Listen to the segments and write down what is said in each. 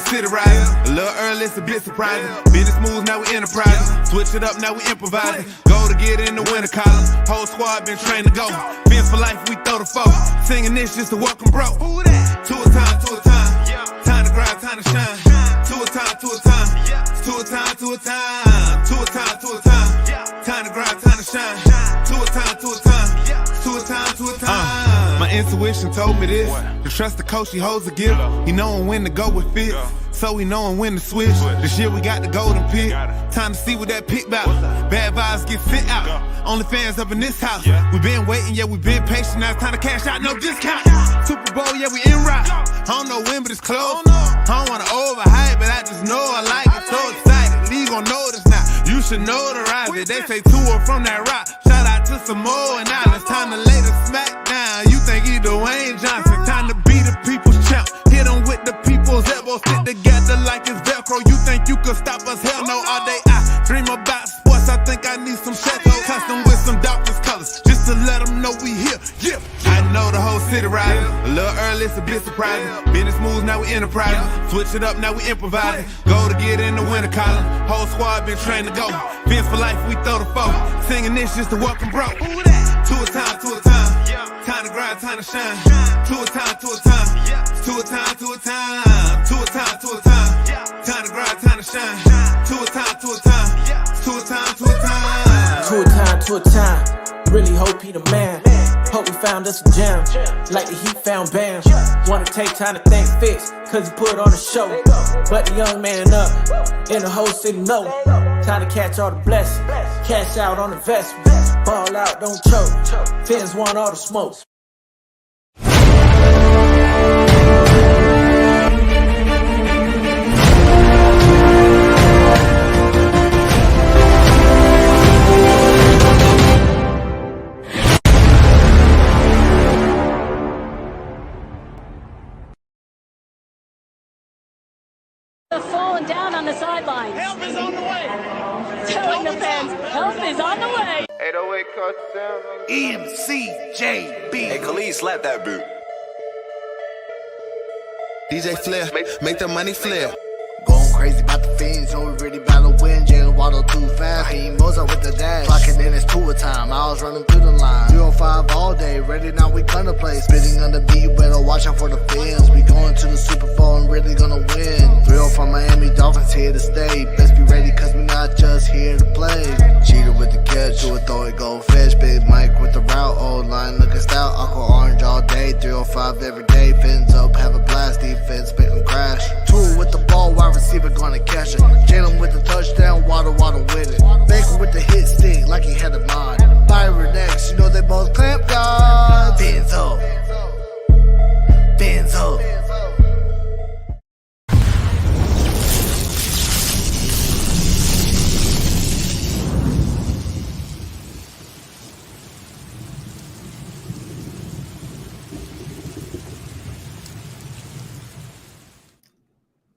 city riding. A little early, it's a bit surprising. Business moves, now we enterprising. Switch it up, now we improvising. Go to get in the winter column. Whole squad been trained to go. Fins for life, we throw the foe. Singing this just to welcome bro. To a time, to a time. Time to grind, time to shine. To a time, to a time. To a time, to a time. To a time, to a time. Time to grind, time to shine. To a time, to a time. To a time, to a time. My intuition told me this. To trust the coach, he holds a gift. He knowing when to go with fits. So we knowing when to switch. This year we got the golden pick. Time to see what that pick about. Bad vibes get sent out. Only fans up in this house. We been waiting, yeah, we been patient. Now it's time to cash out, no discount. Super Bowl, yeah, we en route. I don't know when, but it's close. I don't wanna overhype, but I just know I like it. So excited, league gon' notice now. You should notarize it. They say tour from that rock. Shout out to Samoa and Islands. Time to lay the smack down. You think he Dwayne Johnson? Time to be the people's champ. Hit him with the people's elbows. Stick together like it's Velcro. You think you could stop us? Hell no. All day I dream about sports. I think I need some chateau custom with some dolphins colors. Just to let them know we here. Yeah. I know the whole city riding. A little early, it's a bit surprising. Business moves, now we enterprising. Switch it up, now we improvising. Go to get in the winter column. Whole squad been trained to go. Fins for life, we throw the foe. Singing this just to welcome bro. To a time, to a time. Time to grind, time to shine. To a time, to a time. To a time, to a time. To a time, to a time. Time to grind, time to shine. To a time, to a time. To a time, to a time. To a time, to a time. Really hope he the man. Hope we found us a gem. Like the Heat found Bam. Wanna take time to thank Fitz, cause he put on a show. But the young man up, and the whole city know. Time to catch all the blessings. Cash out on investments. Ball out, don't choke. Fins want all the smoke. Falling down on the sidelines. Help is on the way. Telling the fans, help is on the way. 808 MCJB. Hey, Khalid, slap that boot. DJ Flair, make the money flare. Going crazy about the fiends, know we really about to win. Jalen Waddle too fast, he Mozart with the dash. Clocking in, it's tour time, I was running through the line. 305 all day, ready now, we gonna play. Spitting on the beat, you better watch out for the fins. We going to the Super Bowl and really gonna win. 305 Miami Dolphins here to stay. Best be ready, cause we not just here to play. Cheater with the catch, do it, throw it, go fish. Big Mike with the route, old line looking stout. Uncle Orange all day, 305 every day. Fins up, have a blast, defense, make them crash. Two with the ball, wide receiver gonna catch it. Jalen with the touchdown, Waddle with it. Baker with the hit stick, like he had a mod. Byron X, you know they both clamp gods. Fins up. Fins up.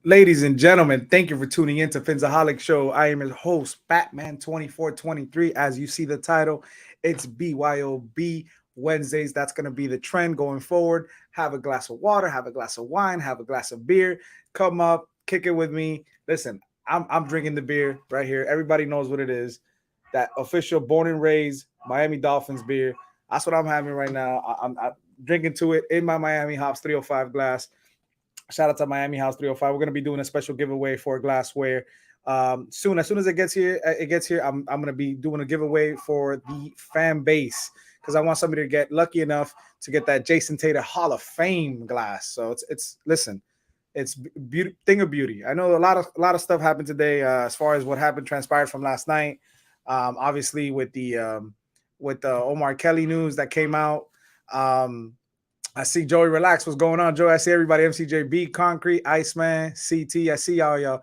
Ladies and gentlemen, thank you for tuning in to Phinsaholics Show. I am his host, Batman2423. As you see the title, it's BYOB Wednesdays. That's going to be the trend going forward. Have a glass of water, have a glass of wine, have a glass of beer. Come up, kick it with me. Listen, I'm drinking the beer right here. Everybody knows what it is. That official born and raised Miami Dolphins beer. That's what I'm having right now. I'm drinking to it in my Miami Hops 305 glass. Shout out to Miami House 305. We're going to be doing a special giveaway for glassware soon. As soon as it gets here, I'm going to be doing a giveaway for the fan base because I want somebody to get lucky enough to get that Jason Tatum Hall of Fame glass. So it's listen, it's beauty, thing of beauty. I know a lot of stuff happened today as far as what happened transpired from last night. Obviously with the Omar Kelly news that came out. I see Joey Relax. What's going on, Joey? I see everybody. MCJB, Concrete, Iceman, CT. I see y'all.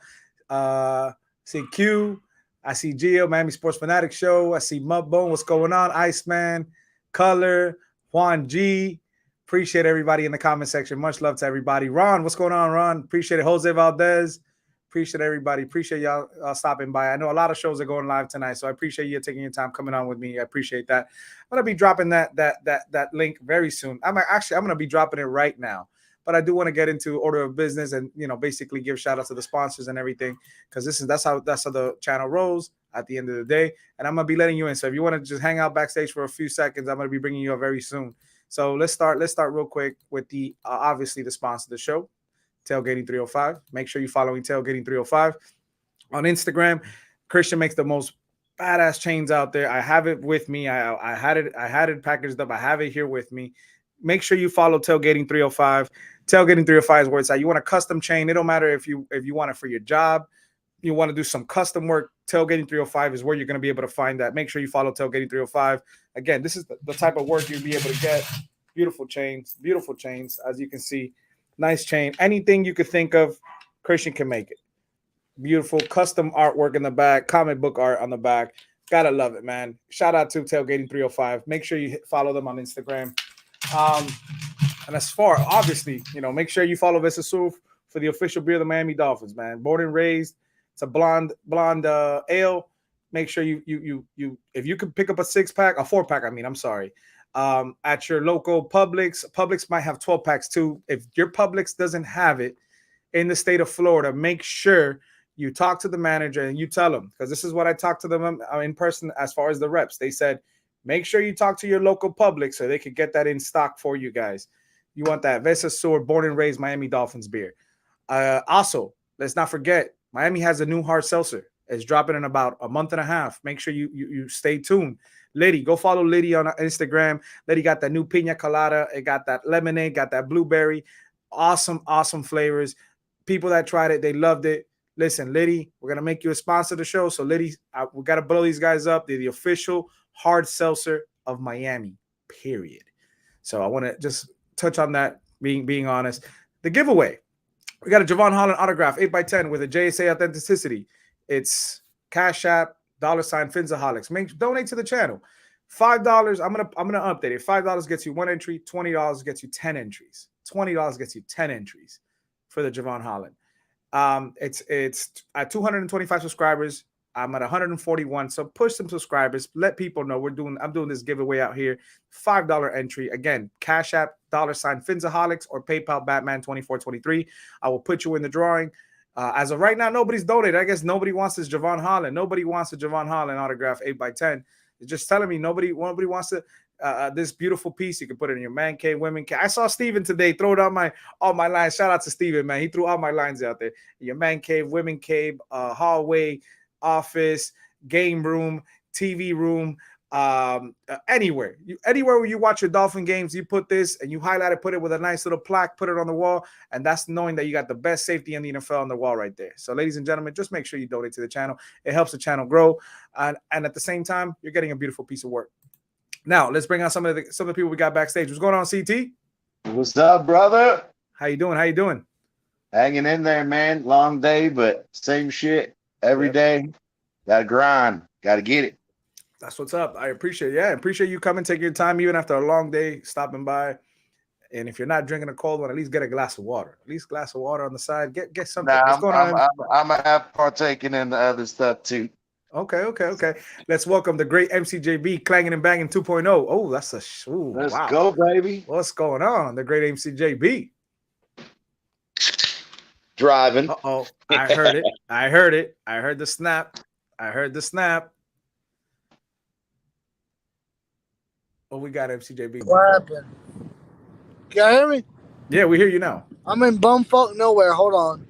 See Q. I see Gio, Miami Sports Fanatic Show. I see Mudbone. What's going on? Iceman, Color, Juan G. Appreciate everybody in the comment section. Much love to everybody. Ron, what's going on, Ron? Appreciate it. Jose Valdez. Appreciate everybody. Appreciate y'all stopping by. I know a lot of shows are going live tonight, so I appreciate you taking your time coming on with me. I appreciate that. I'm gonna be dropping that link very soon. I'm gonna be dropping it right now. but I do want to get into order of business and basically give shout out to the sponsors and everything, because that's how the channel rolls at the end of the day. And I'm gonna be letting you in. So if you want to just hang out backstage for a few seconds, I'm gonna be bringing you up very soon. So let's start real quick with the obviously the sponsor of the show, Tailgating 305. Make sure you're following Tailgating 305 on Instagram. Christian makes the most badass chains out there. I have it with me. I had it packaged up. I have it here with me. Make sure you follow Tailgating 305. Tailgating 305 is where it's at. You want a custom chain. It don't matter if you want it for your job. You want to do some custom work. Tailgating 305 is where you're going to be able to find that. Make sure you follow Tailgating 305. Again, this is the type of work you'll be able to get. Beautiful chains, as you can see. Nice chain. Anything you could think of, Christian can make it. Beautiful custom artwork in the back, comic book art on the back. Gotta love it, man. Shout out to Tailgating 305. Make sure you follow them on Instagram. And as far, obviously, make sure you follow Vesa for the official beer of the Miami Dolphins, man. Born and raised. It's a blonde ale. Make sure you if you can pick up a 4-pack. I'm sorry. At your local Publix might have 12 packs too. If your Publix doesn't have it in the state of Florida, make sure you talk to the manager and you tell them, because this is what I talked to them in person as far as the reps. They said, make sure you talk to your local Publix so they could get that in stock for you guys. You want that Vesa born and raised Miami Dolphins beer. Also, let's not forget, Miami has a new hard seltzer. It's dropping in about a month and a half. Make sure you stay tuned. Liddy, go follow Liddy on Instagram. Liddy got that new pina colada. It got that lemonade, got that blueberry. Awesome flavors. People that tried it, they loved it. Listen, Liddy, we're going to make you a sponsor of the show. So, Liddy, we got to blow these guys up. They're the official hard seltzer of Miami, period. So I want to just touch on that, being honest. The giveaway. We got a Javon Holland autograph, 8x10 with a JSA authenticity. It's Cash App, $Phinsaholics. Donate to the channel. $5. I'm gonna update it. $5 gets you 1 entry. $20 gets you 10 entries. $20 gets you 10 entries for the Javon Holland. It's at 225 subscribers. I'm at 141. So push some subscribers. Let people know I'm doing this giveaway out here. $5 entry. Again, Cash App, $Phinsaholics, or PayPal Batman2423. I will put you in the drawing. As of right now, nobody's donated. I guess nobody wants this Javon Holland. Nobody wants a Javon Holland autograph 8x10. It's just telling me nobody wants to this beautiful piece. You can put it in your man cave, women cave. I saw Steven today throw it all my lines. Shout out to Steven, man. He threw all my lines out there. Your man cave, women cave, hallway, office, game room, TV room, anywhere where you watch your Dolphin games, you put this and you highlight it, put it with a nice little plaque, put it on the wall, and that's knowing that you got the best safety in the NFL on the wall right there. So, ladies and gentlemen, just make sure you donate to the channel. It helps the channel grow, and at the same time, you're getting a beautiful piece of work. Now, let's bring on some of the people we got backstage. What's going on, CT? What's up, brother? How you doing? Hanging in there, man. Long day, but same shit every day. Gotta grind. Gotta get it. That's what's up. I appreciate it. Yeah, I appreciate you coming, taking your time, even after a long day, stopping by. And if you're not drinking a cold one, at least get a glass of water. At least a glass of water on the side. Get something. Nah, What's going on? I'm have partaking in the other stuff too. Okay. Let's welcome the great MCJB, clanging and banging 2.0. Oh, that's Let's wow. go, baby. What's going on? The great MCJB. Driving. Uh-oh. I heard it. I heard the snap. What we got, MCJB? What happened? Can you hear me? Yeah, we hear you now. I'm in bumfuck nowhere. Hold on.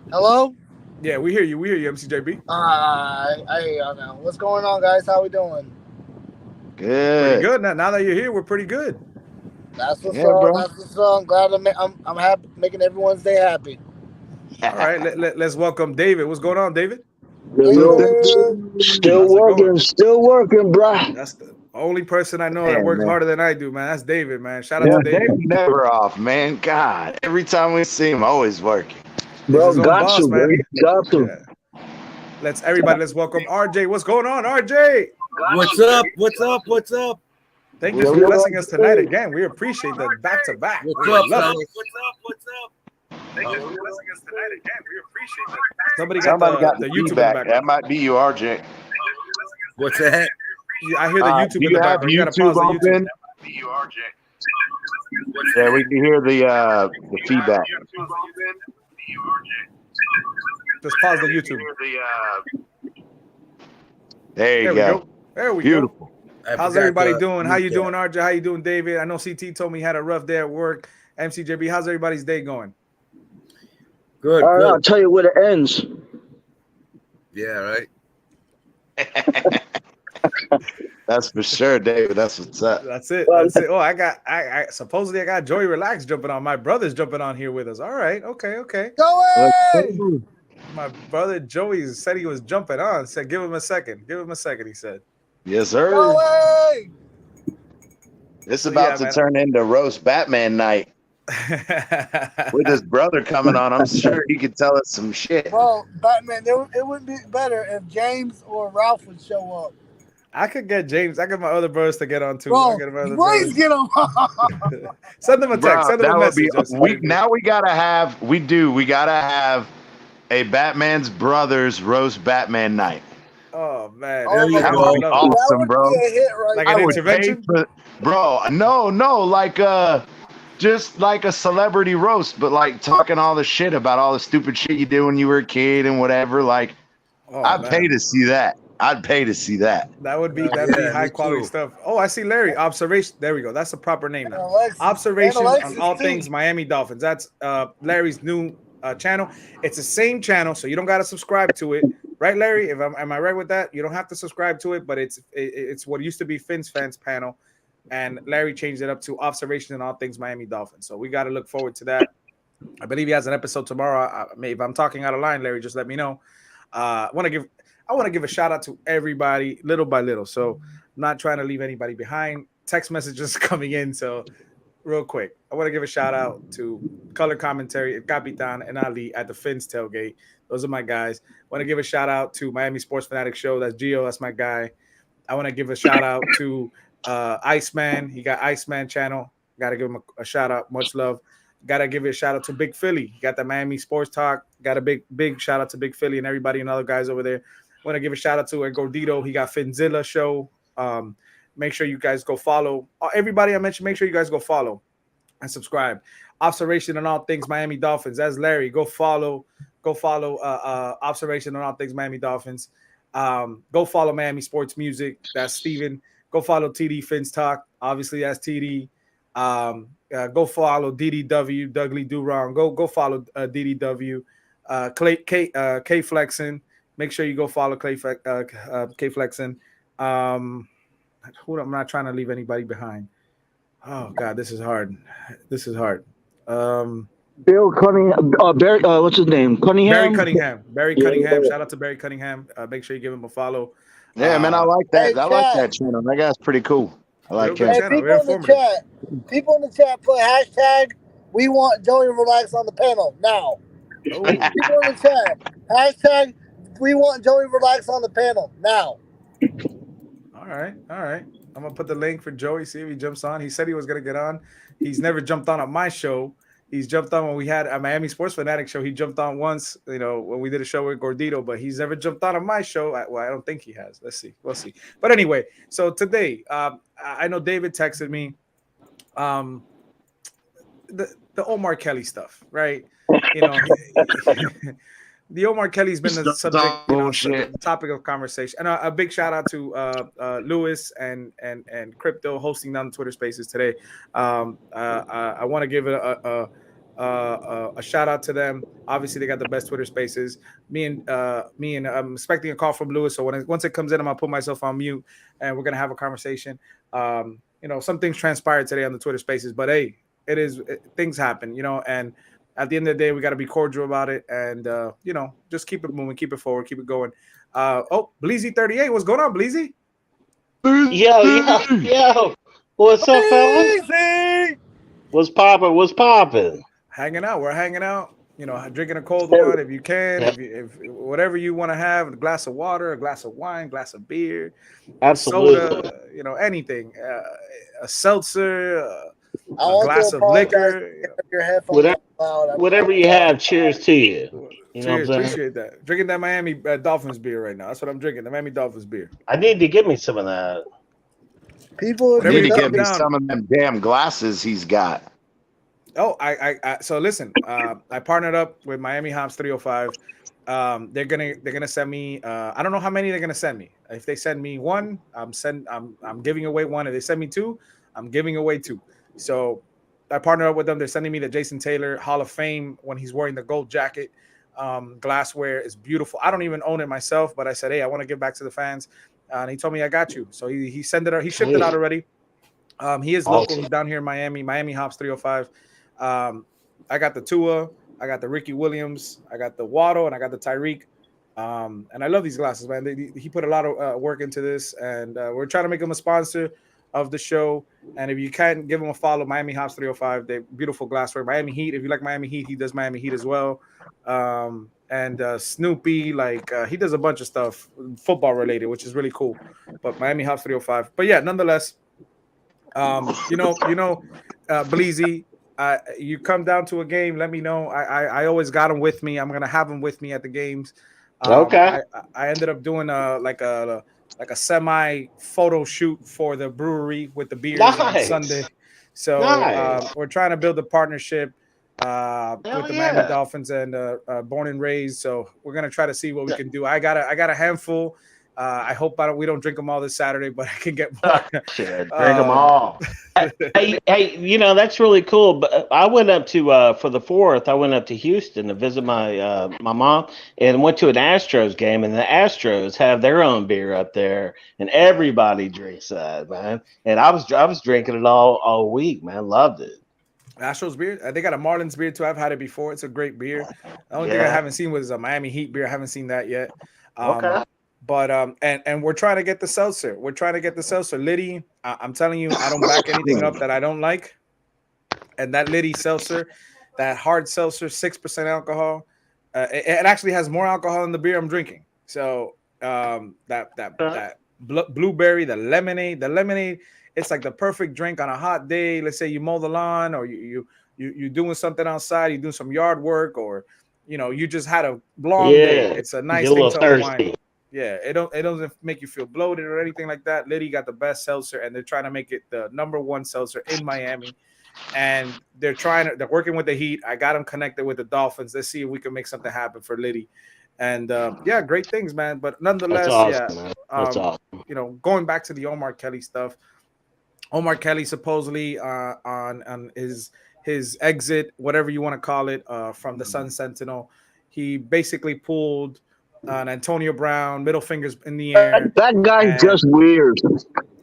Hello? Yeah, we hear you, MCJB. I hear y'all now. What's going on, guys? How we doing? Good. Pretty good. Now that you're here, we're pretty good. That's what's Yeah, up. bro. That's what's up. I'm glad I'm happy, making everyone's day happy. All right, let's welcome David. What's going on, David? Still working, bro. That's the only person I know that Man, works man. harder than I do, man. That's David, man. Shout out to David. David never off, man. God, every time we see him, always working. Bro, He's his own got boss, to, man. man. Got to. Yeah. Let's welcome RJ. What's going on, RJ? What's up? Thank you for blessing us tonight again. We appreciate the back-to-back. What's We up, love fellas? it. Thank you for blessing us tonight again. We appreciate that. Somebody Somebody got the YouTube in the feedback. That background. might be you, RJ. What's that? Yeah, I hear the YouTube Do in you the have background. You gotta YouTube pause the YouTube. open? You, RJ. Yeah, we can hear the feedback. Just pause the YouTube. There you There we go. go. There we Beautiful. go. How's everybody doing? How you doing, RJ? How you doing, David? I know CT told me he had a rough day at work. MCJB, how's everybody's day going? Good, All right, good. I'll tell you where it ends. Yeah, right. That's for sure, David. That's what's up. That's it. That's it. Oh, I supposedly I got Joey Relax jumping on. My brother's jumping on here with us. All right. Okay. Joey! My brother Joey said he was jumping on. Said, give him a second. He said. Yes, sir. Joey! It's about to turn into roast Batman night. With his brother coming on, I'm sure he could tell us some shit. Bro, Batman, it would be better if James or Ralph would show up. I could get James. I got my other brothers to get on too. Bro, please get them on. Send them a text. Send them a message. We gotta have a Batman's Brothers roast Batman night. Oh man, there you that go. would be awesome, bro. Like an intervention, bro. No, like just like a celebrity roast, but like talking all the shit about all the stupid shit you did when you were a kid and whatever. Like, I'd pay to see that. That would be high quality stuff. Oh, I see Larry. Observation. There we go. That's the proper name now. Observations on all things Miami Dolphins. That's Larry's new channel. It's the same channel, so you don't got to subscribe to it, right, Larry? Am I right with that? You don't have to subscribe to it, but it's what used to be Finn's Fans panel, and Larry changed it up to Observations on all things Miami Dolphins. So we got to look forward to that. I believe he has an episode tomorrow. If I'm talking out of line, Larry, just let me know. I want to give a shout out to everybody little by little. So I'm not trying to leave anybody behind. Text messages coming in. So real quick, I want to give a shout out to Color Commentary, Capitan and Ali at the Fins tailgate. Those are my guys. I want to give a shout out to Miami Sports Fanatic Show. That's Gio. That's my guy. I want to give a shout out to Iceman. He got Iceman channel. Got to give him a shout out. Much love. Got to give a shout out to Big Philly. He got the Miami Sports Talk. Got a big shout out to Big Philly and everybody and other guys over there. I want to give a shout out to Gordito. He got Finzilla show. Make sure you guys go follow. Everybody I mentioned, make sure you guys go follow and subscribe. Observation on all things Miami Dolphins. That's Larry. Go follow Observation on all things Miami Dolphins. Go follow Miami Sports Music. That's Steven. Go follow TD Fins Talk. Obviously, that's TD. Go follow DDW, Dougley Do Wrong. Go follow DDW. K Flexin. Make sure you go follow K Flexin. I'm not trying to leave anybody behind. Oh God, this is hard. Bill Cunningham, Barry, what's his name? Cunningham. Barry Cunningham. Shout out to Barry Cunningham. Make sure you give him a follow. Yeah, man, I like that. I like that channel. That guy's pretty cool. I like that. People in the chat put hashtag we want Joey Relax on the panel now. People in the chat hashtag we want Joey Relax on the panel now. All right. I'm gonna put the link for Joey. See if he jumps on. He said he was gonna get on. He's never jumped on at my show. He's jumped on when we had a Miami Sports Fanatic show. He jumped on once, when we did a show with Gordito, but he's never jumped on my show. Well, I don't think he has. Let's see. We'll see. But anyway, so today, I know David texted me the Omar Kelly stuff, right? The Omar Kelly's been the subject, the topic of conversation. And a big shout out to Lewis and Crypto hosting down the Twitter Spaces today. I want to give a shout out to them. Obviously, they got the best Twitter Spaces. Me and I'm expecting a call from Lewis. So once it comes in, I'm gonna put myself on mute and we're gonna have a conversation. Some things transpired today on the Twitter Spaces, but hey, things happen, and at the end of the day, we got to be cordial about it and, just keep it moving, keep it forward, keep it going. Bleezy 38, what's going on, Bleezy? Yo. What's up, fellas? What's popping? We're hanging out, drinking a cold one if you can, if whatever you want to have, a glass of water, a glass of wine, glass of beer, absolutely, soda, anything, a seltzer, a glass of liquor, whatever you have. Cheers to you. Cheers, appreciate that. Drinking that Miami Dolphins beer right now. That's what I'm drinking. The Miami Dolphins beer. I need to give me some of that. People You need to Whatever get me down. some of them damn glasses he's got. Oh, so listen, I partnered up with Miami Hops 305. They're gonna send me. I don't know how many they're gonna send me. If they send me one, I'm giving away one. If they send me two, I'm giving away two. So I partnered up with them. They're sending me the Jason Taylor Hall of Fame when he's wearing the gold jacket. Glassware is beautiful. I don't even own it myself, but I said, hey, I want to give back to the fans. And he told me I got you. So he sent it out. He shipped it out already. He is local. He's down here in Miami. Miami Hops 305. I got the Tua, I got the Ricky Williams, I got the Waddle, and I got the Tyreek. And I love these glasses, man. He put a lot of work into this, and we're trying to make him a sponsor of the show. And if you can, give him a follow, Miami Hops 305. They're beautiful glassware. Miami Heat. If you like Miami Heat, he does Miami Heat as well. And Snoopy, he does a bunch of stuff football related, which is really cool. But Miami Hops 305. But yeah, nonetheless, Bleezy, you come down to a game, let me know. I always got them with me. I'm gonna have them with me at the games. Okay. I ended up doing a semi photo shoot for the brewery with the beers on Sunday. So we're trying to build a partnership with the Miami Dolphins and Born and Raised. So we're gonna try to see what we can do. I got a handful. I hope we don't drink them all this Saturday, but I can get more. Drink them all. hey, that's really cool. But I went up to for the 4th. I went up to Houston to visit my mom, and went to an Astros game. And the Astros have their own beer up there, and everybody drinks that, man. And I was drinking it all week, man. Loved it. Astros beer. They got a Marlins beer too. I've had it before. It's a great beer. The only thing I haven't seen was a Miami Heat beer. I haven't seen that yet. Okay. But and we're trying to get the seltzer. Liddy, I'm telling you, I don't back anything up that I don't like. And that Liddy seltzer, that hard seltzer, 6% alcohol, it actually has more alcohol in the beer I'm drinking. So that blueberry, the lemonade, it's like the perfect drink on a hot day. Let's say you mow the lawn, or you're doing something outside, you doing some yard work, or you just had a long day. It's a nice thing to unwind. Yeah, it doesn't make you feel bloated or anything like that. Liddy got the best seltzer, and they're trying to make it the #1 seltzer in Miami. And they're working with the Heat. I got them connected with the Dolphins. Let's see if we can make something happen for Liddy. And great things, man. But nonetheless, that's awesome, man. That's awesome. Going back to the Omar Kelly stuff. Omar Kelly supposedly on his exit, whatever you want to call it, from the Sun Sentinel, he basically pulled an Antonio Brown, middle fingers in the air. That guy's just weird.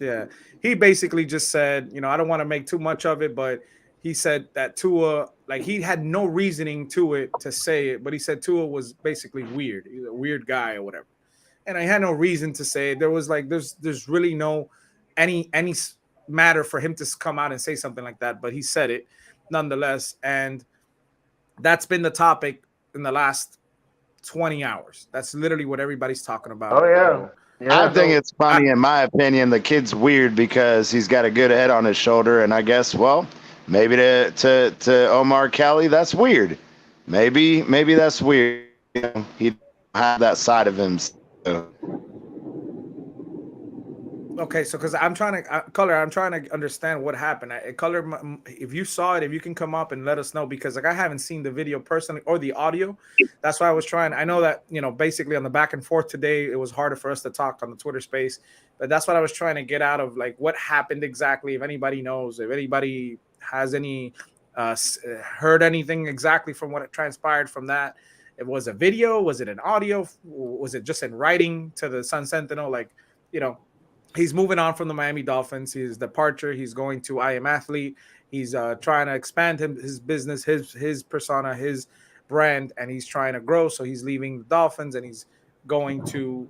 Yeah. He basically just said, I don't want to make too much of it, but he said that Tua, he had no reasoning to it to say it, but he said Tua was basically weird. He's a weird guy or whatever. And I had no reason to say it. There was there's really no any matter for him to come out and say something like that, but he said it nonetheless. And that's been the topic in the last 20 hours. That's literally what everybody's talking about. Oh yeah. I think it's funny, in my opinion. The kid's weird because he's got a good head on his shoulder, and I guess, maybe to Omar Kelly, that's weird. Maybe that's weird. He had that side of him. So. Okay, so because I'm trying to understand what happened. Color, if you saw it, if you can come up and let us know, because I haven't seen the video personally or the audio. That's why I was trying. I know that basically on the back and forth today, it was harder for us to talk on the Twitter space, but that's what I was trying to get out of, what happened exactly. If anybody knows, if anybody has any heard anything exactly from what transpired from that. It was a video, was it an audio, was it just in writing to the Sun Sentinel? He's moving on from the Miami Dolphins. His departure. He's going to I Am Athlete. He's trying to expand his business, his persona, his brand, and he's trying to grow. So he's leaving the Dolphins and he's going to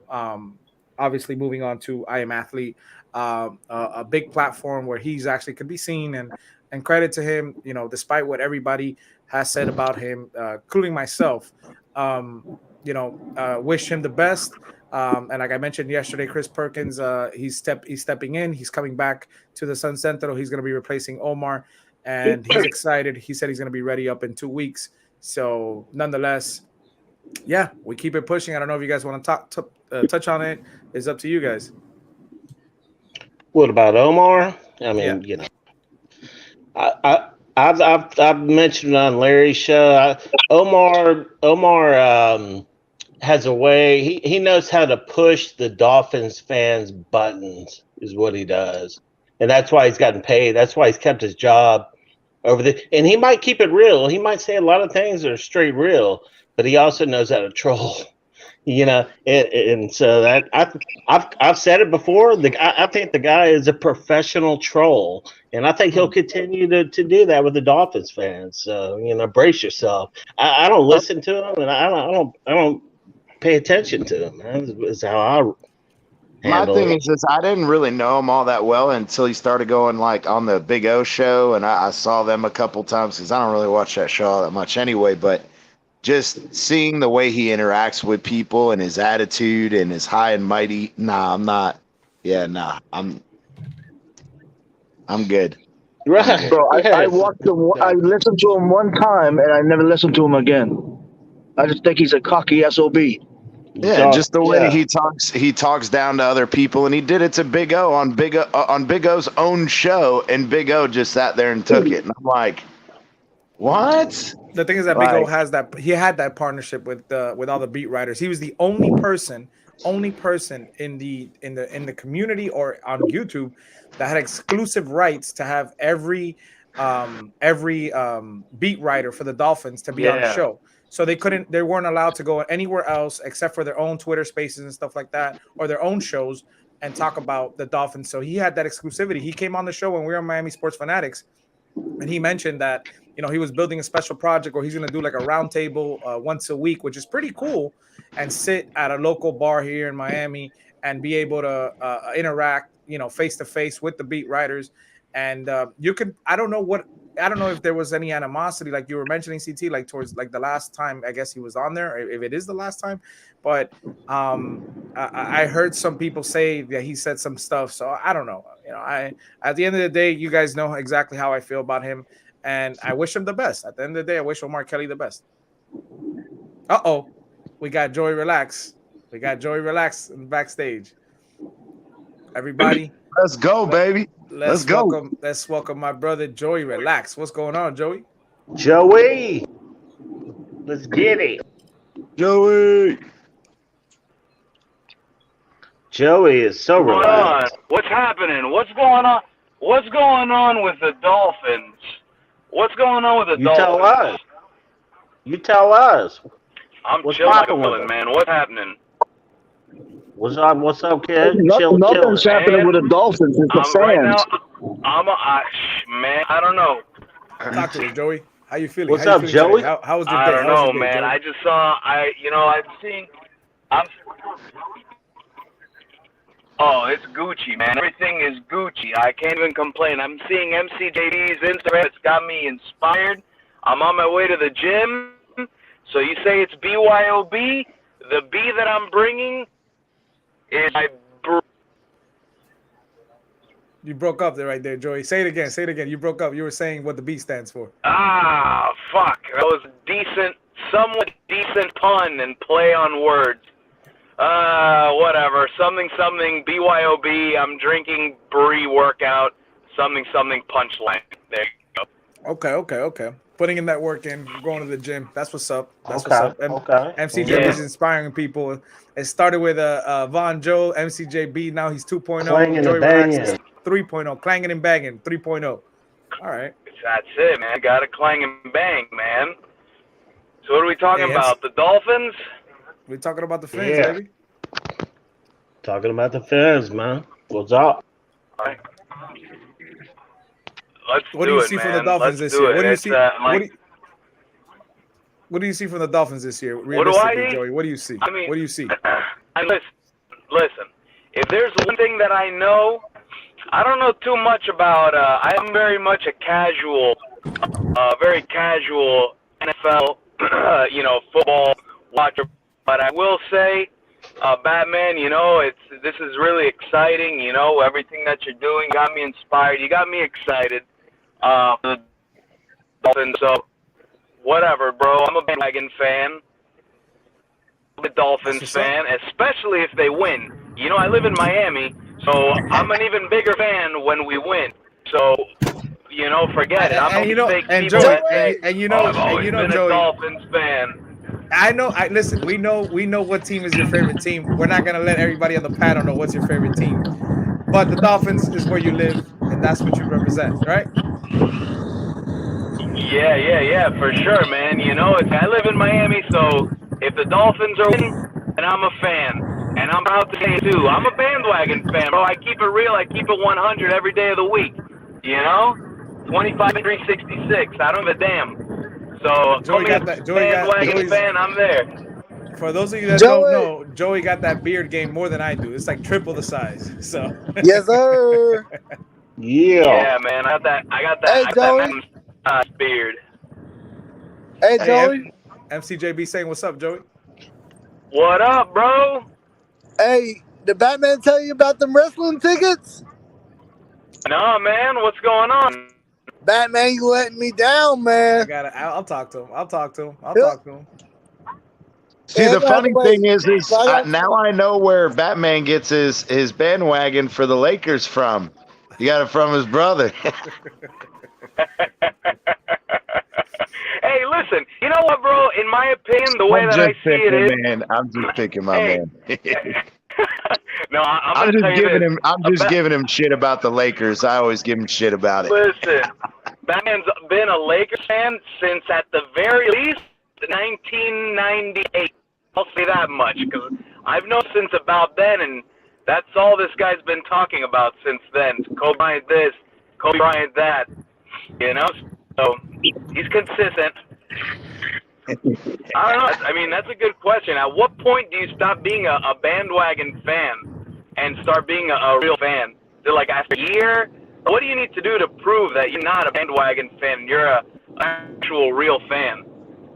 obviously moving on to I Am Athlete, a big platform where he's actually could be seen. And credit to him, despite what everybody has said about him, including myself, wish him the best. And like I mentioned yesterday, Chris Perkins, he's stepping in. He's coming back to the Sun Sentinel. He's going to be replacing Omar, and he's excited. He said he's going to be ready up in 2 weeks. So nonetheless, we keep it pushing. I don't know if you guys want to touch on it. It's up to you guys. What about Omar? I mean, Yeah. I've mentioned on Larry's show. Omar has a way. He knows how to push the Dolphins fans' buttons. Is what he does, and that's why he's gotten paid. That's why he's kept his job over the. And he might keep it real. He might say a lot of things that are straight real, but he also knows how to troll. And so that I've said it before. I think the guy is a professional troll, and I think he'll continue to do that with the Dolphins fans. So brace yourself. I don't listen to him, and I don't pay attention to him. That's how I My handle thing it. is I didn't really know him all that well until he started going like on the Big O show, and I saw them a couple times because I don't really watch that show all that much anyway. But just seeing the way he interacts with people and his attitude and his high and mighty. Nah, I'm not. Yeah, nah, I'm good. Right, Bro, I watched him. I listened to him one time, and I never listened to him again. I just think he's a cocky SOB. Yeah, just the way he talks down to other people, and he did it to Big O on Big O's own show, and Big O just sat there and took it, and I'm like, what? The thing is that Big O has that. He had that partnership with all the beat writers. He was the only person in the community or on YouTube that had exclusive rights to have every beat writer for the Dolphins to be on the show. So they weren't allowed to go anywhere else except for their own Twitter spaces and stuff like that, or their own shows and talk about the Dolphins. So he had that exclusivity. He came on the show when we were on Miami Sports Fanatics, and he mentioned that he was building a special project where he's going to do like a round table once a week, which is pretty cool, and sit at a local bar here in Miami and be able to interact, face to face with the beat writers. And you can, I don't know if there was any animosity, like you were mentioning, CT, like towards like the last time I guess he was on there, if it is the last time. But I heard some people say that he said some stuff, so I don't know. At the end of the day, you guys know exactly how I feel about him, and I wish him the best. At the end of the day, I wish Omar Kelly the best. We got Joey Relax. We got Joey Relax in the backstage. Everybody, let's go, baby. Let's go. Let's welcome my brother Joey Relax. What's going on, Joey? Joey, let's get it. Joey is so relaxed. What's happening? What's going on? What's going on with the Dolphins? What's going on with the Dolphins? You tell us. I'm chilling like a villain, man. What's happening? What's up, kid? Nothing's happening with the Dolphins. It's the fans. Right now, man, I don't know. Talk to us, Joey. How you feeling? What's up, Joey? How was your day? I don't know, man. I just saw. Oh, it's Gucci, man. Everything is Gucci. I can't even complain. I'm seeing MCJB's Instagram. It's got me inspired. I'm on my way to the gym. So you say it's BYOB? The B that I'm bringing is my. You broke up there, right there, Joey. Say it again. You broke up. You were saying what the B stands for. Ah, fuck. That was somewhat decent pun and play on words. Whatever. Something, BYOB. I'm drinking pre-workout. Something, punchline. There you go. Okay. Putting in that work in, going to the gym. That's what's up. Okay. MCJB is inspiring people. It started with Von Joe, MCJB. Now he's 2.0. Clanging and banging. 3.0. Clanging and banging. 3.0. All right. That's it, man. Got to clang and bang, man. So what are we talking about? The Dolphins? We're talking about the Fins, baby. Talking about the Fins, man. What's up? All right. What do you see from the Dolphins this year? What do you see? What do you see from the Dolphins this year? Realistically, Joey, what do you see? I mean, what do you see? Listen. If there's one thing that I know, I don't know too much about. I am very much a very casual NFL, football watcher. But I will say, Batman, this is really exciting. Everything that you're doing got me inspired. You got me excited. For the Dolphins, so whatever, bro. I'm a bandwagon fan. I'm a Dolphins fan, especially if they win. I live in Miami, So I'm an even bigger fan when we win. So, forget it. I'm And gonna fake and people that say, I've always been Joey, a Dolphins fan. I know. Listen. We know what team is your favorite team. We're not gonna let everybody on the panel know what's your favorite team, but the Dolphins is where you live, and that's what you represent, right? Yeah, for sure, man. I live in Miami, so if the Dolphins are winning, then I'm a fan. And I'm proud to say it too. I'm a bandwagon fan, bro. I keep it real. I keep it 100 every day of the week. 25 and 366. I don't give a damn. So, Joey got that. Bandwagon fan, I'm there. For those of you that don't know, Joey got that beard game more than I do. It's like triple the size. So. Yes, sir. Yeah, man. I got that. Hey, Joey. Beard. Hey, Joey. MCJB saying, "What's up, Joey?" What up, bro? Hey, did Batman tell you about them wrestling tickets? No, man. What's going on? Batman, you letting me down, man. I'll talk to him. I'll talk to him. See, the funny thing is now I know where Batman gets his bandwagon for the Lakers from. He got it from his brother. Hey, listen. You know what, bro? In my opinion, the way that I see it is, man. I'm just picking my man. No, I'm just giving him shit about the Lakers. I always give him shit about it. Listen, Batman's been a Lakers fan since at the very least 1998. I'll say that much because I've known since about then, and that's all this guy's been talking about since then. Kobe Bryant this, Kobe Bryant that. So he's consistent. I don't know. I mean, that's a good question. At what point do you stop being a bandwagon fan and start being a real fan? Is it like after a year? What do you need to do to prove that you're not a bandwagon fan? You're an actual real fan.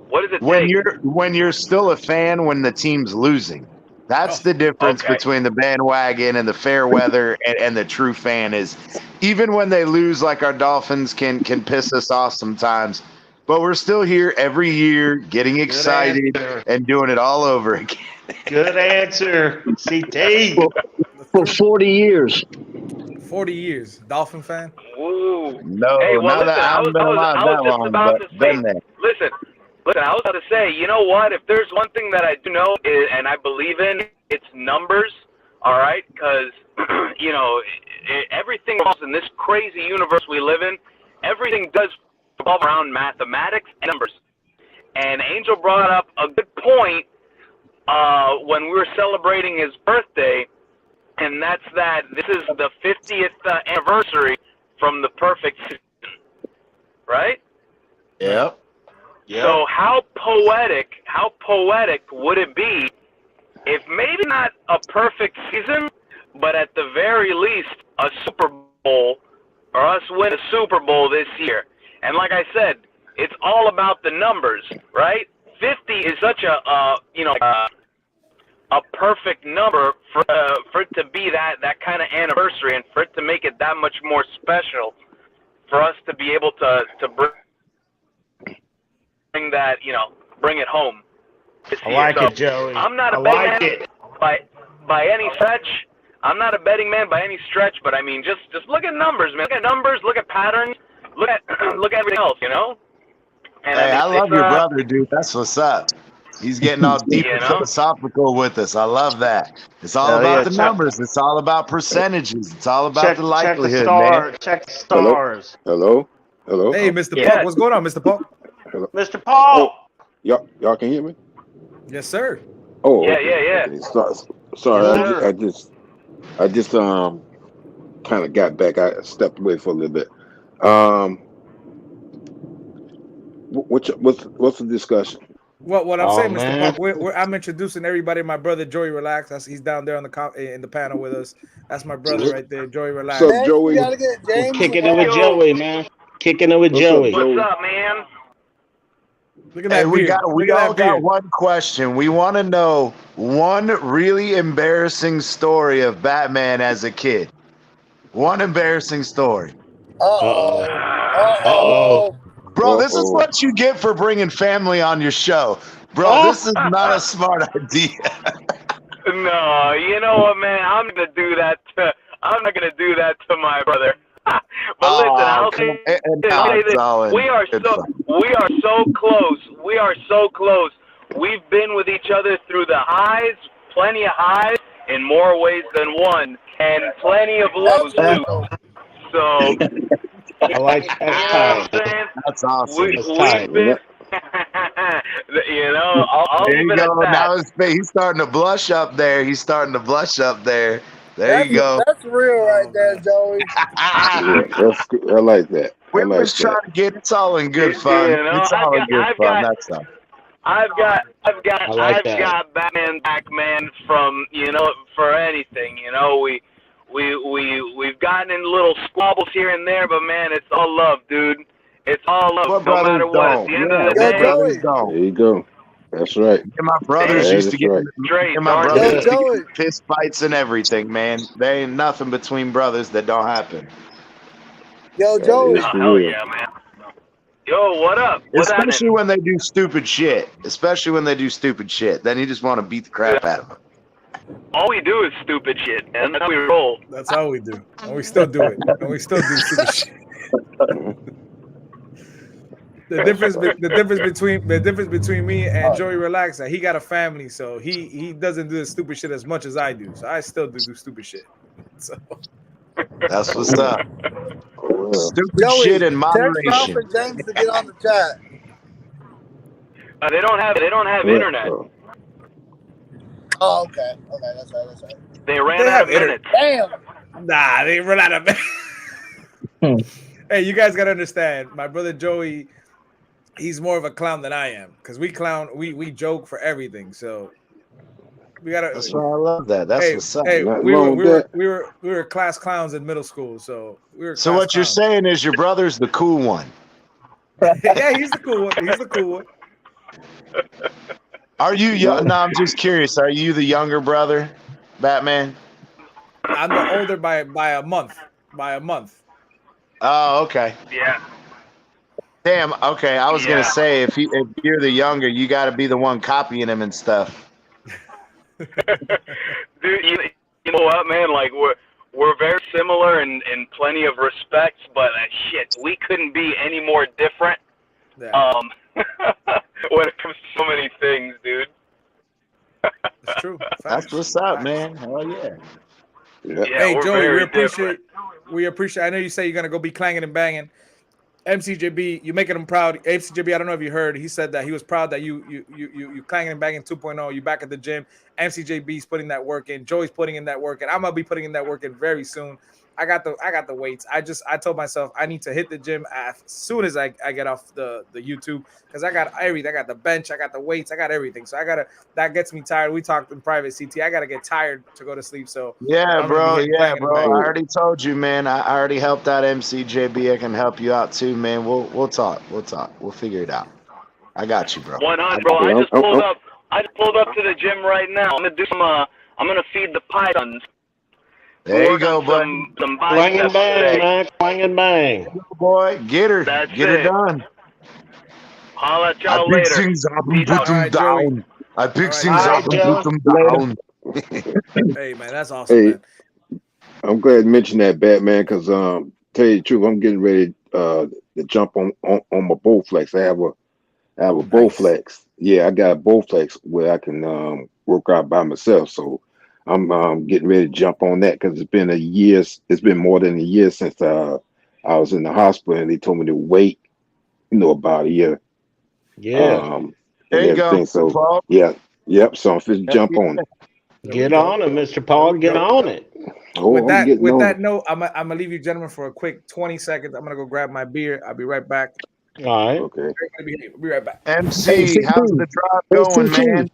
What does it take? When you're still a fan when the team's losing. That's the difference between the bandwagon and the fair weather and the true fan is even when they lose, like our Dolphins can piss us off sometimes, but we're still here every year getting excited and doing it all over again. Good answer, CT. For 40 years. 40 years. Dolphin fan? Ooh. No, hey, well, listen, I was about to say, you know what? If there's one thing that I do know and I believe in, it's numbers, all right? Because, everything in this crazy universe we live in, everything does revolve around mathematics and numbers. And Angel brought up a good point when we were celebrating his birthday, and that's that this is the 50th anniversary from the perfect season, right? Yep. So how poetic would it be if maybe not a perfect season, but at the very least a Super Bowl or us win a Super Bowl this year? And like I said, it's all about the numbers, right? 50 is such a perfect number for it to be that kind of anniversary and for it to make it that much more special for us to be able to bring it home. I like it, Joey. I'm not a betting man by any stretch. I'm not a betting man by any stretch, but I mean, just look at numbers, man. Look at numbers. Look at patterns. Look at everything else, And hey, I love your brother, dude. That's what's up. He's getting all deep and philosophical with us. I love that. It's all about the numbers. It's all about percentages. It's all about the likelihood, man. Check the stars. Hello. Hey, Mr. Paul. What's going on, Mr. Paul? Hello. Mr. Paul. Oh, y'all can hear me? Yes, sir. Oh, yeah, okay. Sorry, I just kind of got back. I stepped away for a little bit. What's the discussion? What I'm saying, Mr. Paul, I'm introducing everybody. My brother Joey Relax. He's down there in the panel with us. That's my brother right there, Joey Relax. So Joey, kicking it with Joey, man. Kicking it with Joey. What's up, man? Look at that. Hey, we all got one question. We want to know one really embarrassing story of Batman as a kid. One embarrassing story. Bro, this is what you get for bringing family on your show. Bro, this is not a smart idea. No, you know what, man? I'm going to do that. I'm not gonna do that to my brother. But listen, I'll say this. We are so close. We are so close. We've been with each other through the highs, plenty of highs, in more ways than one, and plenty of lows too. So, I like that. You know what I'm saying? That's awesome. We've been, you know, I'll There leave you it at go. that. Now he's starting to blush up there. He's starting to blush up there. There you go. That's real right there, Joey. Yeah, that's good. I like that. We're just trying to get. It's all in good fun. You know, It's all in good fun. That's all. I've got like that. Batman from, you know, for anything. You know, we've gotten in little squabbles here and there, but man, it's all love, dude. It's all love, no matter what. At the end of the day, There you go. That's right. And my brothers used to get fist fights and everything, man. There ain't nothing between brothers that don't happen. Yo, Joey. Oh, hell yeah, man. Yo, what up? What's Especially when they do stupid shit. Then you just want to beat the crap out of them. All we do is stupid shit, man. That's how we roll. That's all we do. And we still do it. And we still do stupid shit. The difference between me and Joey Relax, that he got a family, so he doesn't do the stupid shit as much as I do. So I still do stupid shit. So that's what's up. Stupid Joey, shit in text Ralph moderation. and James to get on the chat. They don't have internet. Oh, okay. Okay, that's right. They ran out of minutes. Damn. Nah, they run out of minutes. Hey, you guys gotta understand, my brother Joey, he's more of a clown than I am, because we joke for everything. So we gotta. That's why I love that. That's what's up. Hey, we were class clowns in middle school, so we were. So what you're saying is your brother's the cool one. Yeah, he's the cool one. He's the cool one. Are you young? No, I'm just curious. Are you the younger brother, Batman? I'm the older by a month. By a month. Oh, okay. Yeah. Damn. Okay, I was gonna say if you're the younger, you got to be the one copying him and stuff. Dude, you know what, man? Like we're very similar in plenty of respects, but shit, we couldn't be any more different. Yeah. When it comes to so many things, dude. It's true. That's what's up, man. Hell yeah. Hey, Joey, we appreciate. I know you say you're gonna go be clanging and banging. MCJB, you making him proud. MCJB, I don't know if you heard. He said that he was proud that you clanging and banging 2.0. You back at the gym. MCJB's putting that work in. Joey's putting in that work, and I'm gonna be putting in that work in very soon. I got the weights. I told myself I need to hit the gym as soon as I get off the YouTube, because I got everything. I got the bench, I got the weights, I got everything. So that gets me tired. We talked in private, CT. I gotta get tired to go to sleep. So yeah, bro. I already told you, man. I already helped out MCJB. I can help you out too, man. We'll talk. We'll figure it out. I got you, bro. 100, bro. I just pulled up. I just pulled up to the gym right now. I'm gonna do some. I'm gonna feed the pythons. There you go, buddy. Some Clang and bang, man. Clang and bang. Boy, get her. That's get her done. I'll let y'all later. I pick things up and put them down. I pick things up and put them down. Hey, man, that's awesome, man. I'm glad you mentioned that, Batman, because tell you the truth, I'm getting ready to jump on my Bowflex. I have a Bowflex. Yeah, I got a Bowflex where I can work out by myself. So I'm getting ready to jump on that, because it's been a year. It's been more than a year since I was in the hospital, and they told me to wait, about a year. Yeah. There you go. So Paul. yeah, yep. So I'm fit to jump on it. Get on it, Mr. Paul. Get on it. With that note, I'm gonna leave you gentlemen for a quick 20 seconds. I'm gonna go grab my beer. I'll be right back. All right. Okay. I'll be right back. MC, how's the drive going, man?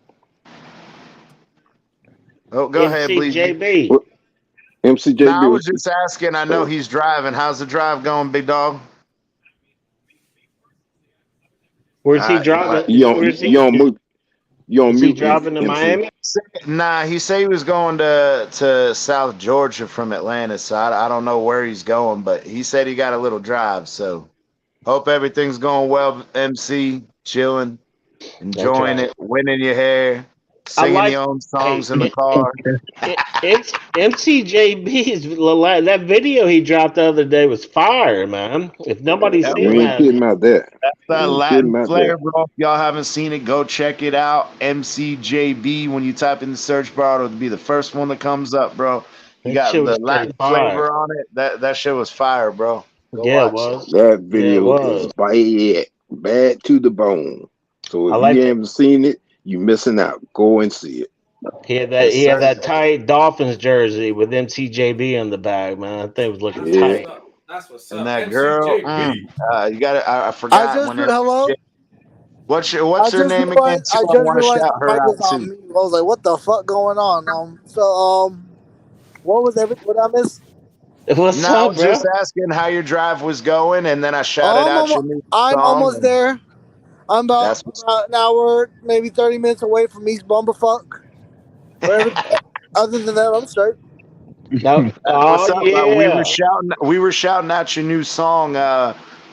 Oh, go ahead, please. MCJB. No, I was just asking. I know he's driving. How's the drive going, big dog? Where's he driving? You on Is he driving to Miami? Nah, he said he was going to South Georgia from Atlanta, so I don't know where he's going, but he said he got a little drive. So hope everything's going well, MC. Chilling, enjoying it, winning your hair. singing your own songs in the car. It's MCJB is that video he dropped the other day was fire, man. If nobody's We seen ain't that, kidding about that. That's that We ain't Latin kidding about flair, that. bro. If y'all haven't seen it, go check it out. MCJB. When you type in the search bar, it'll be the first one that comes up, bro. You that got shit the was pretty Latin fire. flavor on it. That shit was fire, bro. Go Yeah, it watch was. That Yeah, it video is was. bad to the bone. So I if like you it. haven't seen it, you missing out. Go and see it. He had Yes, he had sir. that tight Dolphins jersey with MCJB on the back, man. I think it was looking Yeah. tight. That's what's And up. that girl, you got it. I I forgot just when hello. What's I her just name again? realized. I Too? I just want to realized shout my her mic out was on too. mute. I was like, "What the fuck going on?" What was what I miss? What's No, I up, was bro? just asking how your drive was going, and then I shouted Oh, out your new I'm song. almost And there. I'm that's what's about an hour, maybe 30 minutes away from East Bumblefuck. But other than that, I'm straight. No. what's Oh up. yeah. We were shouting out your new song.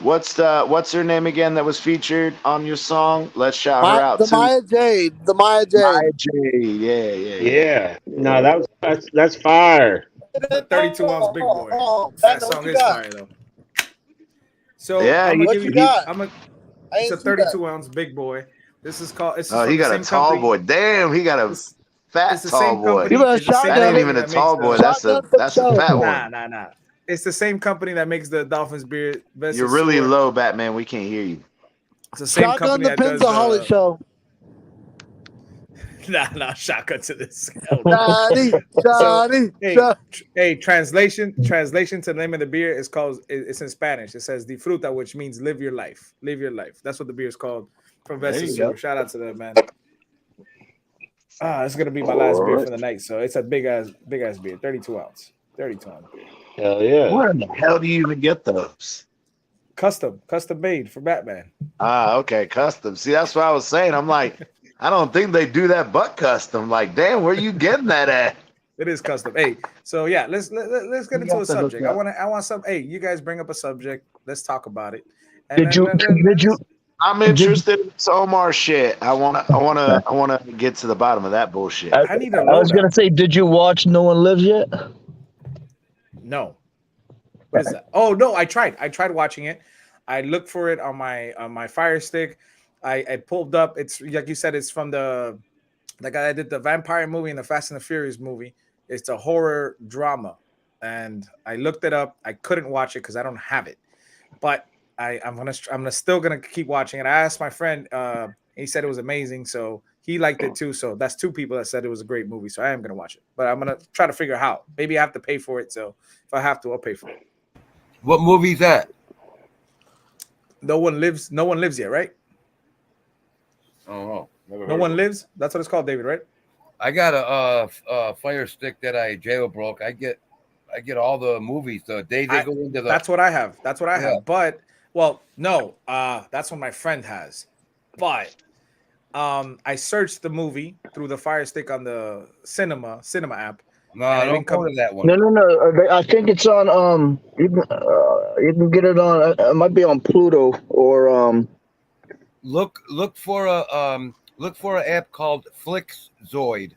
What's her name again that was featured on your song? Let's shout her out The too. Maya Jade. The Maya Jade. Maya J. Yeah. No, that's fire. The 32 ounce big boy. That What song you is got? fire though. So Yeah, I'm gonna What give you you. got? I'm a. I It's a ain't see that. 32 ounce big boy. This is called. This is Oh, he from the got a same tall company. boy. Damn, he got a It's, fat it's the tall same boy. company. You better It's the same That ain't shotgun. even company a that makes tall boy. the. Shotgun for the That's a show. fat one. Nah. It's the same company that makes the Dolphins beer. You're Vessel really Sword. low, Batman. We can't hear you. It's the same Shotgun company the that does Phinsaholics the. show. Nah, shotgun to this. Hell no. So translation to the name of the beer is called. It's in Spanish. It says "disfruta," which means live your life. Live your life. That's what the beer is called from There Vessel you go. Sword. Shout out to them, man. It's gonna be my All last beer right. for the night. So it's a big ass beer, 32 ounce beer. Hell yeah. Where in the hell do you even get those? Custom made for Batman. Okay, custom. See, that's what I was saying. I'm like, I don't think they do that but custom. Like, damn, where you getting that at? It is custom. Hey, so yeah, let's get You into have a to hook subject. up. I want some. Hey, you guys bring up a subject. Let's talk about it. And Did you? I'm interested in this Omar shit. I wanna get to the bottom of that bullshit. I need a I was gonna lowdown. say, did you watch No One Lives Yet? No. What is that? Oh no, I tried watching it. I looked for it on my Fire Stick. I pulled up. It's like you said. It's from the guy that did the vampire movie and the Fast and the Furious movie. It's a horror drama, and I looked it up. I couldn't watch it because I don't have it, but I'm still gonna keep watching it. I asked my friend. He said it was amazing, so he liked it too. So that's two people that said it was a great movie. So I am gonna watch it, but I'm gonna try to figure out how. Maybe I have to pay for it. So if I have to, I'll pay for it. What movie's that? No one lives yet, right? Oh, never No heard one of it. lives. That's what it's called, David, right? I got a Fire Stick that I jailbroke. I get all the movies the day they go into the. That's what I have. Yeah. have. But no, that's what my friend has. But I searched the movie through the Fire Stick on the cinema app. No, I don't go to that one. No. I think it's on. You can get it on. It might be on Pluto or Look for an app called Flixzoid.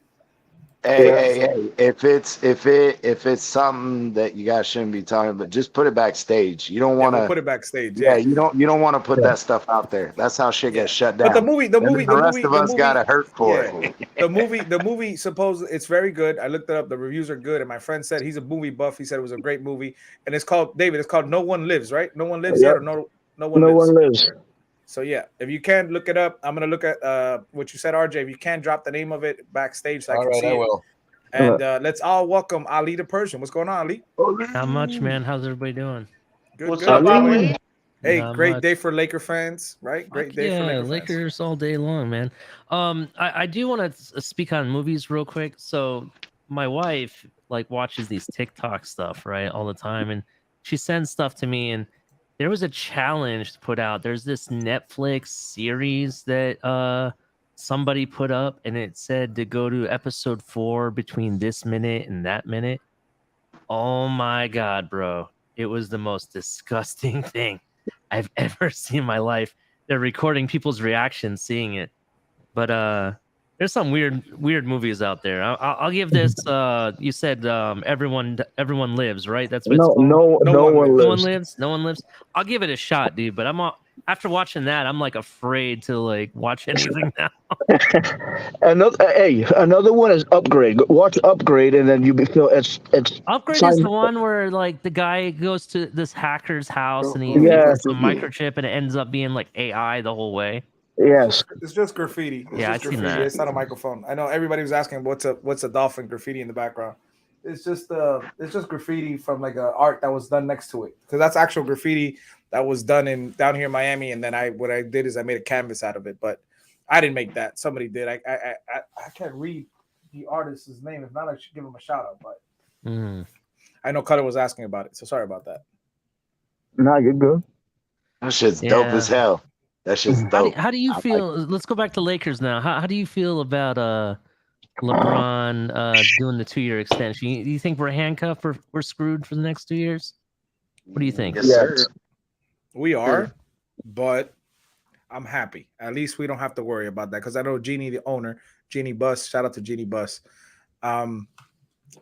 Hey, if it's something that you guys shouldn't be talking about, just put it backstage. You don't want to we'll put it backstage. Yeah, you don't want to put that stuff out there. That's how shit gets shut down. But the movie, the rest of us gotta hurt for it. The movie supposedly it's very good. I looked it up. The reviews are good, and my friend said he's a movie buff. He said it was a great movie, and it's called David. It's called No One Lives, right? No One Lives yet, or no one lives. So yeah, if you can look it up, I'm gonna look at what you said, RJ. If you can drop the name of it backstage, so I can see I it. will. And let's all welcome Ali the Persian. What's going on, Ali? Not much, man. How's everybody doing? Good. What's up, Ali? Hey, Not great much. day for Laker fans, right? Great day for Laker fans. Lakers all day long, man. I do want to speak on movies real quick. So my wife watches these TikTok stuff, right, all the time, and she sends stuff to me, and there was a challenge to put out. There's this Netflix series that somebody put up, and it said to go to episode 4 between this minute and that minute. Oh my God, bro. It was the most disgusting thing I've ever seen in my life. They're recording people's reactions seeing it. But There's some weird movies out there. I'll give this. You said everyone lives, right? That's what it's called. No one No one lives. lives. No one lives. I'll give it a shot, dude. But after watching that, I'm like afraid to like watch anything now. Another one is Upgrade. Watch Upgrade, and then you feel it's Upgrade is the one where like the guy goes to this hacker's house and he fixes a microchip and it ends up being like AI the whole way. Yes, it's just graffiti. I've seen that. It's not a microphone. I know everybody was asking what's a dolphin graffiti in the background. It's just graffiti from like a art that was done next to it, because that's actual graffiti that was done down here in Miami. And then what I did is I made a canvas out of it, but I didn't make that. Somebody did. I can't read the artist's name. If not, I should give him a shout out. But I know Cutter was asking about it, so sorry about that. No, you're good. That shit's dope as hell. That shit's dope. How do you feel? Let's go back to Lakers now. How do you feel about LeBron doing the 2-year extension? Do you think we're handcuffed or we're screwed for the next 2 years? What do you think? Yes, sir. We are, but I'm happy. At least we don't have to worry about that, because I know Jeannie, the owner, Jeannie Buss. Shout out to Jeannie Buss.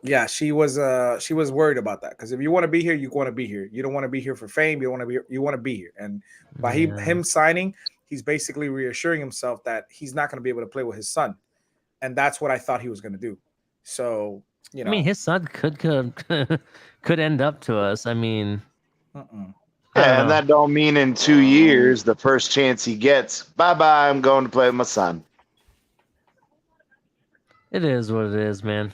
Yeah, she was worried about that, because if you want to be here, you want to be here. You don't want to be here for fame. You want to be here. And by him signing, he's basically reassuring himself that he's not going to be able to play with his son, and that's what I thought he was going to do. So I mean, his son could end up to us. I mean, yeah, and that don't mean in 2 years, the first chance he gets, bye-bye, I'm going to play with my son. It is what it is, man.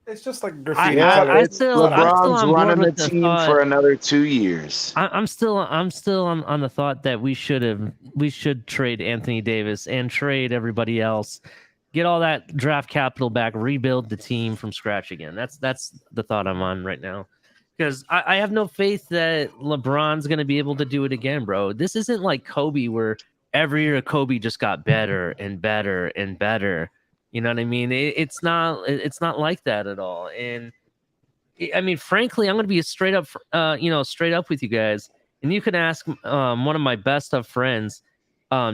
It's just like graffiti. LeBron's running the team for another 2 years. I'm still on the thought that we should trade Anthony Davis and trade everybody else, get all that draft capital back, rebuild the team from scratch again. That's the thought I'm on right now, because I have no faith that LeBron's gonna be able to do it again, bro. This isn't like Kobe, where every year Kobe just got better and better and better. You know what I mean? It's not like that at all. And I mean, frankly, I'm going to be straight up with you guys. And you can ask one of my best of friends,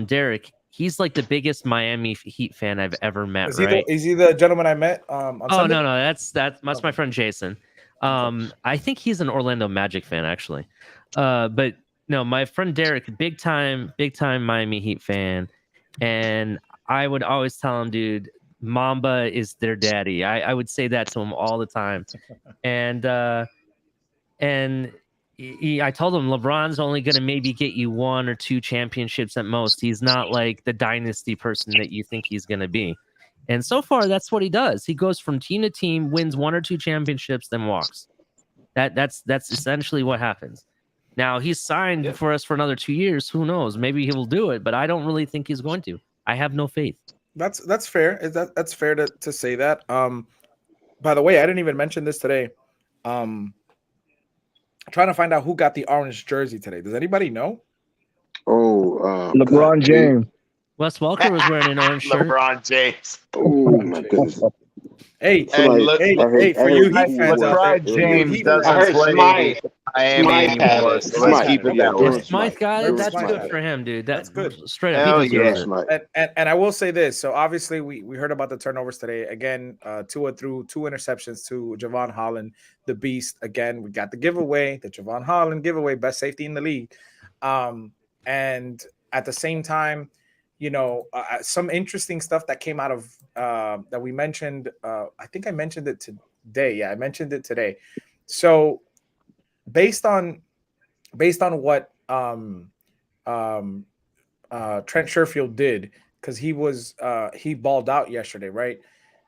Derek. He's like the biggest Miami Heat fan I've ever met. Is he the gentleman I met? On Sunday? No, that's my friend Jason. I think he's an Orlando Magic fan, actually. But no, my friend Derek, big time Miami Heat fan, and I would always tell him, dude, Mamba is their daddy. I would say that to him all the time. And I told him LeBron's only going to maybe get you 1 or 2 championships at most. He's not like the dynasty person that you think he's going to be. And so far, that's what he does. He goes from team to team, wins 1 or 2 championships, then walks. That's essentially what happens. Now, he's signed for us for another 2 years. Who knows? Maybe he will do it, but I don't really think he's going to. I have no faith. That's fair. That's fair to say that. By the way, I didn't even mention this today. Trying to find out who got the orange jersey today. Does anybody know? LeBron James. Wes Welker was wearing an orange shirt. LeBron James. Oh my goodness. Hey, for you Heat fans out there, James doesn't play Miami anymore, so let's keep it that way. Smythe got it. That's good for him, dude. That's good. Straight up. Hell yeah. And I will say this. So obviously we heard about the turnovers today. Again, Tua threw 2 interceptions to Javon Holland, the beast. Again, we got the giveaway, the Javon Holland giveaway, best safety in the league. And at the same time, some interesting stuff that came out of that we mentioned. I think I mentioned it today. Yeah, I mentioned it today. So based on what Trent Sherfield did, because he balled out yesterday, right?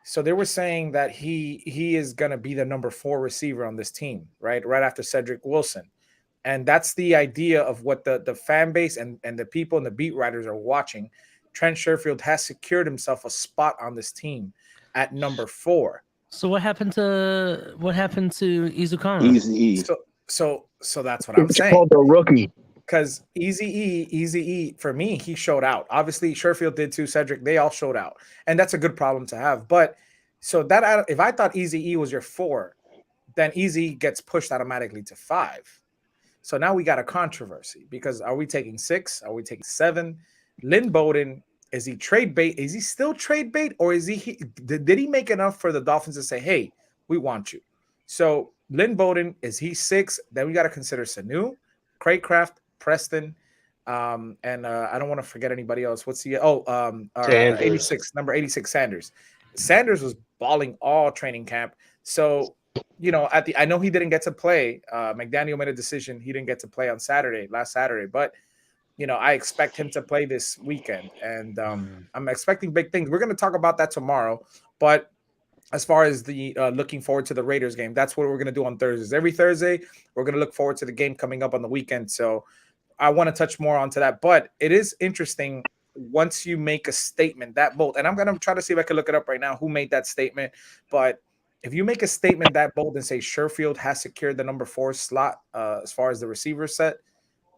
So they were saying that he is gonna be the number 4 receiver on this team, right after Cedric Wilson. And that's the idea of what the fan base and the people and the beat writers are watching. Trent Sherfield has secured himself a spot on this team at number 4. So what happened to Izukana? Easy. So that's what I'm saying. Called the rookie. Because Easy for me, he showed out. Obviously, Sherfield did too. Cedric, they all showed out, and that's a good problem to have. But so that if I thought Easy was your 4, then Easy gets pushed automatically to 5. So now we got a controversy, because are we taking 6? Are we taking 7? Lynn Bowden Is he trade bait? Is he still trade bait, or is did he make enough for the Dolphins to say, "Hey, we want you"? So Lynn Bowden, is he 6? Then we got to consider Sanu, Craycraft, Preston, and I don't want to forget anybody else. What's the our 86 number 86 Sanders. Sanders was balling all training camp. So I know he didn't get to play. McDaniel made a decision he didn't get to play on last Saturday, but I expect him to play this weekend, and I'm expecting big things. We're going to talk about that tomorrow, but as far as the looking forward to the Raiders game, that's what we're going to do on Thursdays. Every Thursday, we're going to look forward to the game coming up on the weekend. So I want to touch more onto that, but it is interesting once you make a statement that bold, and I'm going to try to see if I can look it up right now, who made that statement. But if you make a statement that bold and say Sherfield has secured the number 4 slot as far as the receiver set,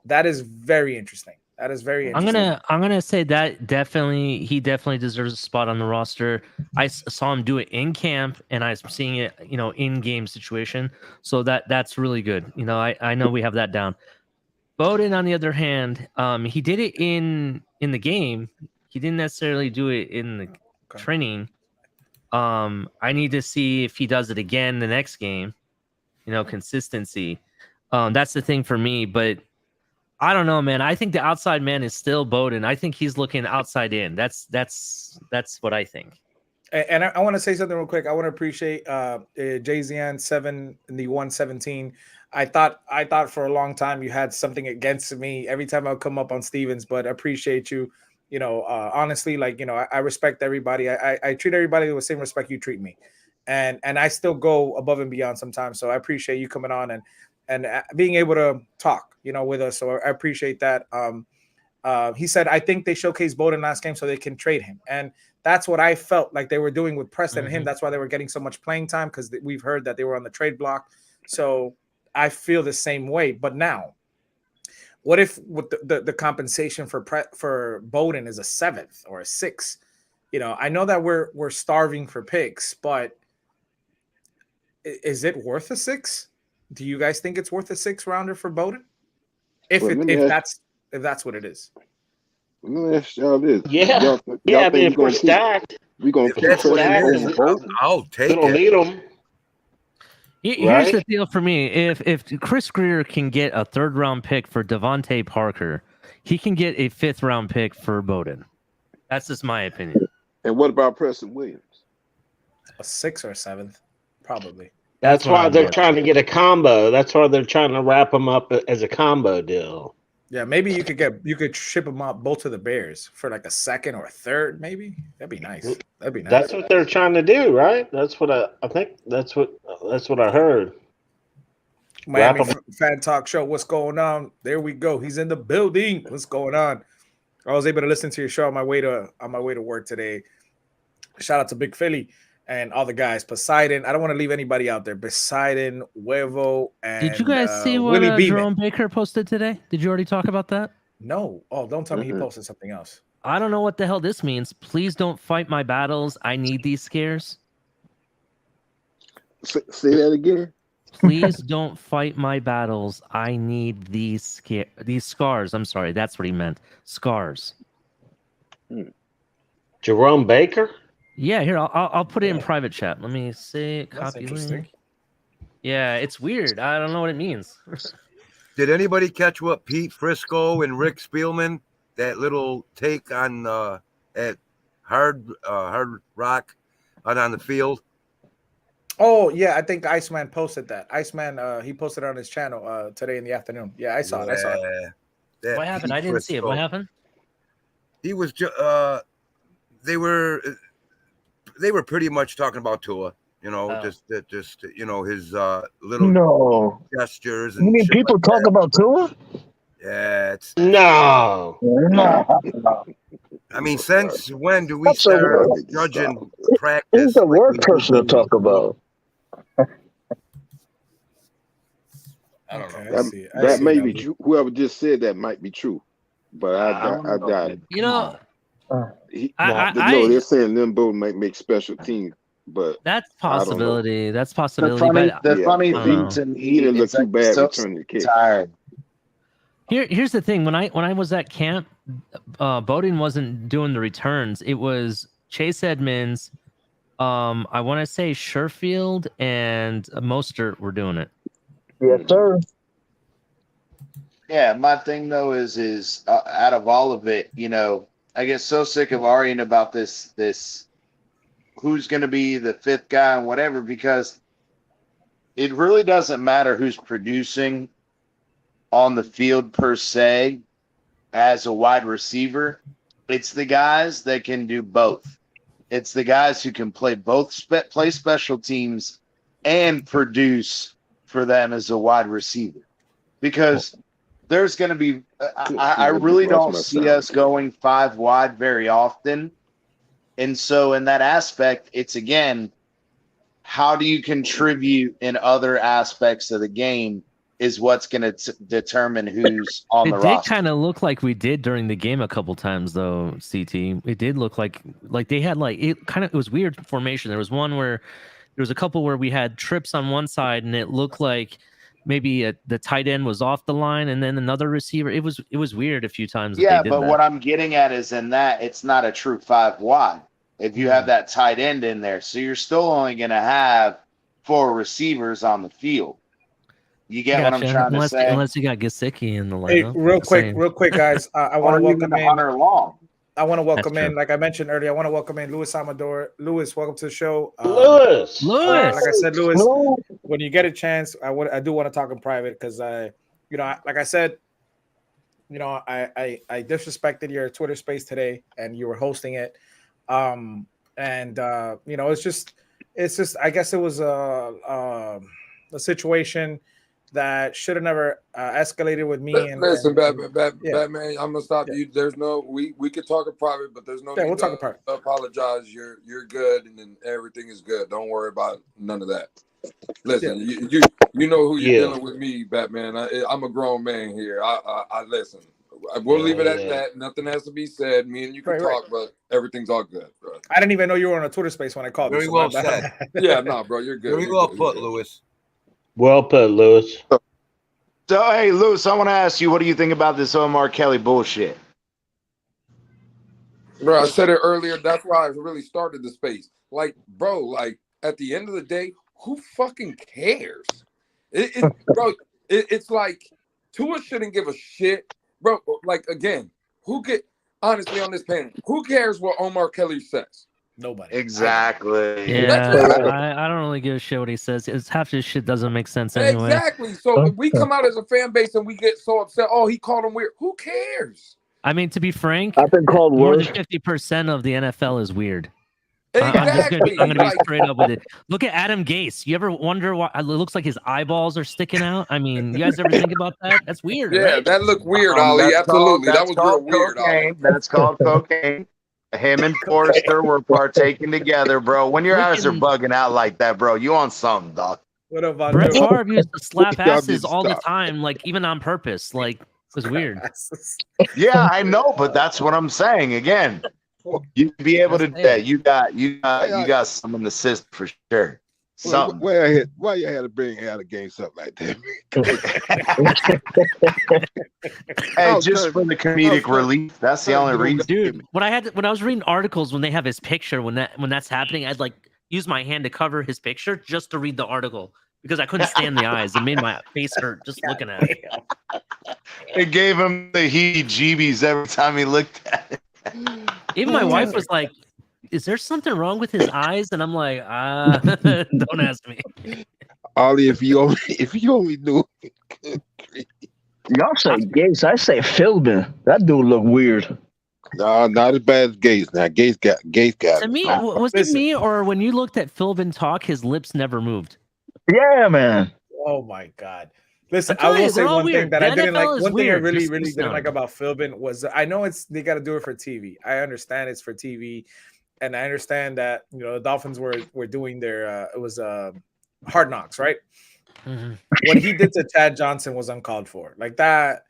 that is very interesting. That is very interesting. I'm gonna say that he definitely deserves a spot on the roster. I saw him do it in camp, and I'm seeing it, in game situation. So that's really good. I know we have that down. Bowden, on the other hand, he did it in the game. He didn't necessarily do it in the training. I need to see if he does it again the next game. Consistency. That's the thing for me, but I don't know, man. I think the outside man is still Bowden. I think he's looking outside in. That's what I think. And I want to say something real quick. I want to appreciate JZN 7 in the 117. I thought for a long time you had something against me every time I would come up on Stevens, but I appreciate you. Honestly, I respect everybody. I treat everybody with the same respect you treat me, and I still go above and beyond sometimes. So I appreciate you coming on and being able to talk, with us. So I appreciate that. He said, I think they showcased Bowden last game so they can trade him. And that's what I felt like they were doing with Preston and him. That's why they were getting so much playing time, because we've heard that they were on the trade block. So I feel the same way. But now, what if with the compensation for Bowden is a 7th or a 6th? I know that we're starving for picks, but is it worth a 6? Do you guys think it's worth a 6th rounder for Bowden? If that's what it is. Let me ask y'all this. Yeah. I mean, if we're stacked, we're going to keep pushing both. I'll take it. We don't need them. Here's the deal for me. If Chris Greer can get a 3rd round pick for Devontae Parker, he can get a 5th round pick for Bowden. That's just my opinion. And what about Preston Williams? A 6th or 7th, probably. That's why they're trying to get a combo. That's why they're trying to wrap them up as a combo deal. Yeah, maybe you could ship them up both to the Bears for like a 2nd or a 3rd, maybe. That'd be nice. That's what they're trying to do, right? That's what I think. That's what I heard. Miami Fan Talk Show. What's going on? There we go. He's in the building. What's going on? I was able to listen to your show on my way to work today. Shout out to Big Philly and all the guys. Poseidon. I don't want to leave anybody out there. Poseidon, Huevo, and did you guys see what Jerome Baker posted today? Did you already talk about that? No. Oh, don't tell me he posted something else. I don't know what the hell this means. Please don't fight my battles. I need these scares. Say that again. Please don't fight my battles. I need these scars. I'm sorry. That's what he meant. Scars. Jerome Baker? Yeah, here I'll put it in private chat. Let me see. Copy link. Yeah, it's weird. I don't know what it means. Did anybody catch what Pete Frisco and Rick Spielman, that little take on at Hard Rock on the field? Oh yeah, I think Iceman posted that. Iceman, he posted it on his channel today in the afternoon. Yeah, I saw it. What happened? I didn't see it. What happened? He was they were pretty much talking about Tua, just his little gestures. And you mean people talk about Tua? Yeah, it's no. I mean, since when do we start judging practice? He's the worst person to talk about. I don't know. That may be true. Whoever just said that might be true, but I doubt it. They're saying them both might make special teams, but that's possibility. That's possibility. The funny thing to me, he didn't look too bad returning the kick. Tired. Here's the thing. When I was at camp, Bowden wasn't doing the returns. It was Chase Edmonds. I want to say Sherfield and Mostert were doing it. Yes, sir. Yeah, my thing though is out of all of it, you know, I get so sick of arguing about this who's going to be the fifth guy and whatever, because it really doesn't matter who's producing on the field per se as a wide receiver. It's the guys that can do both. It's the guys who can play both, play special teams and produce for them as a wide receiver. Because there's going to be, I really don't see us going 5 wide very often. And so in that aspect, it's again, how do you contribute in other aspects of the game is what's going to determine who's on the roster. It did kind of look like we did during the game a couple times, though, CT. It did look like they had it was weird formation. There was one where there was a couple where we had trips on one side, and it looked like maybe the tight end was off the line, and then another receiver. It was weird a few times. Yeah, but what I'm getting at is in that it's not a true 5 wide if you have that tight end in there. So you're still only going to have 4 receivers on the field. You get what I'm trying to say? Unless you got Gesicki in the lineup. Hey, real quick, guys. I want to welcome in Hunter Long. I want to welcome in, like I mentioned earlier, I want to welcome in Luis Amador. Luis, welcome to the show. Luis. Like I said, Luis, when you get a chance, I do want to talk in private because I disrespected your Twitter space today, and you were hosting it. It's just I guess it was a situation that should have never escalated with me. Listen, Batman, I'm gonna stop you. There's no we could talk in private, but there's no. Yeah, we'll talk in private. Apologize. You're good, and then everything is good. Don't worry about none of that. Listen, you know who you're dealing with, me, Batman. I'm a grown man here. I listen. We'll leave it at that. Nothing has to be said. Me and you can talk, but everything's all good, bro. I didn't even know you were on a Twitter space when I called. Very well said. Yeah, no, bro, you're good. Very well put, Lewis. Well put, Lewis. So, hey, Lewis, I want to ask you, what do you think about this Omar Kelly bullshit? Bro, I said it earlier. That's why I really started the space. Like, bro, like at the end of the day, who fucking cares? It's like Tua shouldn't give a shit, bro. Like again, honestly on this panel, who cares what Omar Kelly says? Nobody. Exactly. Yeah, I don't really give a shit what he says. It's half his shit doesn't make sense anyway. Exactly. So if we come out as a fan base and we get so upset, oh, he called him weird. Who cares? I mean, to be frank, I've been called more worse. than 50% of the NFL is weird. Exactly. I'm gonna be straight up with it. Look at Adam Gase. You ever wonder why it looks like his eyeballs are sticking out? I mean, you guys ever think about that? That's weird. Yeah, right? that looked weird, Ollie. Absolutely. That was real weird, Ollie. That's called cocaine. Him and Forrester were partaking together, bro. When your eyes are bugging out like that, bro, you on something, dog. What about Brett Favre used to slap asses all the time, like even on purpose. Like it was weird. Yeah, I know, but that's what I'm saying. Again, you be able to do that. You got some in the system for sure. Something. Why you had to bring out against something like that? Hey, just for the comedic relief. That's the only reason. Dude, when I was reading articles when they have his picture, when that's happening, I'd like use my hand to cover his picture just to read the article because I couldn't stand the eyes. It made my face hurt just looking at it. It gave him the heebie-jeebies every time he looked at it. Even my wife was like, is there something wrong with his eyes? And I'm like, don't ask me. Ollie, if you only knew. Y'all say Gates, I say Philbin. That dude look weird. No, not as bad as Gates. Now Gates got To me, was it me or when you looked at Philbin talk, his lips never moved? Yeah, man. Oh my God. Listen, I will say one thing that I didn't like. One thing I really didn't like about Philbin was I know they got to do it for TV. I understand it's for TV. And I understand that the Dolphins were doing their it was Hard Knocks, right? Mm-hmm. What he did to Chad Johnson was uncalled for. Like that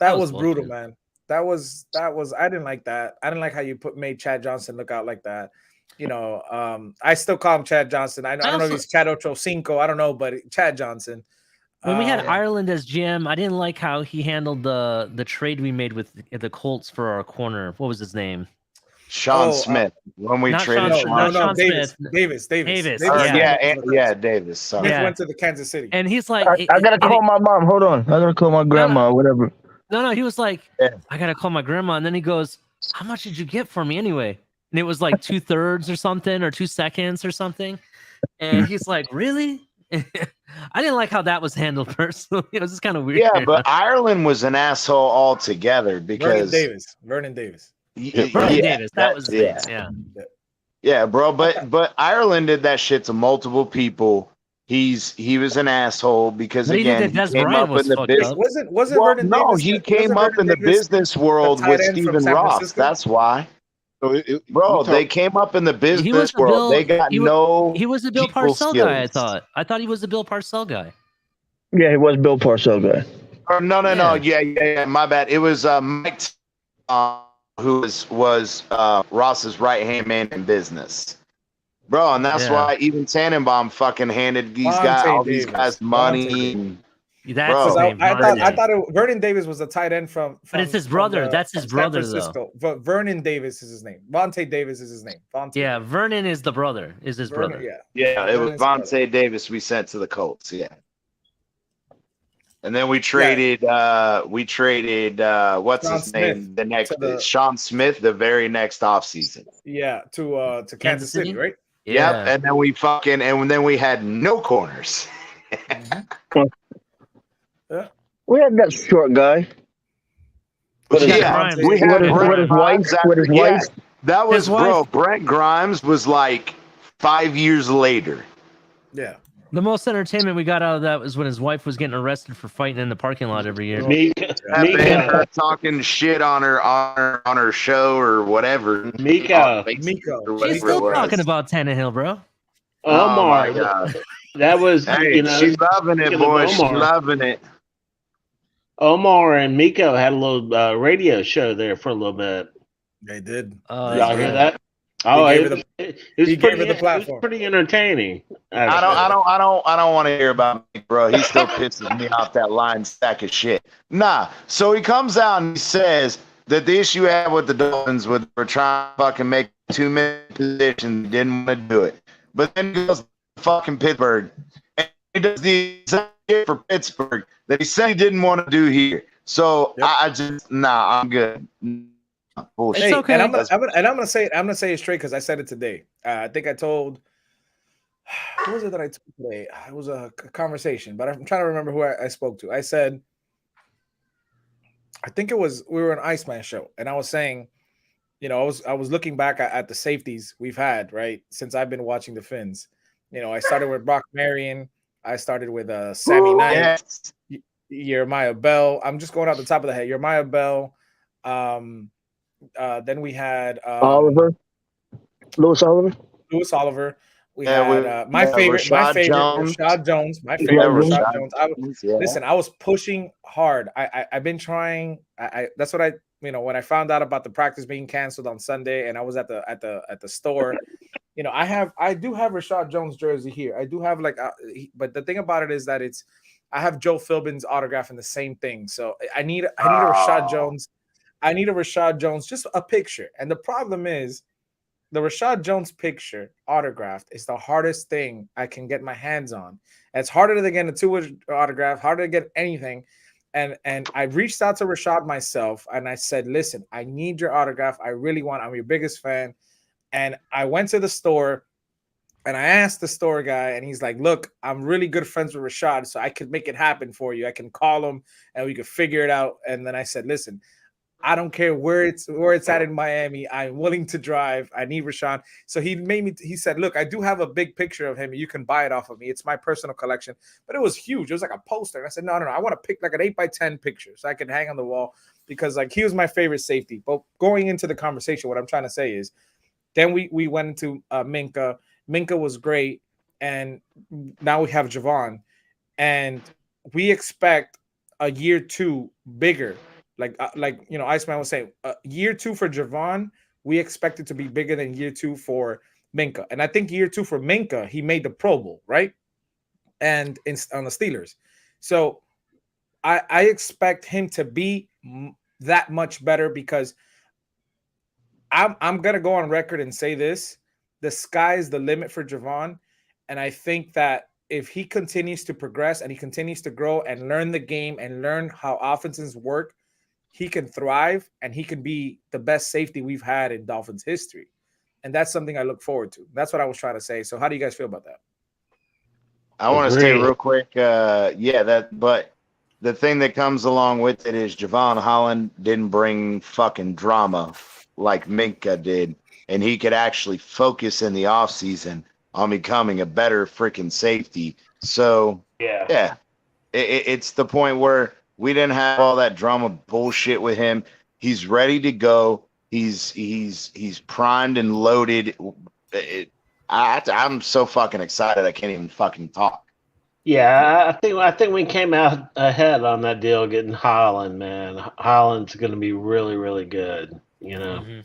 was brutal, man. That was I didn't like that. I didn't like how you made Chad Johnson look out like that. I still call him Chad Johnson. I don't know if he's Chad Ochocinco. I don't know, but Chad Johnson. When we had Yeah. Ireland as GM, I didn't like how he handled the trade we made with the Colts for our corner. What was his name? Sean Smith. When we not traded Sean, not Sean Davis. Smith. Davis. Davis. Sorry. Smith went to the Kansas City. And he's like, I gotta call my mom. Hold on. I gotta call my grandma, whatever. No, he was like, I gotta call my grandma, and then he goes, "How much did you get for me anyway?" And it was like 2/3 or something, or 2 seconds or something. And he's like, "Really?" I didn't like how that was handled personally. It was just kind of weird. Yeah, but Ireland was an asshole altogether because Vernon Davis. Vernon Davis. That was yeah. Yeah, bro. But Ireland did that shit to multiple people. He was an asshole because But again, he came up in the business. Wasn't Vernon Davis? He came up in the business world with Stephen Ross. That's why. They came up in the business world. They got He was a Bill people Parcells guy. skills. I thought he was a Bill Parcells guy. Yeah, he was Bill Parcells guy. No. Yeah. My bad. It was Mike, who was Ross's right hand man in business, bro. And that's why even Tannenbaum fucking handed these guys money. That's I thought Vernon Davis was a tight end from but it's his brother. That's his brother, though. But Vernon Davis is his name. Vontae Davis is his name. Yeah, Vernon is the brother. Is his brother? Yeah. It was Vontae Davis we sent to the Colts. Yeah. And then we traded what's Sean his name? Smith The next Sean Smith the very next offseason. Yeah, to Kansas City, right? Yeah. Yep. And then we had no corners. We had that short guy. We had with his wife. That was Brent Grimes was like 5 years later. Yeah. The most entertainment we got out of that was when his wife was getting arrested for fighting in the parking lot every year. Her talking shit on her show or whatever. Miko. She's still talking about Tannehill, bro. Omar. Oh my God. That was, she's loving it, boy. She's loving it. Omar and Miko had a little radio show there for a little bit. They did. Y'all hear that? Oh, it was pretty entertaining. Actually. I don't want to hear about Mick, bro. He still pisses me off, that line stack of shit. Nah. So he comes out and he says that the issue we had with the Dolphins was we're trying to fucking make too many positions, didn't want to do it. But then he goes to fucking Pittsburgh and he does the exact shit for Pittsburgh that he said he didn't want to do here. So I'm good. Bullshit. It's okay. And I'm gonna say it straight because I said it today. I think I told who was it that I told today? It was a conversation, but I'm trying to remember who I spoke to. I said, I think we were an Iceman show, and I was saying, I was looking back at the safeties we've had, right, since I've been watching the Fins. I started with Brock Marion. I started with Sammy Knight, Jeremiah Bell. I'm just going off the top of the head. Jeremiah Bell. Then we had Louis Oliver. We had my favorite, Rashad Jones. My favorite, Rashad Jones. Listen, I was pushing hard. I've been trying. That's what when I found out about the practice being canceled on Sunday, and I was at the store. I do have Rashad Jones jersey here. I do have but the thing about it is that I have Joe Philbin's autograph in the same thing. So I need a Rashad Jones. I need a Rashad Jones, just a picture. And the problem is the Rashad Jones picture autographed is the hardest thing I can get my hands on. It's harder to get a two-way autograph, harder to get anything. And I reached out to Rashad myself and I said, listen, I need your autograph. I'm your biggest fan. And I went to the store and I asked the store guy and he's like, look, I'm really good friends with Rashad, so I could make it happen for you. I can call him and we could figure it out. And then I said, listen, I don't care where it's at in Miami. I'm willing to drive. I need Rashad. So he said, look, I do have a big picture of him. You can buy it off of me. It's my personal collection. But it was huge. It was like a poster. And I said, no. I want to pick like an 8x10 picture so I can hang on the wall because he was my favorite safety. But going into the conversation, what I'm trying to say is then we went into Minka. Minka was great. And now we have Javon. And we expect a year 2 bigger. Iceman was saying, year 2 for Javon, we expect it to be bigger than year 2 for Minka. And I think year 2 for Minka, he made the Pro Bowl, right? And on the Steelers. So I expect him to be that much better because I'm gonna go on record and say this: the sky is the limit for Javon, and I think that if he continues to progress and he continues to grow and learn the game and learn how offenses work, he can thrive and he can be the best safety we've had in Dolphins history. And that's something I look forward to. That's what I was trying to say. So how do you guys feel about that? I want to say real quick, but the thing that comes along with it is Javon Holland didn't bring fucking drama like Minka did, and he could actually focus in the offseason on becoming a better freaking safety. So it's the point where we didn't have all that drama bullshit with him. He's ready to go. He's primed and loaded. I'm so fucking excited I can't even fucking talk. Yeah, I think we came out ahead on that deal getting Holland, man. Holland's going to be really, really good, you know.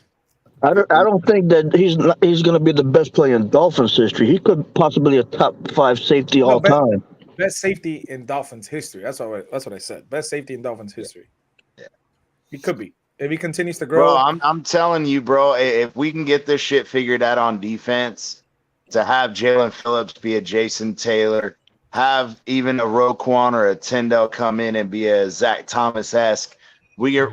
I don't think that he's going to be the best player in Dolphins history. He could possibly a top 5 safety all time. Best safety in Dolphins history. That's what I said. Best safety in Dolphins history. Yeah, he could be if he continues to grow. Bro, I'm telling you, bro. If we can get this shit figured out on defense, to have Jalen Phillips be a Jason Taylor, have even a Roquan or a Tyndall come in and be a Zach Thomas-esque. We are,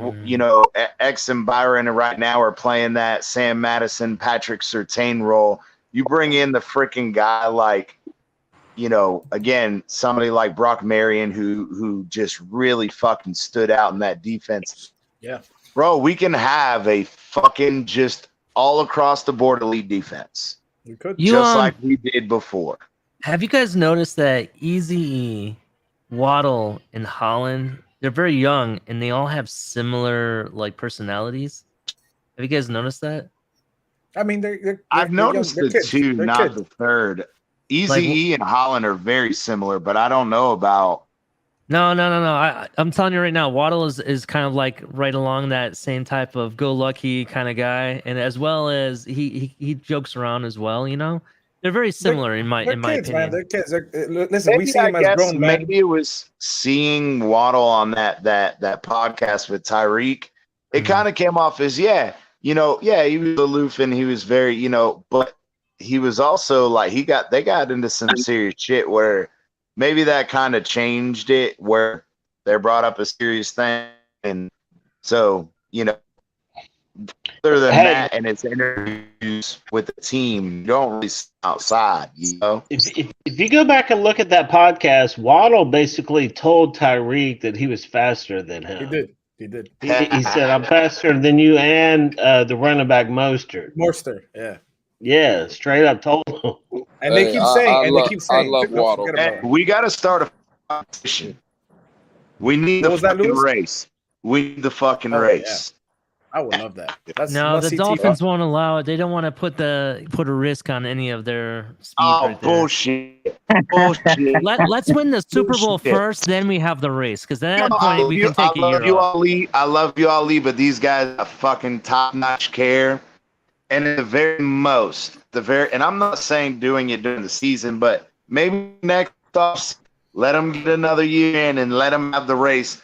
X and Byron right now are playing that Sam Madison, Patrick Surtain role. You bring in the freaking guy like, again, somebody like Brock Marion who just really fucking stood out in that defense. Yeah. Bro, we can have a fucking just all across the board elite defense. We could. Just like we did before. Have you guys noticed that Eazy, Waddle, and Holland, they're very young and they all have similar personalities? Have you guys noticed that? I mean, I've noticed the two, not the third. Eazy and Holland are very similar, but I don't know about. No. I'm telling you right now, Waddle is kind of like right along that same type of go lucky kind of guy, and as well as he jokes around as well. They're very similar in my kids, opinion. Man. They're kids. Listen, we see them as grown men. Maybe it was seeing Waddle on that podcast with Tyreek. It kind of came off as he was aloof and he was very but he was also like they got into some serious shit where. Maybe that kind of changed it where they brought up a serious thing. And so, other than that and its interviews with the team, you don't really sit outside, If you go back and look at that podcast, Waddle basically told Tyreek that he was faster than him. He did. He said, I'm faster than you and the running back Mostert, yeah. Yeah, straight up told him. And they keep saying, I love Waddle. We got to start a competition. We need the fucking race. We need the fucking race. Yeah. I would love that. The Dolphins won't allow it. They don't want to put a risk on any of their speed. Right there. Bullshit. Bullshit. Let's win the Super Bowl first, then we have the race. Because at that point, we can take a year off. I love you, Ali, but these guys have fucking top-notch care. And at and I'm not saying doing it during the season, but maybe next off, let them get another year in and let them have the race.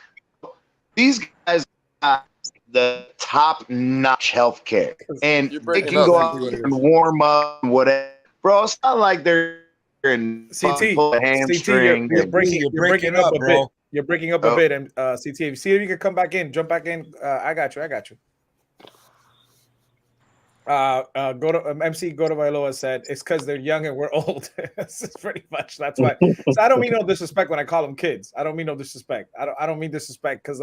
These guys got the top-notch health care, and they can go out and warm up and whatever. Bro, it's not like they're in hamstring. You're breaking up a bit. You're breaking up a bit, and CT, see if you can come back in, jump back in. I got you. Go to MC Godovailoa said it's because they're young and we're old. It's pretty much that's why. So I don't mean no disrespect when I call them kids. I don't mean no disrespect. I don't mean disrespect because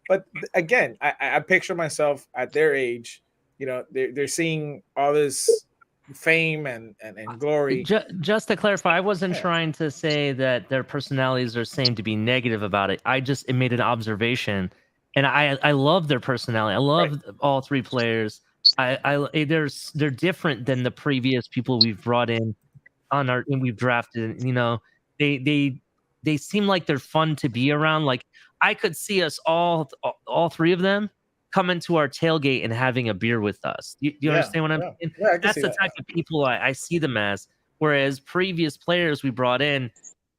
but again, I picture myself at their age. They're seeing all this fame and glory. Just to clarify, I wasn't trying to say that their personalities are saying to be negative about it. It made an observation, and I love their personality. I love all three players. They're different than the previous people we've brought in and we've drafted. They seem like they're fun to be around. Like I could see us all three of them coming to our tailgate and having a beer with us. You understand what I'm saying? Yeah, that's the type of people I see them as. Whereas previous players we brought in,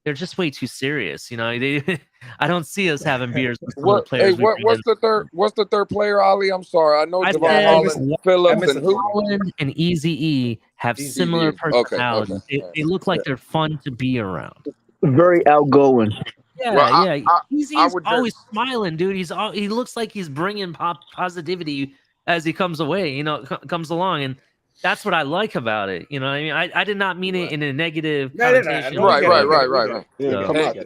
they're just way too serious. You know, I don't see us having beers with some of the What? players. Hey, what's the third? What's the third player, Ali? I'm sorry. I know I Javon said Holland, Phillips, and who? Holland and Eazy-E have similar Eazy-E. Okay, personalities. okay. They look like they're fun to be around. Very outgoing. Yeah, Well, yeah. He's would always smiling, dude. He looks like he's bringing positivity as he comes away. You know, comes along, and that's what I like about it. You know what I mean? I did not mean it in a negative connotation. Right. Yeah, come out.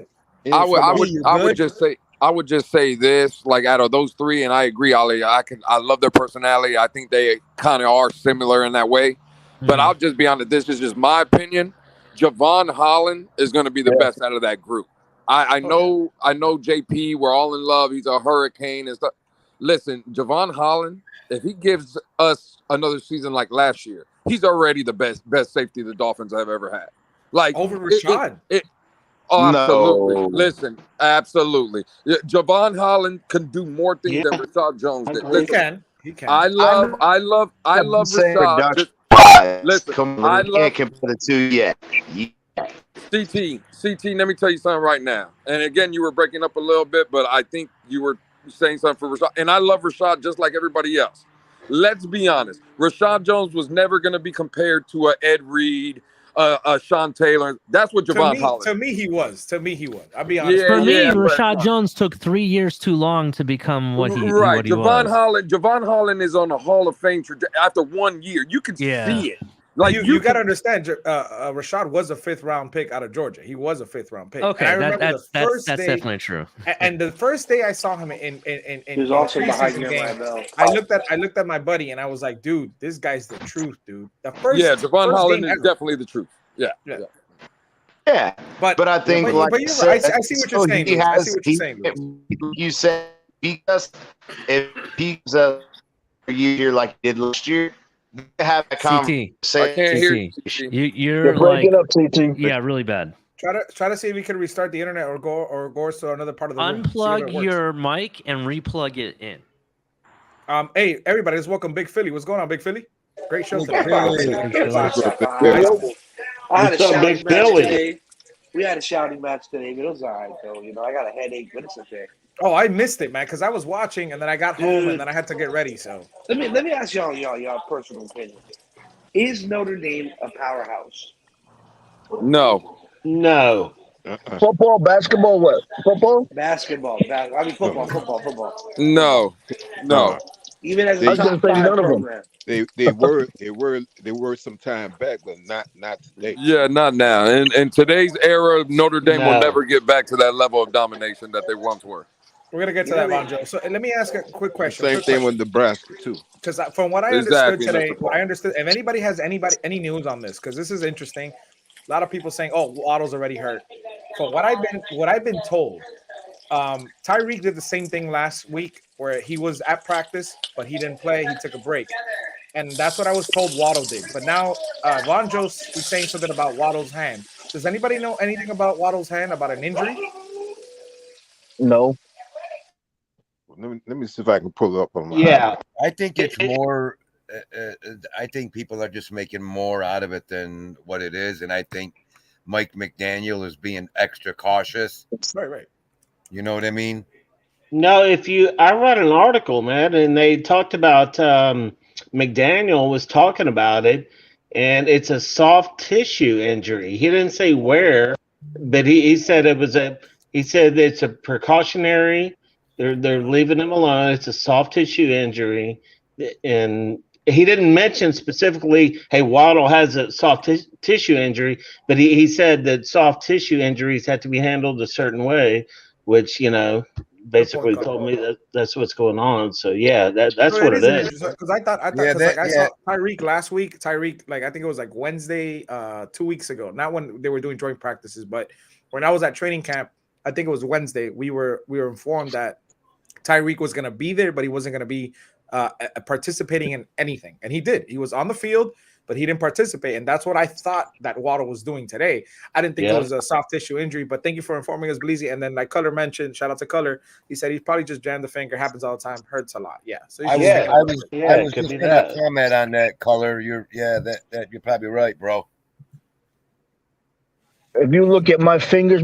I would just say this, like out of those three, and I agree, Ali. I love their personality. I think they kind of are similar in that way. But I'll just be honest. This is just my opinion. Javon Holland is going to be the best out of that group. I know JP. We're all in love. He's a hurricane and stuff. Listen, Javon Holland, if he gives us another season like last year, he's already the best safety the Dolphins have ever had. Like over Rashad. Oh, absolutely. No. Listen, absolutely. Javon Holland can do more things than Rashad Jones did. Listen, He can. I love Rashad. Listen, I love compare the two yet. CT, let me tell you something right now. And again, you were breaking up a little bit, but I think you were saying something for Rashad. And I love Rashad just like everybody else. Let's be honest. Rashad Jones was never going to be compared to a Ed Reed, Sean Taylor. That's what Javon Holland. To me, he was. I'll be honest. For me, Rashad Jones took 3 years too long to become what he right. What he Javon was. Holland is on a Hall of Fame after 1 year. You can see it. Like you got to understand, Rashad was a 5th round pick out of Georgia. He was a 5th round pick. Okay, that's definitely true. And the first day I saw him in he was also behind you, game, I looked at my buddy and I was like, dude, this guy's the truth, dude. Javon Holland is definitely the truth. Yeah. But I think, but you're right. I see what you're saying. I see what you're saying. You said because if he was a year like he did last year. Have a conversation. I can't hear you. You're breaking like, up, CT. Yeah, really bad. Try to see if we can restart the internet or go to another part of the room. Unplug your mic and replug it in. Hey, everybody, let's welcome Big Philly. What's going on, Big Philly? Great show today. I had a shouting match today. We had a shouting match today, but it was all right, though. You know, I got a headache, but it's okay. Oh, I missed it, man, because I was watching and then I got home and then I had to get ready. So let me ask y'all personal opinion. Is Notre Dame a powerhouse? No. Football, basketball, what? Football? Basketball. I mean football. No. Even as a top 5 program. They were some time back, but not today. Yeah, not now. In today's era, Notre Dame will never get back to that level of domination that they once were. We're gonna get to that, Ron Joe. So let me ask a quick question. Same thing with Nebraska too. Because from what I understood today, if anybody has any news on this, because this is interesting. A lot of people saying, "Oh, Waddle's already hurt." From what I've been told, Tyreek did the same thing last week, where he was at practice, but he didn't play. He took a break, and that's what I was told Waddle did. But now Ron Joe is saying something about Waddle's hand. Does anybody know anything about Waddle's hand, about an injury? No. Let me see if I can pull it up on my I think it's more I think people are just making more out of it than what it is, and I think Mike McDaniel is being extra cautious. Right. You know what I mean? No, I read an article, man, and they talked about McDaniel was talking about it, and it's a soft tissue injury. He didn't say where, but he said it's a precautionary. They're leaving him alone. It's a soft tissue injury, and he didn't mention specifically, hey, Waddle has a soft tissue injury, but he said that soft tissue injuries have to be handled a certain way, which, basically told me that's what's going on. So that's what it is. Because I thought I saw Tyreek last week. Like I think it was like Wednesday, 2 weeks ago. Not when they were doing joint practices, but when I was at training camp, I think it was Wednesday. We were informed that Tyreek was going to be there, but he wasn't going to be participating in anything. And he did. He was on the field, but he didn't participate. And that's what I thought that Waddle was doing today. I didn't think it was a soft tissue injury, but thank you for informing us, Bleezy. And then like Color mentioned, shout out to Color. He said he probably just jammed the finger. Happens all the time. Hurts a lot. Yeah. So I was just going to comment on that, Color. You're probably right, bro. If you look at my fingers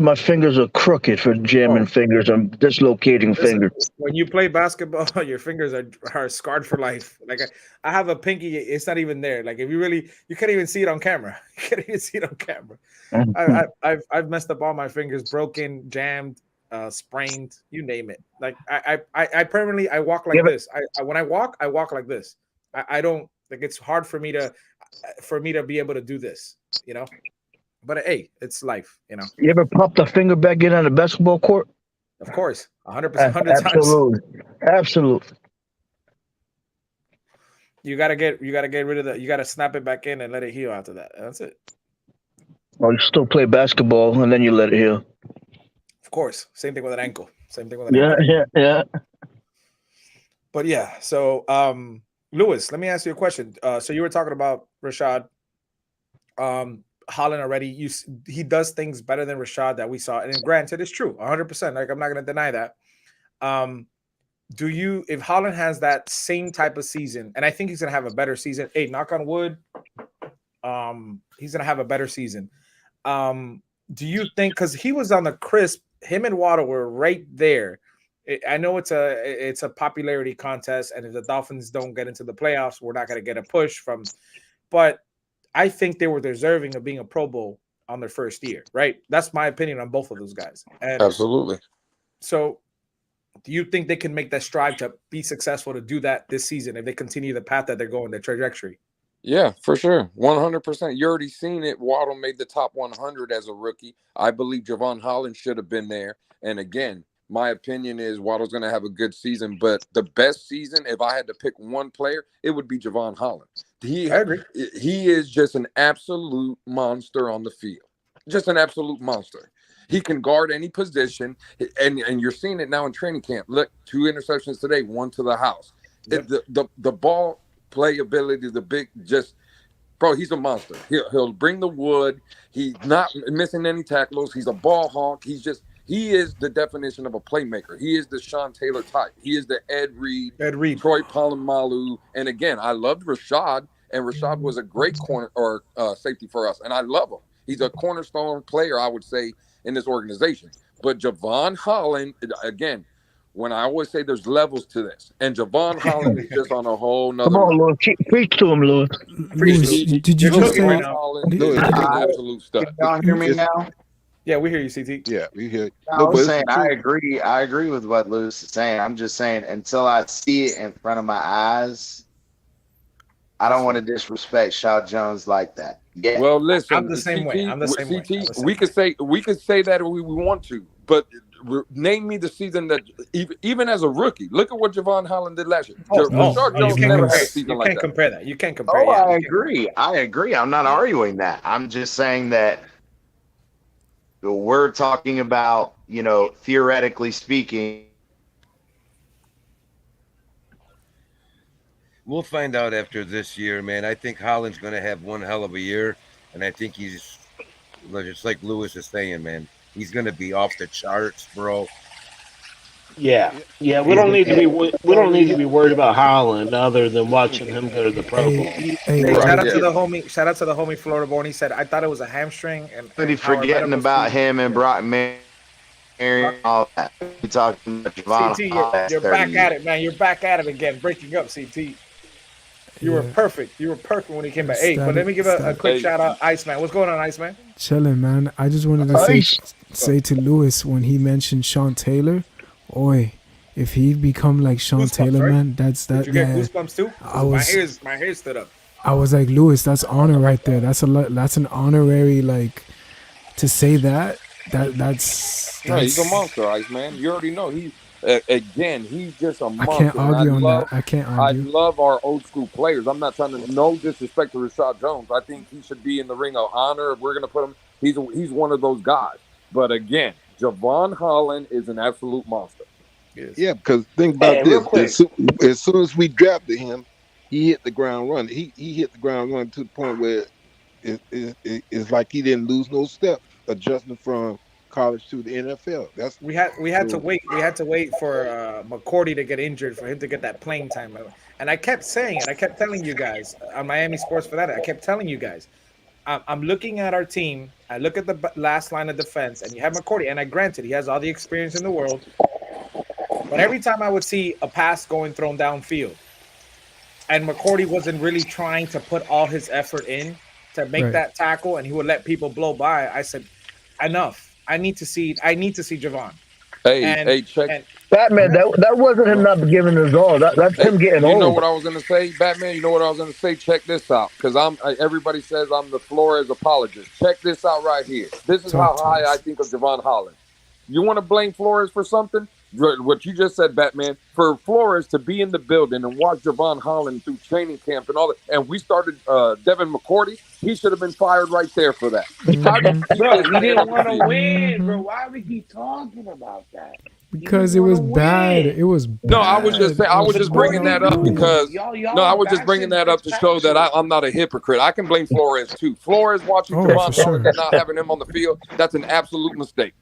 are crooked for jamming fingers. I'm dislocating fingers. When you play basketball, your fingers are scarred for life. Like I have a pinky, it's not even there. Like if you can't even see it on camera. You can't even see it on camera. I've messed up all my fingers, broken, jammed, sprained, you name it. Like I permanently walk like this. When I walk like this. I don't like. It's hard for me to be able to do this. You know. But hey, it's life, you know. You ever popped a finger back in on a basketball court? Of course, 100%, 100 times. Absolutely. You gotta get rid of you gotta snap it back in and let it heal after that. That's it. Well, you still play basketball and then you let it heal. Of course, same thing with an ankle. Ankle. Yeah. But yeah, so Lewis, let me ask you a question. So you were talking about Rashad. Holland already, he does things better than Rashad that we saw, and granted, it's true, 100%. Like I'm not going to deny that. If Holland has that same type of season, and I think he's going to have a better season. Hey, knock on wood. He's going to have a better season. Do you think, because he was on the crisp, him and Waddle were right there. I know it's a popularity contest, and if the Dolphins don't get into the playoffs, we're not going to get a push from, but I think they were deserving of being a Pro Bowl on their first year, right? That's my opinion on both of those guys. And absolutely. So do you think they can make that stride to be successful to do that this season if they continue the path that they're going, their trajectory? Yeah, for sure. 100%. You already seen it. Waddle made the top 100 as a rookie. I believe Javon Holland should have been there. And again, my opinion is Waddle's going to have a good season, but the best season, if I had to pick one player, it would be Javon Holland. I agree. He is just an absolute monster on the field. Just an absolute monster. He can guard any position, and you're seeing it now in training camp. Look, 2 interceptions today, 1 to the house. Yep. The ball playability, bro, he's a monster. He'll bring the wood. He's not missing any tackles. He's a ball hawk. He is the definition of a playmaker. He is the Sean Taylor type. He is the Ed Reed, Troy Polamalu. And again, I loved Rashad, and Rashad was a great corner or safety for us. And I love him. He's a cornerstone player, I would say, in this organization. But Javon Holland, again, when I always say there's levels to this, and Javon Holland is just on a whole nother. Come on, Lewis. Preach to him, Lewis. Did you just say? Absolute stuff. Can y'all hear me now? Yeah, we hear you, CT. Yeah, we hear you. I was saying I agree with what Lewis is saying. I'm just saying until I see it in front of my eyes, I don't want to disrespect Shaw Jones like that. Yeah. Well, listen, I'm the same way. We could say that if we want to, but name me the season that even as a rookie, look at what Javon Holland did last year. You can't compare that. You can't compare. I agree. I'm not arguing that. I'm just saying that we're talking about, theoretically speaking. We'll find out after this year, man. I think Holland's going to have one hell of a year, and I think he's just like Lewis is saying, man. He's going to be off the charts, bro. Yeah. We don't need to be worried about Holland other than watching him go to the Pro Bowl. Shout out to the homie Florida born. He said, I thought it was a hamstring, and forgetting about him and Brock Marion, all that. We talking about Javon. You're back at it, man. You're back at it again, breaking up, CT. You were perfect. You were perfect when he came back. Hey, but let me give a quick shout out, Iceman. What's going on, Iceman? Chilling, man. I just wanted to say to Lewis when he mentioned Sean Taylor, if he become like Sean Taylor, right? Man, that's that. Did you get goosebumps too? My hair stood up. I was like, Lewis, that's honor right there. That's an honorary, like, to say that. That's he's a monster, Iceman. You already know he's just a monster. I can't argue on that. I can't argue. I love our old school players. I'm not trying to no disrespect to Rashad Jones. I think he should be in the ring of honor. If we're gonna put him, he's one of those guys. But again, Javon Holland is an absolute monster. Yes. Yeah, because think about this. As soon as we drafted him, he hit the ground running. He hit the ground running to the point where it's like he didn't lose no step adjusting from college to the NFL. We had to wait. We had to wait for McCourty to get injured for him to get that playing time. And I kept saying it. I kept telling you guys on Miami Sports for that. I kept telling you guys, I'm looking at our team. I look at the last line of defense, and you have McCourty. And I granted he has all the experience in the world, but every time I would see a pass going thrown downfield, and McCourty wasn't really trying to put all his effort in to make that tackle, and he would let people blow by. I said, enough. I need to see Javon. Hey, check. Batman, that wasn't him not giving his all. That's him getting old. You know what I was gonna say, Batman? You know what I was gonna say? Check this out, because everybody says I'm the Flores apologist. Check this out right here. This is how high I think of Javon Holland. You want to blame Flores for something? What you just said, Batman, for Flores to be in the building and watch Javon Holland through training camp and all that, and we started Devin McCourty, he should have been fired right there for that. Bro, he didn't want to win, bro. Why we keep talking about that? Because it was bad. It was bad. No, I was just bringing that up because I was just bringing that up to show that I'm not a hypocrite. I can blame Flores too. Flores watching Javon Holland and not having him on the field, that's an absolute mistake.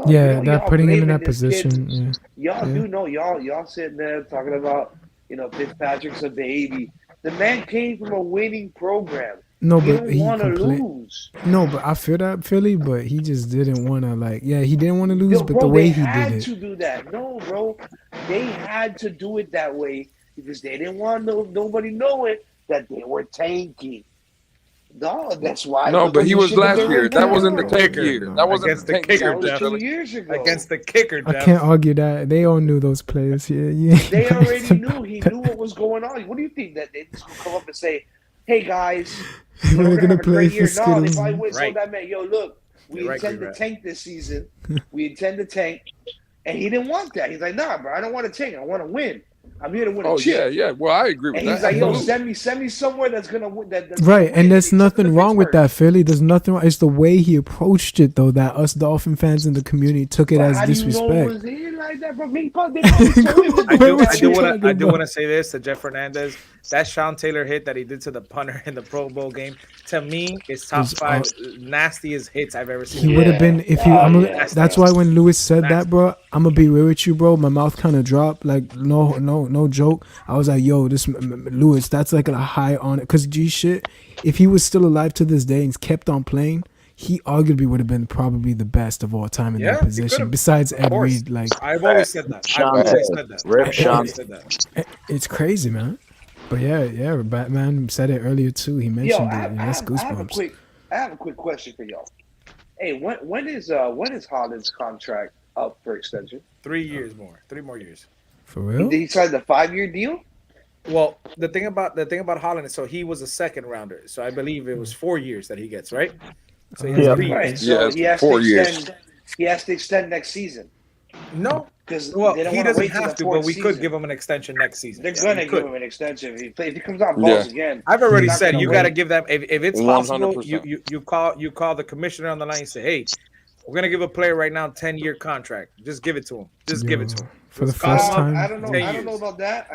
Yeah, that putting him in that position. Y'all do know y'all sitting there talking about Fitzpatrick's a baby. The man came from a winning program. No, he but don't want to lose. No, but I feel that, Philly, but he just didn't want to, he didn't want to lose, but bro, the way he did it. They had to do that. No, bro. They had to do it that way because they didn't want nobody knowing that they were tanking. No, that's why. No, but he was last year. That wasn't the tank year. That wasn't the kicker. That was 2 years ago. Against the kicker, I can't argue that. They all knew those players. Yeah. They already knew. He knew what was going on. What do you think? That they just come up and say, hey, guys, we're going to play for Skittles. No, they probably went so that man, yo, look, we intend to tank this season. We intend to tank. And he didn't want that. He's like, nah, bro, I don't want to tank. I want to win. I'm here to win a chip. Yeah. Well, I agree with and that. He's like, yo, send me somewhere that's going to win. Right, and there's nothing wrong with that, Philly. There's nothing wrong. It's the way he approached it, though, that us Dolphin fans in the community took it as disrespect. I do want to say this to Jeff Fernandez. That Sean Taylor hit that he did to the punter in the Pro Bowl game, to me, is top 5 nastiest hits I've ever seen. He would have been if you. That's why when Lewis said that, bro, I'm gonna be real with you, bro. My mouth kind of dropped. Like no joke. I was like, yo, this Lewis, that's like a high on it. Cause G shit, if he was still alive to this day and kept on playing, he arguably would have been probably the best of all time in that position. Besides Ed Reed, like I've always said that. It's crazy, man. But yeah, Batman said it earlier too. He mentioned it. That's goosebumps. I have a quick question for y'all. Hey, when is Holland's contract up for extension? 3 years more. 3 more years. For real? Did he sign the 5-year deal? Well, the thing about Holland is, so he was a second rounder. So I believe it was 4 years that he gets, right? So he has 3 years. Right. So he has 4 years. He has to extend next season. No, because he doesn't have to, but we could give him an extension next season. They're gonna give him an extension if he comes out balls again. I've already said you got to give them if it's 100%. Possible. You call the commissioner on the line and say, hey, we're gonna give a player right now 10-year contract. Just give it to him. Give it to him. For the first time. I don't know about that.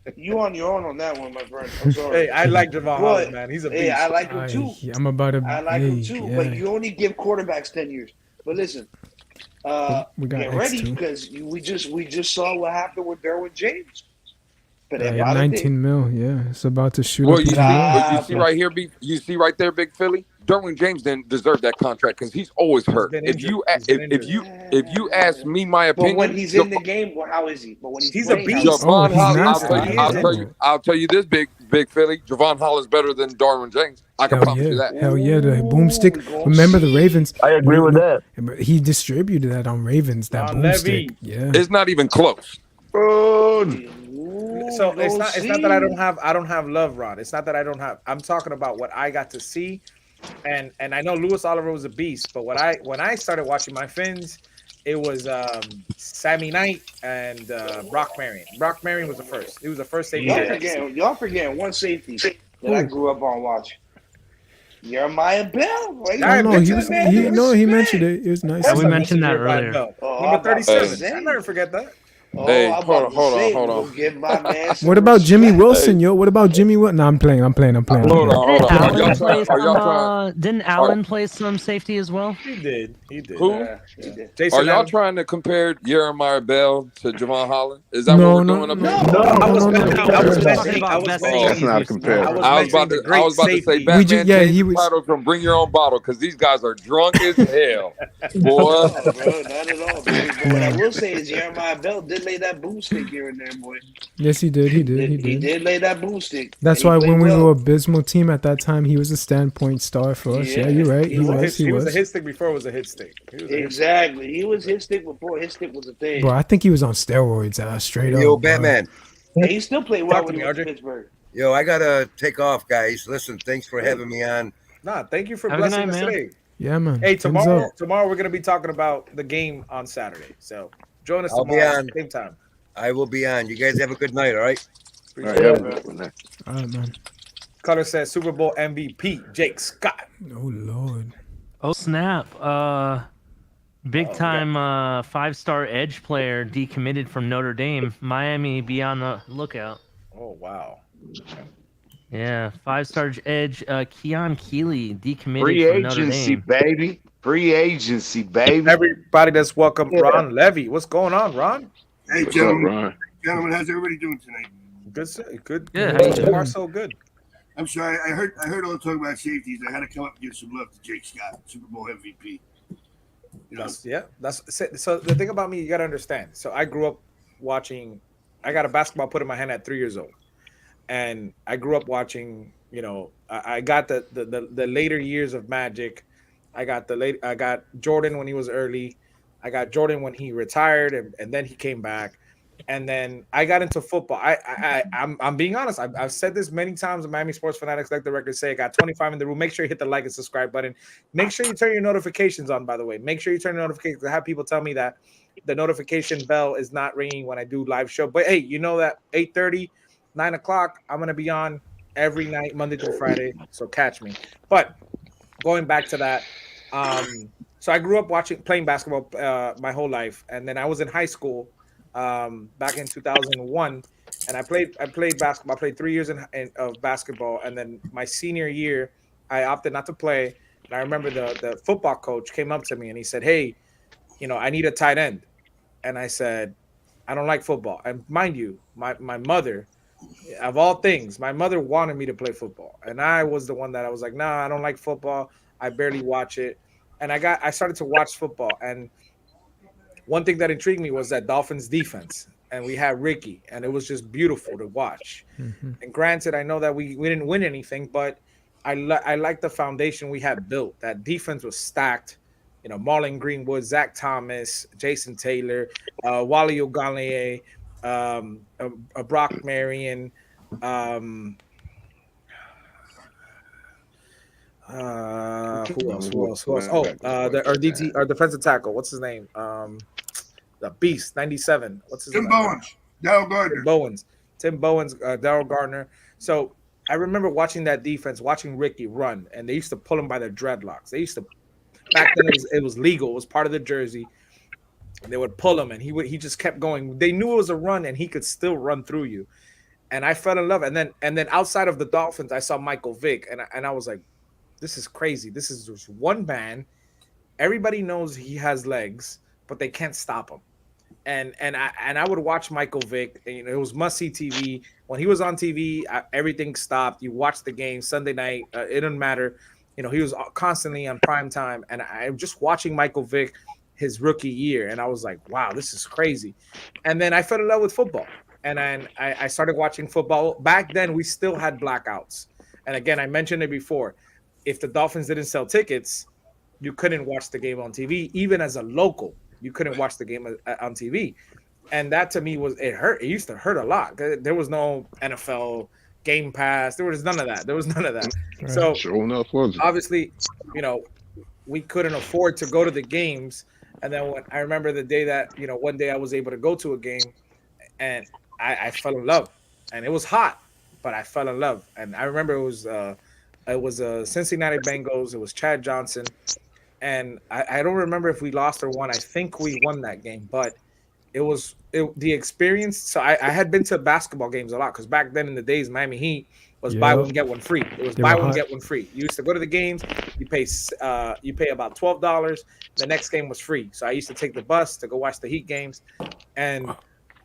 But you on your own on that one, my friend. I'm sorry. Hey, I like Javon Holland, man. He's a beast. Hey, I like him too. I'm about to. I like him too. But you only give quarterbacks 10 years. But listen. We got get ready because we just saw what happened with Derwin James. But 19 mil, it's about to shoot. Well, you see right here, you see right there, Big Philly. Derwin James didn't deserve that contract because he's always hurt. If you ask me my opinion, but when he's in the game, how is he? But when he's a beast. Javon Holland, I'll tell you this, Big Philly. Javon Holland's better than Derwin James. I can promise you that. Hell yeah, the boomstick. Remember the Ravens? I agree with that. He distributed that on Ravens. That boomstick. Yeah, it's not even close. So it's not that I don't have love, Ron. It's not that I don't have. I'm talking about what I got to see, and I know Lewis Oliver was a beast. But when I started watching my Fins, it was Sammy Knight and Brock Marion. Brock Marion was the first. He was the first safety. Y'all forgetting one safety that I grew up on watching. Jeremiah Bell. Right? He mentioned it. It was nice. We mentioned that earlier. Number 37. I never forget that. Oh, Hey, I'm hold about on, to hold on, say, hold we're on. gonna give my man some What about Jimmy respect. Wilson, yo? What about Jimmy? What? No, I'm playing. Hold on, hold Didn't on. Are Allen y'all play trying? Are some? y'all trying? Didn't Allen play some safety as well? He did. He did. Who? He did. Are Jason y'all Allen. trying to compare Jeremiah Bell to Javon Holland? Is that what No, we're no, doing up no, here? no, I was no, mentioning. no. I was We're talking mentioning. I about was best mentioning. That's not a safeties. I comparison. was I was mentioning about the to. I great was about to say, safety. Batman, Yeah, change he the was. title from "Bring Your Own Bottle" because these guys are drunk as hell, boy. No, bro, not at all. But what I will say is Jeremiah Bell did lay that boomstick here and there, boy. Yes, he did. He did. He He did. did lay that boomstick. That's And he why played when we well. were abysmal team at that time, he was a standpoint star for us. Yeah, Yeah, you're right. He He was a was. hit. He He was a was. hit stick before it was a hit stick. He was a hit stick. exactly. He was his stick before his stick was a Bro, thing. I think he was on steroids. Straight Yo, up, bro. Batman. And he still played well Talk to when he me, went to RJ. Pittsburgh. Yo, I gotta take off, guys. Listen, thanks for having me on. Nah, thank you for Have a good blessing night, us man. today. Yeah, man. Hey, Fins up. tomorrow we're gonna be talking about the game on Saturday. So join us I'll be tomorrow, on. same time. I will be on. You guys have a good night, all right? All right, Appreciate have it, a bro. good one. All right, man. Color says Super Bowl MVP Jake Scott. Oh Lord. Oh snap! Big time 5-star edge player decommitted from Notre Dame. Miami, be on the lookout. Oh wow. Yeah, 5-star edge Keon Keeley decommitted Free from Notre agency, Dame. baby. Free agency, baby. Everybody that's welcome. Yeah. Ron Levy. What's going on, Ron? Hey, What's up, gentlemen. Ron? Gentlemen, how's everybody doing tonight? Good, good. Good. How you So doing? far, so good. I'm sorry. I heard all the talk about safeties. I had to come up and give some love to Jake Scott, Super Bowl MVP. You know, So the thing about me, you got to understand. So I grew up watching. I got a basketball put in my hand at 3 years old, and I grew up watching. You know, I got the later years of Magic. I got Jordan when he was early. I got Jordan when he retired, and then he came back. And then I got into football. I'm being honest. I've said this many times. The Miami Sports Fanatics, like the record say, I got 25 in the room. Make sure you hit the like and subscribe button. Make sure you turn your notifications on, by the way. Make sure you turn your notifications. I have people tell me that the notification bell is not ringing when I do live show. But hey, you know that 8:30, 9 o'clock, I'm going to be on every night, Monday through Friday. So catch me. But going back to that, so I grew up playing basketball my whole life. And then I was in high school back in 2001, and I played basketball. I played 3 years of basketball, and then my senior year, I opted not to play. And I remember the football coach came up to me and he said, "Hey, you know, I need a tight end." And I said, "I don't like football." And mind you, my mother, of all things, my mother wanted me to play football, and I was the one that I was like, "Nah, I don't like football. I barely watch it." And I started to watch football, and one thing that intrigued me was that Dolphins defense, and we had Ricky, and it was just beautiful to watch. Mm-hmm. And granted, I know that we didn't win anything, but I like the foundation we had built. That defense was stacked. You know, Marlon Greenwood, Zach Thomas, Jason Taylor, Wally Ogunleye, Brock Marion, who else? Oh, our defensive tackle. What's his name? The Beast, 97. What's his name? Tim Bowens, Darryl Gardner. Tim Bowens, Darryl Gardner. So I remember watching that defense, watching Ricky run, and they used to pull him by the dreadlocks. They used to, back then it was legal. It was part of the jersey. And they would pull him, and he just kept going. They knew it was a run, and he could still run through you. And I fell in love. And then outside of the Dolphins, I saw Michael Vick, and I was like, this is crazy. This is just one man. Everybody knows he has legs, but they can't stop him. And I would watch Michael Vick. And, you know, it was must-see TV. When he was on TV, everything stopped. You watched the game Sunday night. It didn't matter. You know, he was constantly on prime time. And I'm just watching Michael Vick his rookie year, and I was like, wow, this is crazy. And then I fell in love with football, and I started watching football. Back then, we still had blackouts. And again, I mentioned it before. If the Dolphins didn't sell tickets, you couldn't watch the game on TV. Even as a local, you couldn't watch the game on TV. And that to me it hurt. It used to hurt a lot. There was no NFL Game Pass. There was none of that. Right. So Sure enough, was it? obviously, you know, we couldn't afford to go to the games. And then when I remember the day that, you know, one day I was able to go to a game, and I fell in love. And it was hot, but I fell in love. And I remember it was Cincinnati Bengals. It was Chad Johnson. And I don't remember if we lost or won. I think we won that game, but the experience. So I had been to basketball games a lot because back then in the days, Miami Heat was buy Yep. one get one free. It was They buy were one hot. get one free. You used to go to the games, you pay about $12. The next game was free. So I used to take the bus to go watch the Heat games, and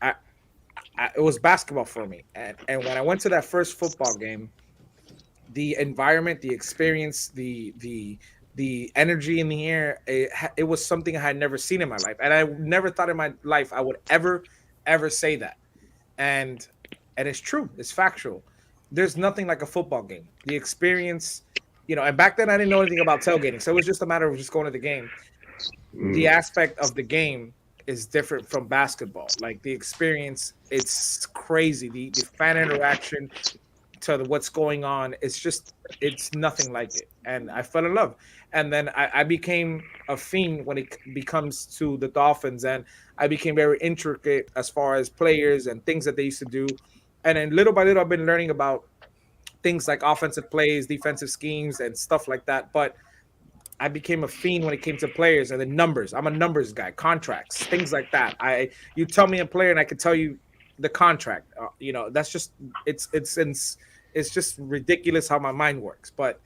it was basketball for me. And when I went to that first football game, the environment, the experience, the energy in the air, it was something I had never seen in my life, and I never thought in my life I would ever say that. And it's true, it's factual. There's nothing like a football game. The experience, and back then I didn't know anything about tailgating, so it was just a matter of just going to the game. The aspect of the game is different from basketball. Like the experience, it's crazy. The fan interaction to what's going on, it's nothing like it. And I fell in love. And then I became a fiend when it becomes to the Dolphins, and I became very intricate as far as players and things that they used to do. And then little by little, I've been learning about things like offensive plays, defensive schemes, and stuff like that. But I became a fiend when it came to players and the numbers. I'm a numbers guy, contracts, things like that. You tell me a player, and I can tell you the contract. That's just it's just ridiculous how my mind works. But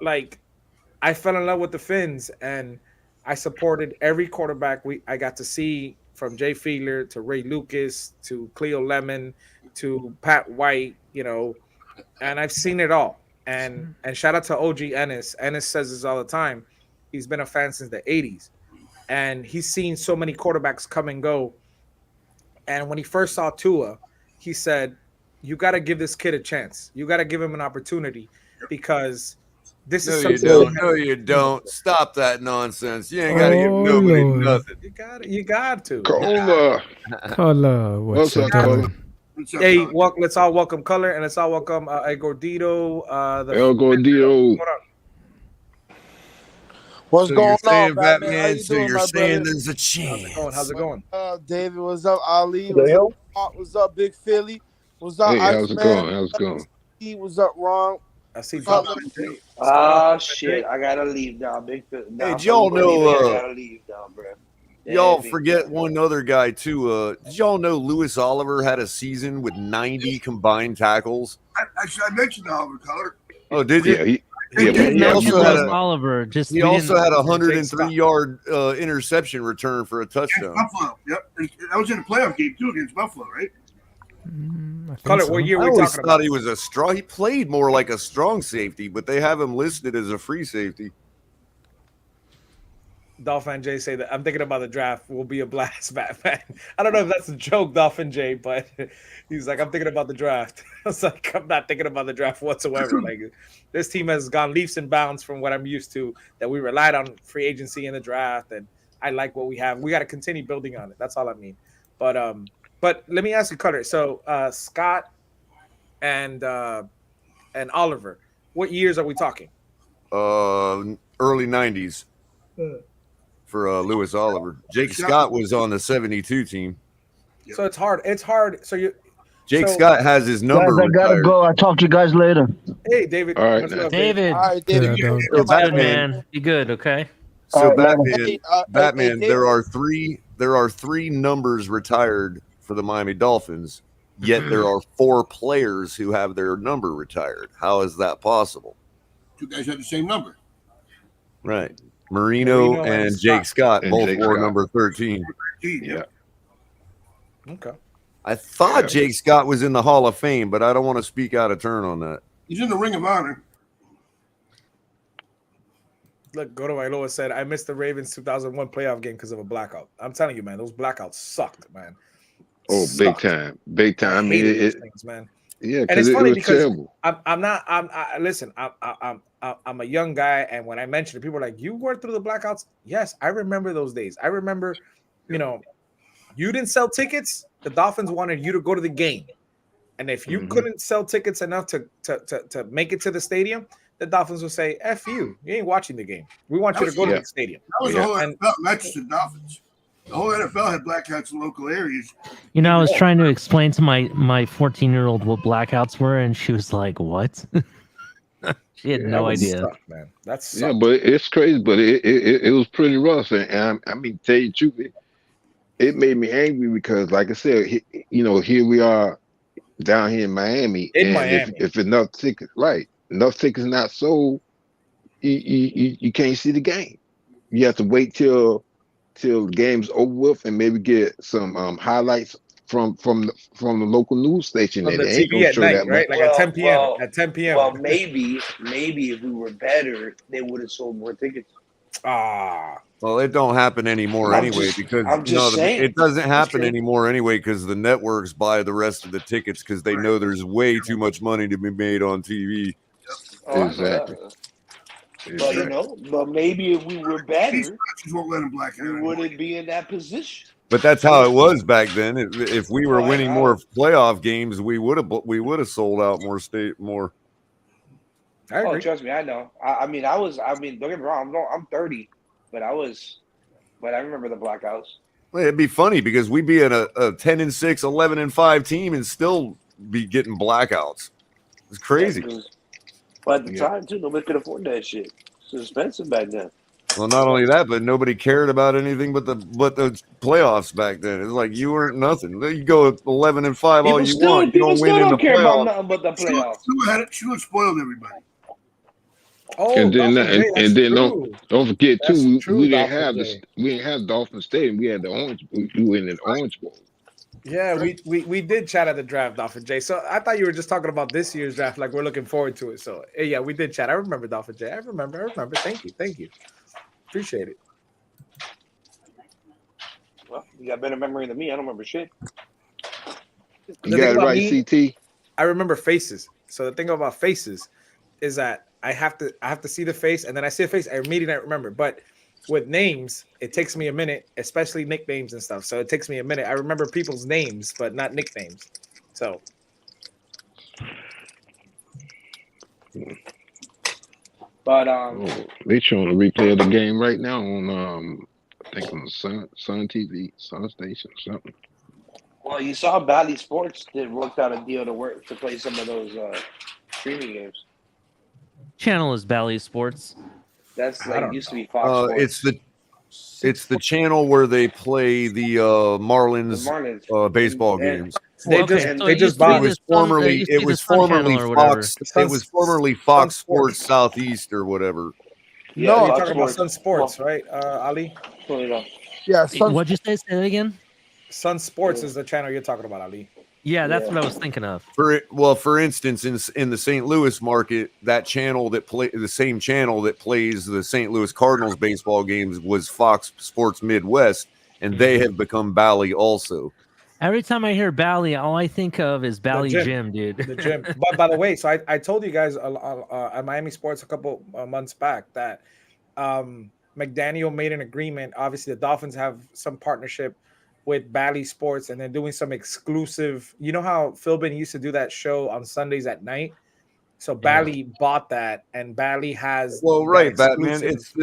like I fell in love with the Fins, and I supported every quarterback I got to see, from Jay Fiedler to Ray Lucas to Cleo Lemon to Pat White, and I've seen it all. And shout out to OG Ennis. Ennis says this all the time. He's been a fan since the 80s, and he's seen so many quarterbacks come and go. And when he first saw Tua, he said, "You got to give this kid a chance. You got to give him an opportunity, because this is something." No, you don't. Stop that nonsense. You ain't got to give nobody nothing. You got to. Color, what's up, Color? Hey, let's all welcome Color, and let's all welcome El Gordito. El Gordito. What's going on, Batman? How you So doing, you're my saying brother? there's a chance. How's it going? David, what's up? Ali, what's up? Mark? What's up, Big Philly? What's up, Hey, how's it Iceman? going? How's it going? What's up, Ron? I see. Shit! I gotta leave now, Big Philly. Hey, did y'all know? I gotta leave now, bro. Y'all forget one other guy too. Did y'all know Louis Oliver had a season with 90 combined tackles? Actually, I mentioned Oliver Color. Oh, did you? Yeah, He also had a Oliver. He also had a 103-yard interception return for a touchdown. Buffalo. Yep. That was in a playoff game too against Buffalo, right? Color, what year I we always talking thought about? he was a strong. He played more like a strong safety, but they have him listed as a free safety. Dolphin J say that I'm thinking about the draft will be a blast, Batman. I don't know if that's a joke, Dolphin J, but he's like, I'm thinking about the draft. I was like, I'm not thinking about the draft whatsoever. Like, this team has gone leaps and bounds from what I'm used to, that we relied on free agency in the draft, and I like what we have. We got to continue building on it. That's all I mean. But let me ask you, Cutter. So Scott and Oliver, what years are we talking? Early 90s. For Louis Oliver. Jake Scott was on the 72 team. So it's hard. It's hard. So Jake Scott has his number. Guys, I gotta retired. go. I'll talk to you guys later. Hey, David. All right, What's up, David. All right, David. Yeah, So Good, man. Be good, okay? So All right, Batman, hey, there are three numbers retired for the Miami Dolphins, yet there are 4 players who have their number retired. How is that possible? Two guys had the same number. Right. Marino and Jake Scott And both Jake wore Scott. number 13. Yeah. Okay. I thought Jake Scott was in the Hall of Fame, but I don't want to speak out of turn on that. He's in the Ring of Honor. Look, Goto Iloa said, I missed the Ravens 2001 playoff game because of a blackout. I'm telling you, man, those blackouts sucked, man. Oh, big time. Big time. I mean, hated those things, man. Yeah, And because it's it funny was because terrible. I'm a young guy, and when I mentioned it, people are like, "You went through the blackouts?" Yes, I remember those days. I remember, you didn't sell tickets. The Dolphins wanted you to go to the game, and if you couldn't sell tickets enough to make it to the stadium, the Dolphins would say, "F you, you ain't watching the game. We want you to go to the stadium." That was the whole NFL, not just the Dolphins. The whole NFL had blackouts in local areas. I was trying to explain to my 14-year-old what blackouts were, and she was like, "What?" She had no idea. Sucked, man. That's Yeah, but it's crazy, but it was pretty rough. And I mean, tell you the truth, it made me angry because, like I said, here we are down here in Miami, if enough tickets, enough tickets not sold, you can't see the game. You have to wait till the game's over with and maybe get some highlights from the local news station, On and the they ain't TV gonna at show night, that right? much. Like at 10 p.m. At 10 p.m. Well, maybe if we were better, they would have sold more tickets. Well, it don't happen anymore anyway because it doesn't happen anymore anyway because the networks buy the rest of the tickets because they know there's way too much money to be made on TV. Exactly. But but maybe if we were better, won't let them black we wouldn't be in that position. But that's how it was back then. If we were winning more playoff games, we would have sold out more. Oh, trust me, I know. I mean, don't get me wrong. I'm 30, but I remember the blackouts. Well, it'd be funny because we'd be in a 10-6, 11-5 team and still be getting blackouts. It's crazy. But at the time, too, nobody could afford that shit. It's expensive back then. Well, not only that, but nobody cared about anything but the playoffs back then. It's like you weren't nothing. You go 11-5 all you want. You don't win in the care about playoffs. nothing but the playoffs. She would spoiled everybody. Oh, and then true. don't forget too, we didn't Dolphin have Dolphin Stadium. We had the Orange. We were in the Orange Bowl. Yeah, we did chat at the draft, Dolphin J. So I thought you were just talking about this year's draft, like we're looking forward to it. So yeah, we did chat. I remember Dolphin J. I remember. Thank you. Appreciate it. Well, you got better memory than me. I don't remember shit. You got it right, CT. I remember faces. So the thing about faces is that I have to see the face, and then I see the face, I immediately remember. But with names, it takes me a minute, especially nicknames and stuff. So it takes me a minute. I remember people's names, but not nicknames. So but they showing a replay of the game right now on I think on Sun TV, Sun Station or something. Well, you saw Bally Sports worked out a deal to play some of those streaming games. Channel is Bally Sports. That's like used to be Fox Sports. It's the channel where they play the Marlins baseball games. They just bought it. It was formerly Fox. It was formerly Fox Sports Southeast or whatever. No, you're talking about Sun Sports, right, Ali? Yeah. What'd you say? Say that again. Sun Sports is the channel you're talking about, Ali. Yeah, that's what I was thinking of. For instance, in the St. Louis market, that channel the same channel that plays the St. Louis Cardinals baseball games was Fox Sports Midwest, and they have become Bally also. Every time I hear Bally, all I think of is Bally Gym, dude. The gym. But by the way, so I told you guys at Miami Sports a couple months back that McDaniel made an agreement. Obviously, the Dolphins have some partnership with Bally Sports, and they're doing some exclusive. You know how Philbin used to do that show on Sundays at night? So Bally bought that, and Bally has Batman. It's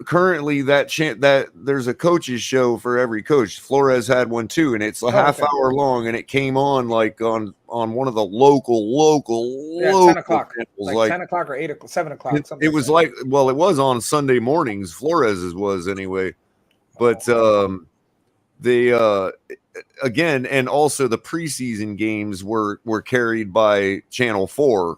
currently that there's a coach's show for every coach. Flores had one too, and it's a half hour long, and it came on like on one of the local 10 o'clock, like 10 o'clock or 8 o'clock, 7 o'clock. It was like it was on Sunday mornings. Flores's was anyway, but they again, and also the preseason games were carried by Channel 4,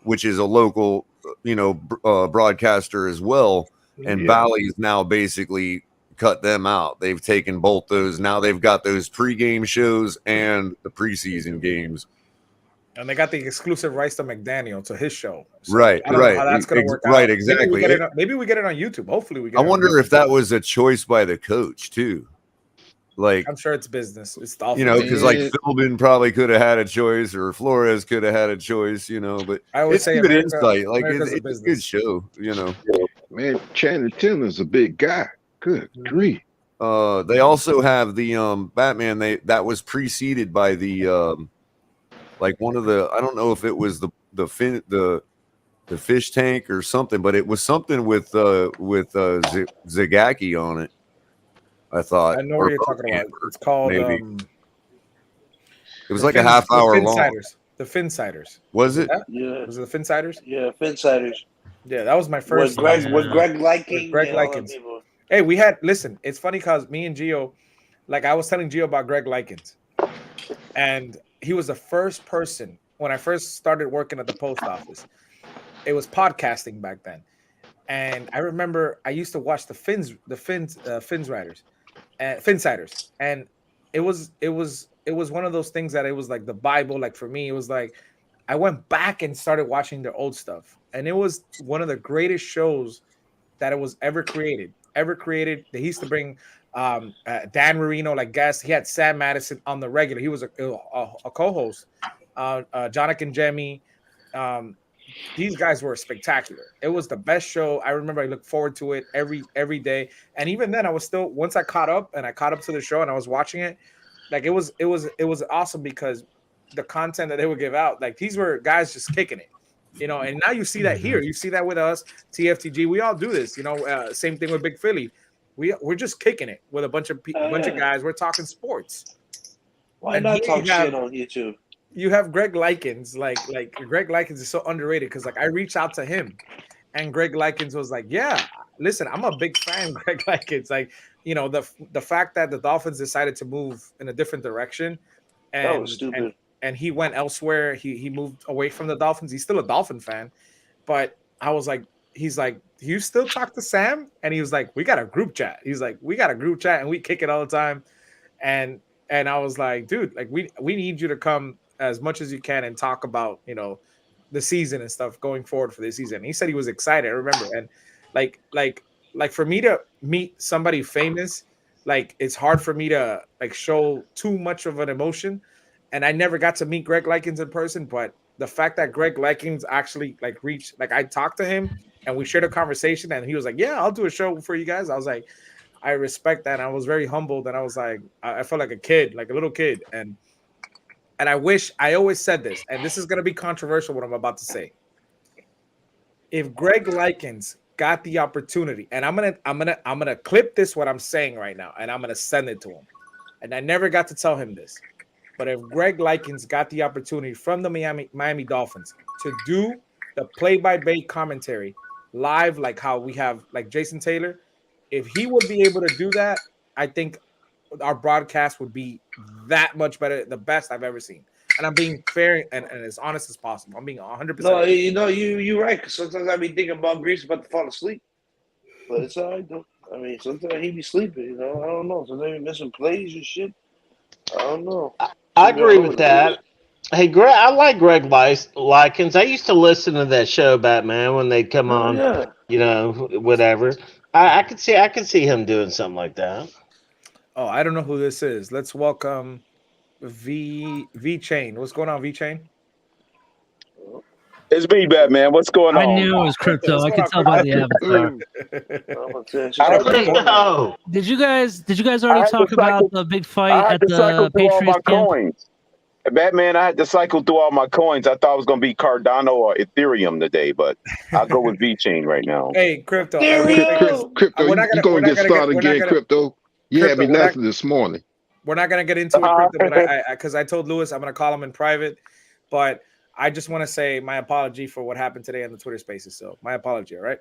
which is a local, broadcaster as well. And Bally's now basically cut them out. They've taken both those. Now they've got those pregame shows and the preseason games. And they got the exclusive rights to McDaniel, to his show. So right. I don't know how that's going to work out. Right, exactly. Maybe we get it on YouTube. Hopefully we get I wonder if that was a choice by the coach too. Like, I'm sure it's business. It's Dolphins. Because like Philbin probably could have had a choice, or Flores could have had a choice, but I would say good insight. Like it's a good show, Man, Channing Tatum's a big guy. Good grief. They also have the Batman. That was preceded by the like one of the, I don't know if it was the fish tank or something, but it was something with Zagacki on it. I thought. I know what you're talking about. It's called. It was like a half hour long. The Phinsiders. Was it? Yeah. Was it the Phinsiders? Yeah, Phinsiders. Yeah, that was my first. With Greg Liking. Hey, we had. Listen, it's funny because me and Gio, like I was telling Gio about Greg Likens, and he was the first person when I first started working at the post office. It was podcasting back then, and I remember I used to watch the Finns Riders, and Finsiders, and it was one of those things that it was like the Bible. Like for me, it was like I went back and started watching their old stuff, and it was one of the greatest shows that it was ever created. They used to bring Dan Marino like guest. He had Sam Madison on the regular. He was a co-host. Jonathan Jemmy. These guys were spectacular. It was the best show. I remember I looked forward to it every day. And even then, I was still once I caught up to the show and I was watching it, like it was awesome because the content that they would give out, like these were guys just kicking it. And now you see that here. You see that with us, TFTG. We all do this. Same thing with Big Philly. We're just kicking it with a bunch of guys. We're talking sports. Why not talk shit on YouTube? You have Greg Likens. Like Greg Likens is so underrated because like I reached out to him, and Greg Likens was like, "Yeah, listen, I'm a big fan." Greg Likens, like the fact that the Dolphins decided to move in a different direction, and that was stupid. And he went elsewhere. He moved away from the Dolphins. He's still a Dolphin fan, but I was like, he's like, "Do you still talk to Sam?" And he was like, "We got a group chat." He's like, "We got a group chat and we kick it all the time." And I was like, "Dude, like we need you to come as much as you can and talk about the season and stuff going forward for this season." And he said he was excited. I remember, and like for me to meet somebody famous, like it's hard for me to like show too much of an emotion. And I never got to meet Greg Likens in person, but the fact that Greg Likens actually like reached, like I talked to him and we shared a conversation, and he was like, "Yeah, I'll do a show for you guys." I was like, I respect that. And I was very humbled, and I was like, I felt like a kid, like a little kid, and I wish I always said this, and this is going to be controversial what I'm about to say. If Greg Likens got the opportunity, and I'm gonna clip this what I'm saying right now, and I'm gonna send it to him. And I never got to tell him this, but if Greg Likens got the opportunity from the Miami Dolphins to do the play-by-play commentary live, like how we have like Jason Taylor, if he would be able to do that, I think our broadcast would be that much better, the best I've ever seen. And I'm being fair and as honest as possible. I'm being 100%. No, you're right. Because sometimes I be thinking about Grease about to fall asleep, but it's all right though. I mean, sometimes he be sleeping. I don't know. Sometimes he missing plays and shit. I don't know. I agree with that. Hey, Greg, I like Greg Likens. I used to listen to that show, Batman, when they come on. Yeah. Whatever. I could see him doing something like that. Oh, I don't know who this is. Let's welcome V Chain. What's going on, V Chain? It's me, Batman. What's going on? I knew it was crypto. I could tell by the avatar. Did you guys already talk about the big fight at the Patriots camp? Batman, I had to cycle through all my coins. I thought it was going to be Cardano or Ethereum today, but I'll go with VeChain right now. Hey, crypto. Crypto, you going to get started again, crypto? You had me laughing this morning. We're not going to get into it, crypto, but because I told Lewis I'm going to call him in private, but I just want to say my apology for what happened today on the Twitter Spaces. So my apology, all right?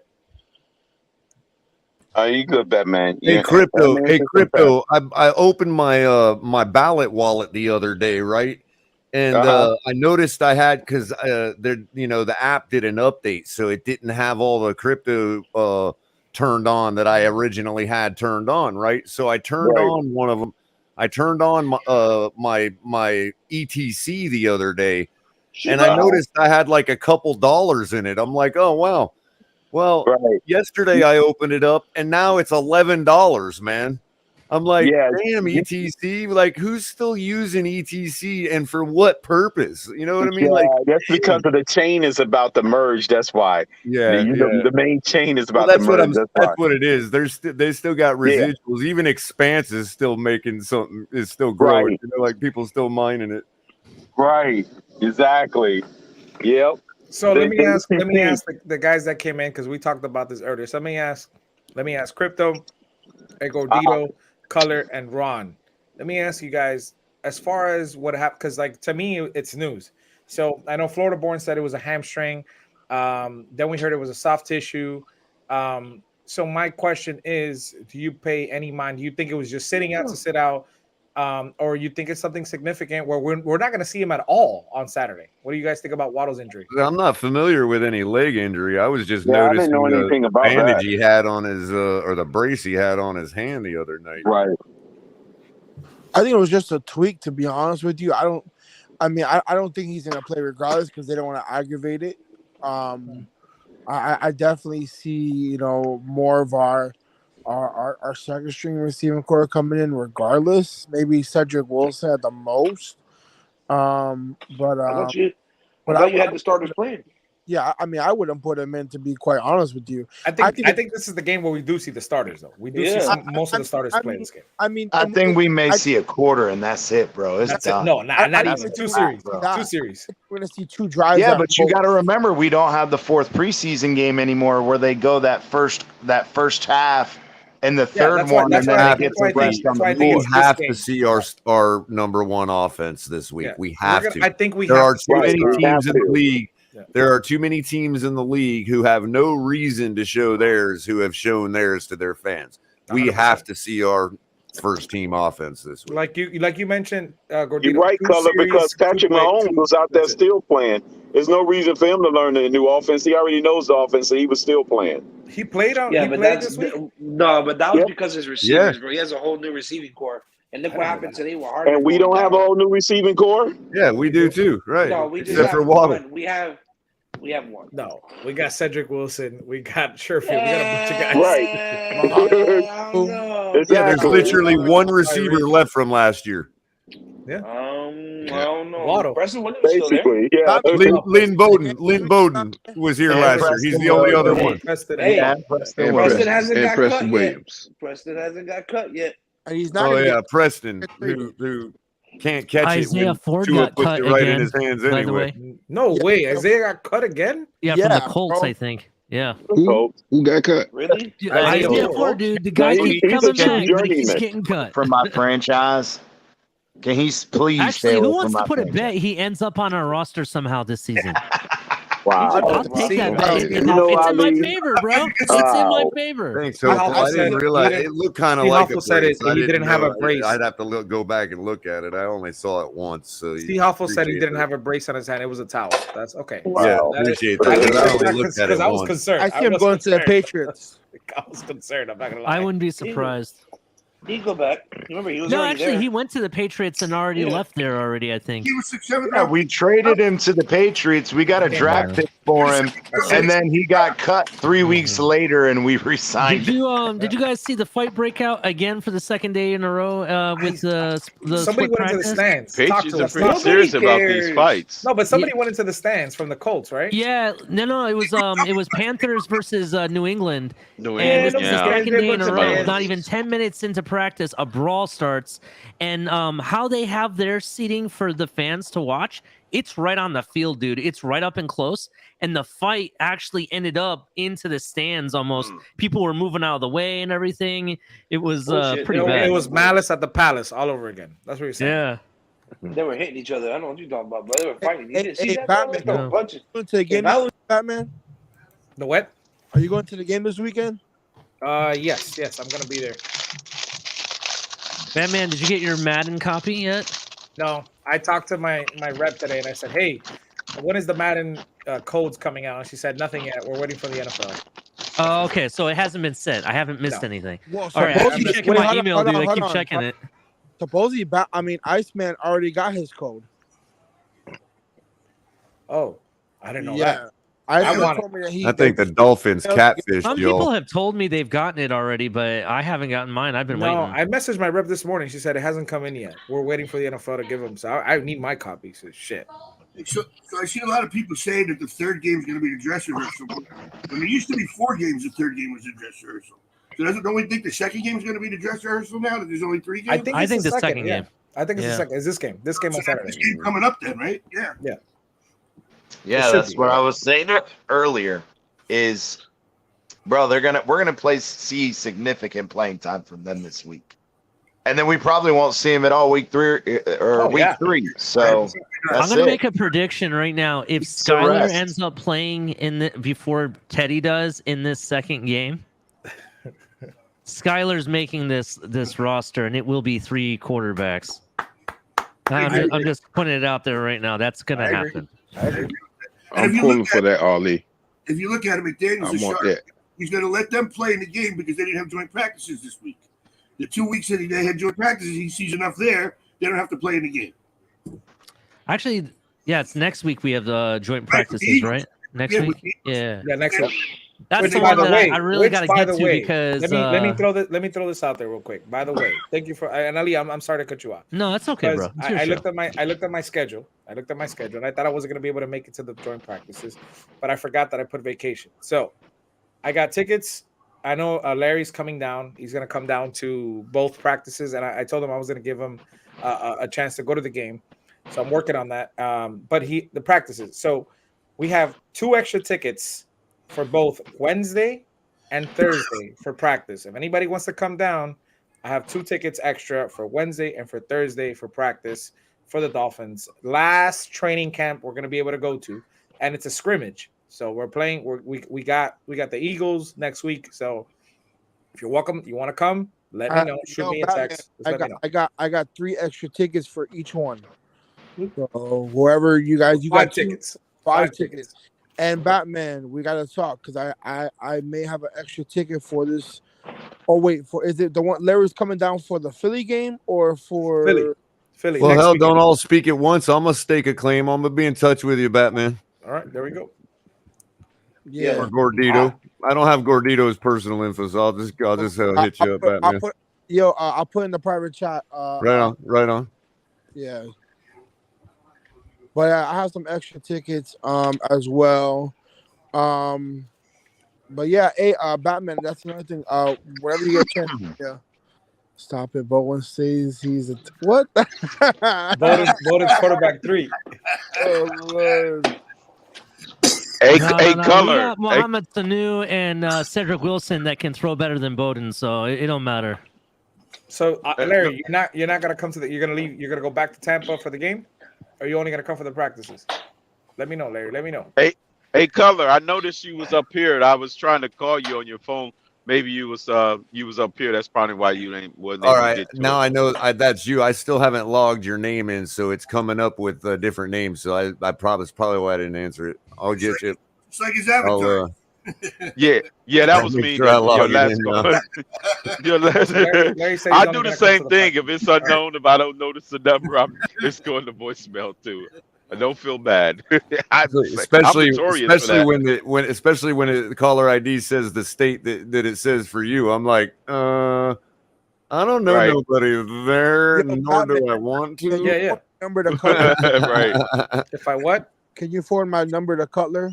You good, Batman? Hey, crypto. Hey, crypto. I opened my my ballot wallet the other day, right? And I noticed I had because the app did an update, so it didn't have all the crypto turned on that I originally had turned on, right? So I turned on one of them. I turned on my ETC the other day, and I noticed I had like a couple dollars in it. I'm like, oh wow. Well, yesterday I opened it up and now it's $11, man. I'm like, damn, ETC. Like, who's still using ETC and for what purpose? You know what I mean? Yeah, like, that's because of the chain is about to merge. That's why. Yeah, the main chain is about that's to merge. That's what it is. They still got residuals. Even Expanse is still making something. Is still growing. You know, like people still mining it. Right. Exactly. Yep. So let me ask the guys that came in because we talked about this earlier. So let me ask Crypto, Egodito, Color, and Ron. Let me ask you guys as far as what happened, because like to me it's news. So I know Florida Born said it was a hamstring. Then we heard it was a soft tissue. So my question is, do you pay any mind? Do you think it was just sitting out to sit out? or you think it's something significant where we're not going to see him at all on Saturday? What do you guys think about Waddle's injury? I'm not familiar with any leg injury. I was just Yeah, I noticing didn't know anything the about bandage that. he had on his or the brace he had on his hand the other night. Right. I think it was just a tweak, to be honest with you. I don't think he's gonna play regardless because they don't want to aggravate it. I definitely see, more of our second string receiving core coming in regardless. Maybe Cedric Wilson at the most. I thought you had the starters playing. Yeah, I wouldn't put him in, to be quite honest with you. I think this is the game where we do see the starters, though. We do see most of the starters play this game. I think we may see a quarter, and that's it, bro. It's done. No, not even 2 series. Bro. 2 series. We're gonna see 2 drives. Yeah, but you got to remember, we don't have the 4th preseason game anymore, where they go that first half. And the third one, and then it gets the rest on the We board. have to see our number 1 offense this week. Yeah. We have to. I think there are to too many teams in the to. league. Yeah. There are too many teams in the league who have no reason to show theirs, who have shown theirs to their fans. We 100%. have to see our first team offense this week. Like you mentioned, Gordito, You're right, Color, because Patrick Mahomes was out there still playing. There's no reason for him to learn a new offense. He already knows the offense, so he was still playing. He played on. Yeah, he but played that's this week? but that was because his receivers, Yeah. bro. He has a whole new receiving core. And look what happened today with Harden. And we don't have a whole new receiving core? Yeah, we do too, right? No, we just Except for have Waddle. one. We have one. No, we got Cedric Wilson. We got Sherfield. We got a bunch of guys. Right. Yeah, there's literally one receiver left from last year. Yeah. I don't know. Waddle. Preston Williams is still there. Basically, yeah. Lynn Bowden was here last year. He's the only other one. Preston, Hey, Preston Preston hasn't got Preston cut Williams. yet. Preston hasn't got cut yet. And he's not. Oh gonna yeah, get- Preston, who can't catch Isaiah it when Ford Tua got puts cut it right again, in his hands by the anyway. way. No way. Isaiah got cut again? Yeah, from Yeah, the Colts, bro. I think. Yeah. Who got cut? Really? Isaiah Ford, dude. The guy No, keeps he's a coming true back, but he keeps journeyman. getting cut. From my franchise. Can he please Actually, stay who away wants from to my put a franchise? bet he ends up on our roster somehow this season? Wow. I'll take that bet. It's in my favor, bro. It's in my favor. Thanks, so I didn't realize it looked kind of Steve like Hoffel a said brace. it, I he didn't have know. a brace. I'd have to go back and look at it. I only saw it once. So Steve Hoffel said he appreciate didn't that. have a brace on his hand. It was a towel. That's okay. Yeah, Wow. appreciate I that. was I only looked at it I was once. concerned. I see him was going to the concerned. Patriots. I was concerned. I'm not gonna lie. I wouldn't be surprised. He'd go back. Remember, he was No, already actually, there. he went to the Patriots and already left there already, I think. He was 6-7. Yeah, we traded him to the Patriots. We got a draft pick for him, and then he got cut 3 weeks later, and we re-signed Did him. you guys see the fight breakout again for the second day in a row with the somebody split went into the practice? stands. Talk Patriots to are us. pretty Nobody serious about these cares. fights. No, but somebody went into the stands from the Colts, right? Yeah, no, it was Panthers versus New England. New And this England, is the yeah. second day in a row. Somebody- Not even 10 minutes into practice, a brawl starts. And how they have their seating for the fans to watch, it's right on the field, dude. It's right up and close. And the fight actually ended up into the stands almost. People were moving out of the way and everything. It was pretty bad. It was Malice at the Palace all over again. That's what you're saying. Yeah. They were hitting each other. I don't know what you're talking about, but they were fighting. You Hey, didn't see hey, that? Batman. Bro? Throwing punches. Going to the game, If I was- Batman? The what? Are you going to the game this weekend? Yes, I'm gonna be there. Batman, did you get your Madden copy yet? No, I talked to my rep today, and I said, "Hey, when is the Madden codes coming out?" And she said, "Nothing yet. We're waiting for the NFL." Oh, okay. So it hasn't been sent. I haven't missed anything. Well, All right, I keep checking my email, dude. I keep hold checking it. Supposedly, Iceman already got his code. Oh, I didn't know Yeah. that. Iceman want told me that I think the Dolphins catfished Some people y'all. have told me they've gotten it already, but I haven't gotten mine. I've been No, waiting. I messaged my rep this morning. She said it hasn't come in yet. We're waiting for the NFL to give them. So I need my copy. So shit. So I see a lot of people saying that the third game is going to be the dress rehearsal. When there used to be 4 games, the third game was the dress rehearsal. So don't we think the second game is going to be the dress rehearsal now that there's only 3 games? I think the second yeah. game. I think it's Yeah. the second. It's this game. This game on So Saturday. this game coming up then, right? Yeah. Yeah. Yeah, that's what I was saying earlier. Is, bro, we're gonna see significant playing time from them this week, and then we probably won't see him at all week 3 or week 3. So I'm gonna make a prediction right now. If It's a Skyler rest. ends up playing before Teddy does in this second game, Skyler's making this roster, and it will be 3 quarterbacks. I'm just putting it out there right now. That's going to happen. I'm pulling for that, Ali. If you look at it, McDaniels is I want sharp. that. He's going to let them play in the game because they didn't have joint practices this week. The 2 weeks that they had joint practices, he sees enough there. They don't have to play in the game. Actually, yeah, it's next week we have the joint practices, right? Next week? Yeah. Yeah, next week. That's the one that I really got to get to because let me throw this out there real quick. By the way, thank you for and Ali, I'm sorry to cut you off. No, that's okay, bro. I looked at my schedule. And I thought I wasn't gonna be able to make it to the joint practices, but I forgot that I put vacation. So I got tickets. I know Larry's coming down. He's gonna come down to both practices, and I told him I was gonna give him a chance to go to the game. So I'm working on that. But the practices. So we have 2 extra tickets for both Wednesday and Thursday for practice. If anybody wants to come down, I have 2 tickets extra for Wednesday and for Thursday for practice for the Dolphins. Last training camp we're going to be able to go to, and it's a scrimmage. So we're playing. We got the Eagles next week. So if you're welcome, you want to come, let me know. Shoot me a text. I got 3 extra tickets for each one. So whoever you got 5 tickets. 5 tickets. And Batman, we gotta talk because I may have an extra ticket for this. Oh wait, is it the one Larry's coming down for the Philly game or for Philly? Well, hell, don't all speak at once. I'm gonna stake a claim. I'm gonna be in touch with you, Batman. All right, there we go. Yeah, or Gordito. I don't have Gordito's personal info, so I'll just hit you up, Batman. I'll put in the private chat. Right on. Yeah. But I have some extra tickets as well. But yeah, hey, Batman, that's another thing. Wherever you get a chance, yeah. Stop it. Bowen says he's what? Bowen's quarterback 3. Oh Lord. Color. We got Mohamed Sanu and Cedric Wilson that can throw better than Bowden, so it don't matter. So Larry, you're not gonna come to you're gonna leave. You're gonna go back to Tampa for the game. Or are you only gonna come for the practices? Let me know, Larry. Let me know. Hey, Color. I noticed you was up here. I was trying to call you on your phone. Maybe you was up here. That's probably why you wasn't. All right. Now I know that's you. I still haven't logged your name in, so it's coming up with different names. So I promise probably why I didn't answer it. I'll get you. It's like his avatar. Yeah, that was me. Your last call. I do the same thing. If it's unknown, if I don't notice the number, it's going to voicemail too. I don't feel bad. especially when the caller ID says the state that it says for you. I'm like, I don't know nobody there, nor do I want to. Yeah. Number to Cutler. Right. If I what? Can you forward my number to Cutler?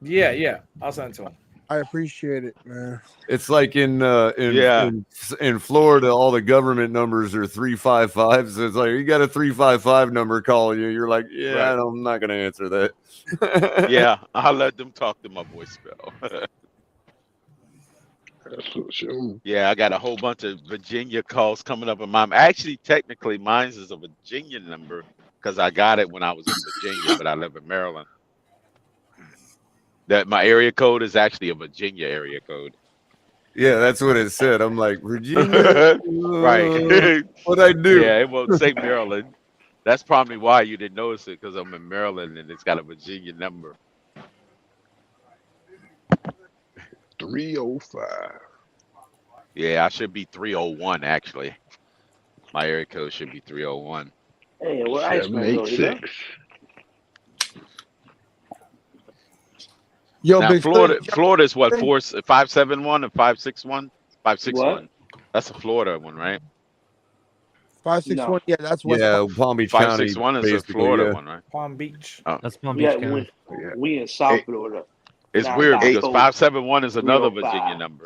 Yeah. I'll send it to him. I appreciate it, man. It's like in Florida, all the government numbers are 355. So it's like you got a 355 number calling you. You're like, yeah, right. I'm not gonna answer that. Yeah, I'll let them talk to my voicemail. Yeah, I got a whole bunch of Virginia calls coming up in mine. Actually, technically, mine is a Virginia number because I got it when I was in Virginia, but I live in Maryland. That my area code is actually a Virginia area code. Yeah, that's what it said. I'm like, Virginia? Right. What'd I do? Yeah, it won't say Maryland. That's probably why you didn't notice it, because I'm in Maryland and it's got a Virginia number. 305. Yeah, I should be 301 actually. My area code should be 301. Hey, well, I 786. Yo, now, Florida is what, 571 and 561? 561. That's a Florida one, right? 561. No. Yeah, that's what. Yeah, Palm Beach County. 561 is a Florida one, right? Palm Beach. Oh. That's Palm Beach County. We in South Florida. It's weird because 571 is another Virginia number.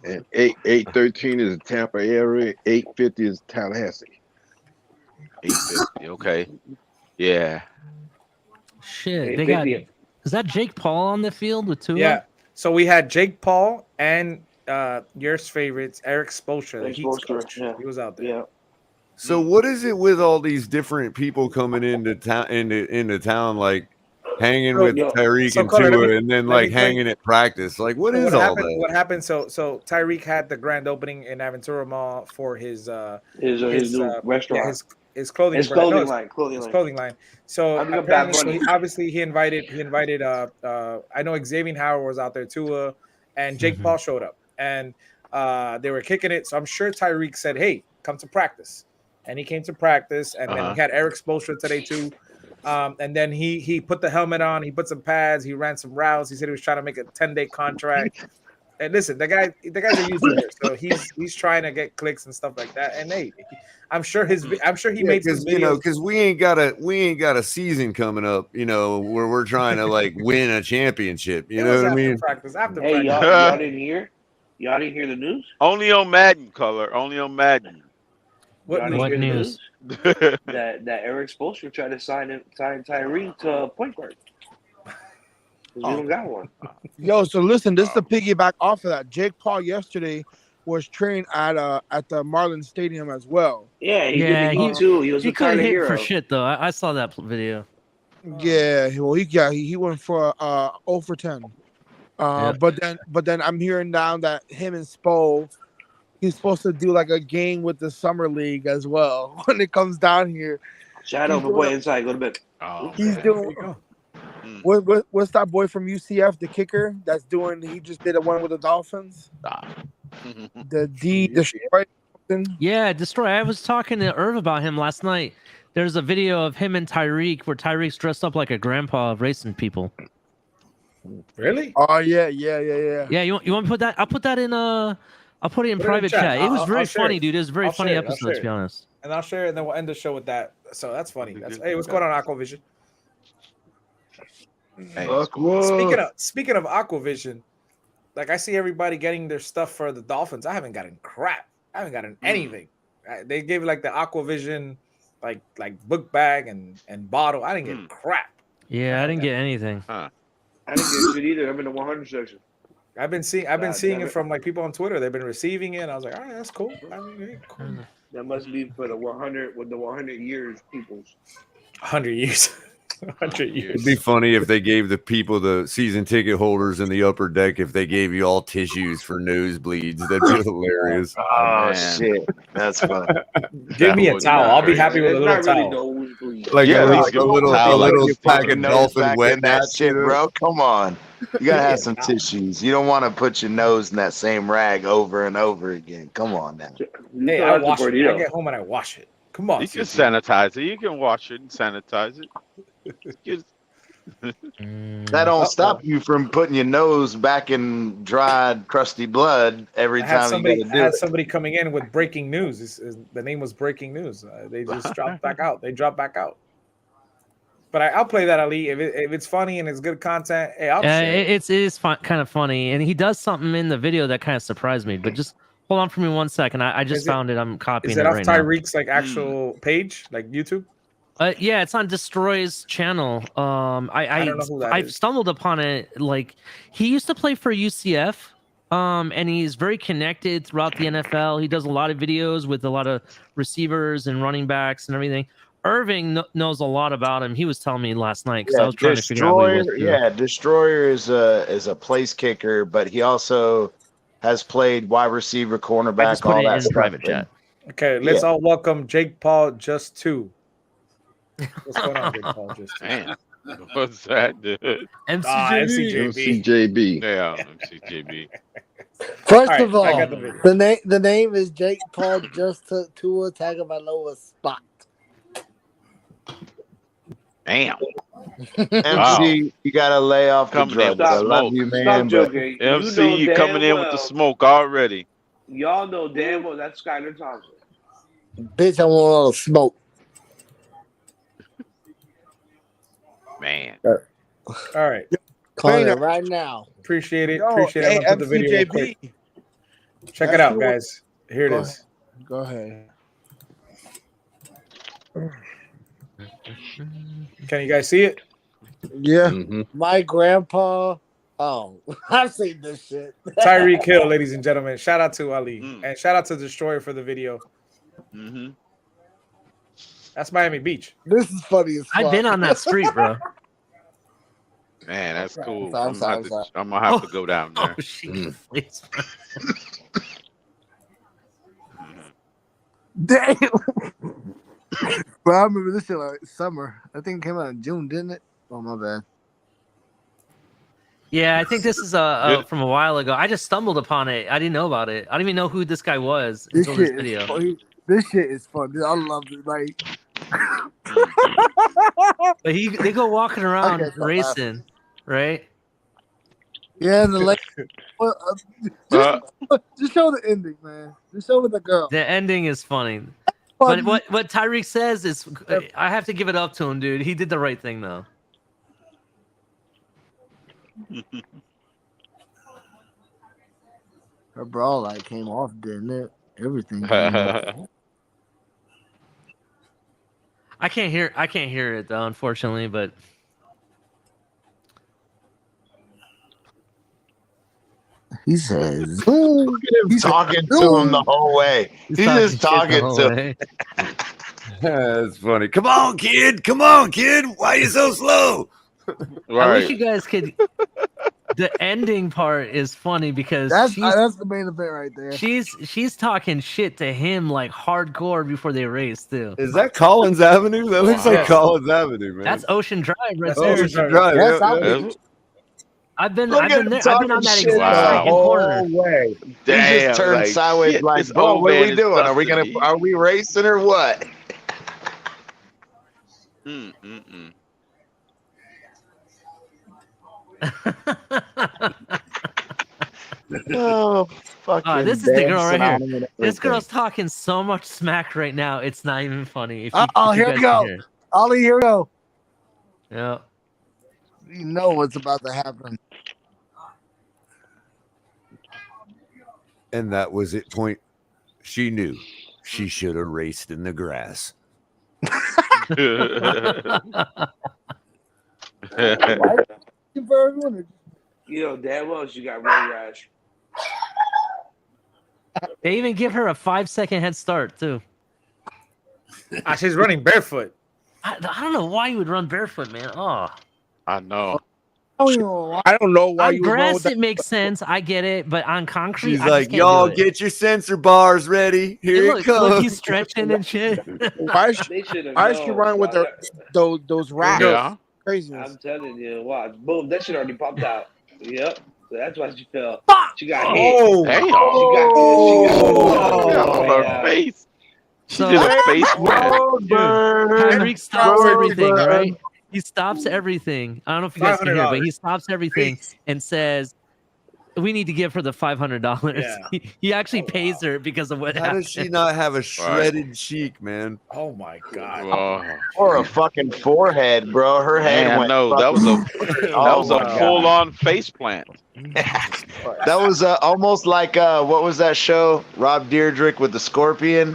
And 813 is Tampa area. 850 is Tallahassee. 850. Okay. Yeah. Shit, they got. Is that Jake Paul on the field with Tua? Yeah. So we had Jake Paul and your favorites, Eric Spoelstra, the Heat's coach. Yeah. He was out there. Yeah. So what is it with all these different people coming into town? Like, hanging with Tyreek and Tua, and then like hanging at practice. Like, what is all that? What happened? So Tyreek had the grand opening in Aventura Mall for his new restaurant, his clothing line. So apparently, obviously, he invited. I know Xavier Howard was out there too, and Jake Paul showed up, and they were kicking it. So I'm sure Tyreek said, "Hey, come to practice," and he came to practice, and then he had Eric Spoelstra today too. And then he put the helmet on, he put some pads, he ran some routes. He said he was trying to make a 10-day contract. And listen, the guy's a YouTuber, so he's trying to get clicks and stuff like that. And hey, I'm sure he made some videos. Because we ain't got a season coming up, where we're trying to like win a championship. You know what I mean? Hey, y'all didn't hear? Y'all didn't hear the news? Only on Madden, color. Only on Madden. What news? that Eric Spoelstra tried to sign Tyreek to point guard. We don't got one. Yo, so listen, this is the piggyback off of that. Jake Paul yesterday was trained at the Marlins Stadium as well. Yeah, he did the too. He was he couldn't hit for shit though. I saw that video. Yeah, well, he went for 0 for 10. But then I'm hearing now that him and Spo, he's supposed to do like a game with the summer league as well when it comes down here. Shout out my boy inside. Go to bed. He's doing. What's that boy from UCF, the kicker? That's doing. He just did a one with the Dolphins. The Destroy. Yeah, Destroy. I was talking to Irv about him last night. There's a video of him and Tyreek where Tyreek's dressed up like a grandpa racing people. Really? Oh yeah. Yeah, you want to put that? I'll put that in I'll put it in private chat. It was very funny, dude. It was a very funny episode, to be honest. And I'll share it, and then we'll end the show with that. So that's funny. Hey, what's going on, Aquavision? Hey, speaking of Aquavision, like I see everybody getting their stuff for the Dolphins. I haven't gotten crap. I haven't gotten anything. They gave like the Aquavision, like book bag and bottle. I didn't get crap. Yeah, I didn't get anything. I didn't get shit either. I'm in the 100 section. I've been seeing it from like people on Twitter. They've been receiving it. And I was like, all right, that's cool. I mean, hey, cool. That must be for the 100 with the 100 years peoples. 100 years. 100 years. It'd be funny if they gave the people, the season ticket holders in the upper deck, if they gave you all tissues for nosebleeds. That'd be hilarious. Oh shit, that's fun. Give me a towel. I'll be happy with a little towel. Like at least a little pack of dolphin wet that shit, bro. Come on. You gotta have some tissues. You don't want to put your nose in that same rag over and over again. Come on now. Hey, I wash it. I get home and I wash it. Come on. You can sanitize it. You can wash it and sanitize it. That don't stop you from putting your nose back in dried, crusty blood every time you gotta do I had it. somebody coming in with breaking news. The name was Breaking News. They just dropped back out. They dropped back out. But I'll play that, Ali. If it's funny and it's good content, hey, I'll share it. It is kind of funny, and he does something in the video that kind of surprised me. But just hold on for me 1 second. I just found it. I'm copying Is it it off right Tyreek's like actual page, like YouTube? Yeah, it's on Destroy's channel. I don't know who that I've is. stumbled upon it. Like he used to play for UCF, and he's very connected throughout the NFL. He does a lot of videos with a lot of receivers and running backs and everything. Irving knows a lot about him. He was telling me last night because I was trying to figure out who he was too. Yeah, Destroyer is a place kicker, but he also has played wide receiver, cornerback, I just put all it that in stuff. private chat. Okay, let's all welcome Jake Paul Just 2. What's going on, Jake Paul Just 2? Man, what's that, dude? MCJB. Yeah, MCJB. First All of right, I all, got the video. the name is Jake Paul Just Tua Tagovailoa Spot. Damn. MC, you gotta lay off the Coming in drugs. with I love smoke. you, man. Stop but joking. MC, you damn coming in with the smoke already. Y'all know damn well that's Skylar Thompson. Bitch, I want all the smoke. Man. All right. Calling it right now. Appreciate it. Yo, Appreciate it. hey, I'm gonna put the video real MCJB. quick. Check it out, guys. Here it Go is. Go ahead. Can you guys see it? Yeah. My grandpa. Oh, I've seen this shit. Tyreek Hill, ladies and gentlemen. Shout out to Ali. And shout out to Destroyer for the video. That's Miami Beach. This is funny as fuck. I've been on that street, bro. Man, that's cool. Sorry, I'm gonna have to go down there. Oh, she please. Damn. Bro, I remember this shit like summer. I think it came out in June, didn't it? Oh, my bad. Yeah, I think this is from a while ago. I just stumbled upon it. I didn't know about it. I didn't even know who this guy was This until this shit video. is funny. This shit is fun. Dude, I love it. Like, But they go walking around Okay, stop racing, right? yeah, the lake. Just show the ending, man. Just show with the girl. The ending is funny. But what Tyreek says is, I have to give it up to him, dude. He did the right thing, though. Her bra light came off, didn't it? Everything. Came off. I can't hear it though, unfortunately. But He says, "Look at him talking to him the whole way. He's just talking to him." That's funny. Come on, kid. Come on, kid. Why are you so slow? I wish you guys could. The ending part is funny because that's the main event right there. She's talking shit to him like hardcore before they race too. Is that Collins Avenue? That looks like Collins Avenue, man. That's Ocean Drive right That's there. Ocean Drive. Yes, Yeah. I've been Look at there. him I've been on talking that shit exact second the whole corner. way. He Damn, just turned like, sideways, shit, like, this "Bro, old what are man we is doing? busting Are we racing or what?" Oh, fucking! This is the girl right dancing on here. him and This everything. girl's talking so much smack right now. It's not even funny. If Here we go. Ollie, here we go. Yeah. You know what's about to happen. And that was it. Point. She knew she should have raced in the grass. You know damn well she got road rash. They even give her a 5-second head start too. She's running barefoot. I don't know why you would run barefoot, man. Oh, I know. I don't know why on you would run grass with that. it makes sense. I get it, but on concrete, She's I just like, can't y'all do it. get your sensor bars ready. Here Look, it comes. look, he's stretching and shit. Why is she running with those racks? Yeah. Crazy. I'm telling you, watch. Boom, that shit already popped out. Yep. So that's why she fell. She got hit. Damn. She got on her face. She So- did a face plant. Tyreek stops everything, right? He stops everything. I don't know if you guys can hear, but he stops everything and says, "We need to give her the $500." Yeah. He actually pays her because of what How happened. does she not have a shredded cheek, man? Oh my god. Or a fucking forehead, bro. Her head Man, went. no, that was a my full-on face plant. That was almost like what was that show? Rob Dyrdek with the scorpion.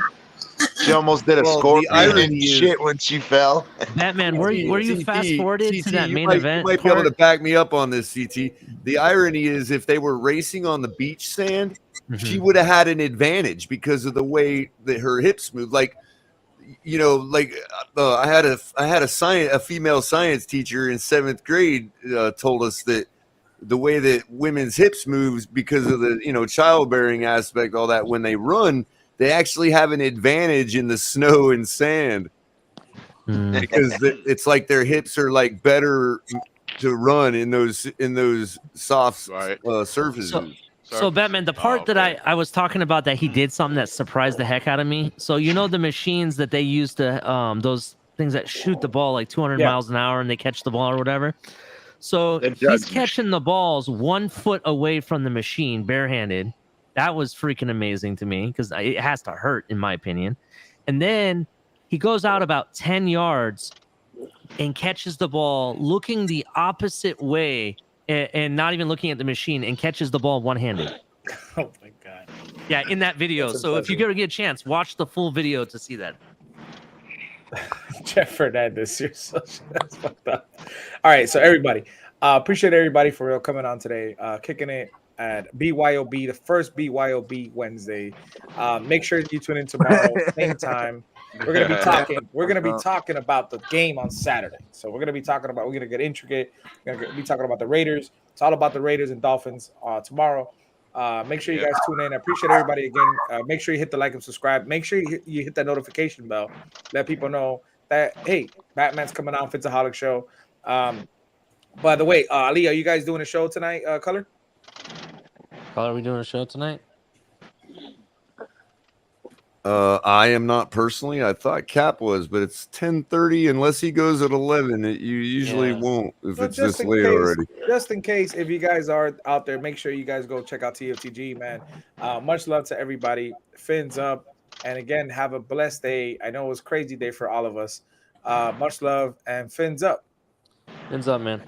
She almost did a Well, the scorpion irony and is- shit when she fell. Batman, were you fast forwarded to that main event? You might be able to part? back me up on this, CT. The irony is, if they were racing on the beach sand, she would have had an advantage because of the way that her hips move. Like, you know, like I had a female science teacher in 7th grade told us that the way that women's hips moves because of the childbearing aspect, all that, when they run, they actually have an advantage in the snow and sand because it's like their hips are like better to run in those soft surfaces. So Batman, the part that I was talking about that he did something that surprised the heck out of me. So the machines that they use to those things that shoot the ball like 200 miles an hour and they catch the ball or whatever. So he's catching the balls 1 foot away from the machine barehanded. That was freaking amazing to me because it has to hurt, in my opinion. And then he goes out about 10 yards and catches the ball looking the opposite way and not even looking at the machine and catches the ball one-handed. Oh my god. Yeah, in that video. That's So if you impressive. ever get a chance, watch the full video to see that. Jeff Fernandez, you're that's fucked up. All right, so everybody, appreciate everybody for real coming on today, kicking it at BYOB, the first BYOB Wednesday. Make sure you tune in tomorrow, same time. we're gonna be talking. We're gonna be talking about the game on Saturday. So we're gonna be talking about. We're gonna get intricate. We're gonna be talking about the Raiders. It's all about the Raiders and Dolphins tomorrow. Make sure you guys tune in. I appreciate everybody again. Make sure you hit the like and subscribe. Make sure you hit that notification bell. Let people know that hey, Batman's coming out. Phinsaholics show. By the way, Ali, are you guys doing a show tonight? Color? Are we doing a show tonight? I am not personally. I thought Cap was, but it's 10:30. Unless he goes at 11, you usually won't if it's this late already. Just in case, if you guys are out there, make sure you guys go check out TFTG, man. Much love to everybody. Fins up, and again, have a blessed day. I know it was a crazy day for all of us. Much love and fins up. Fins up, man.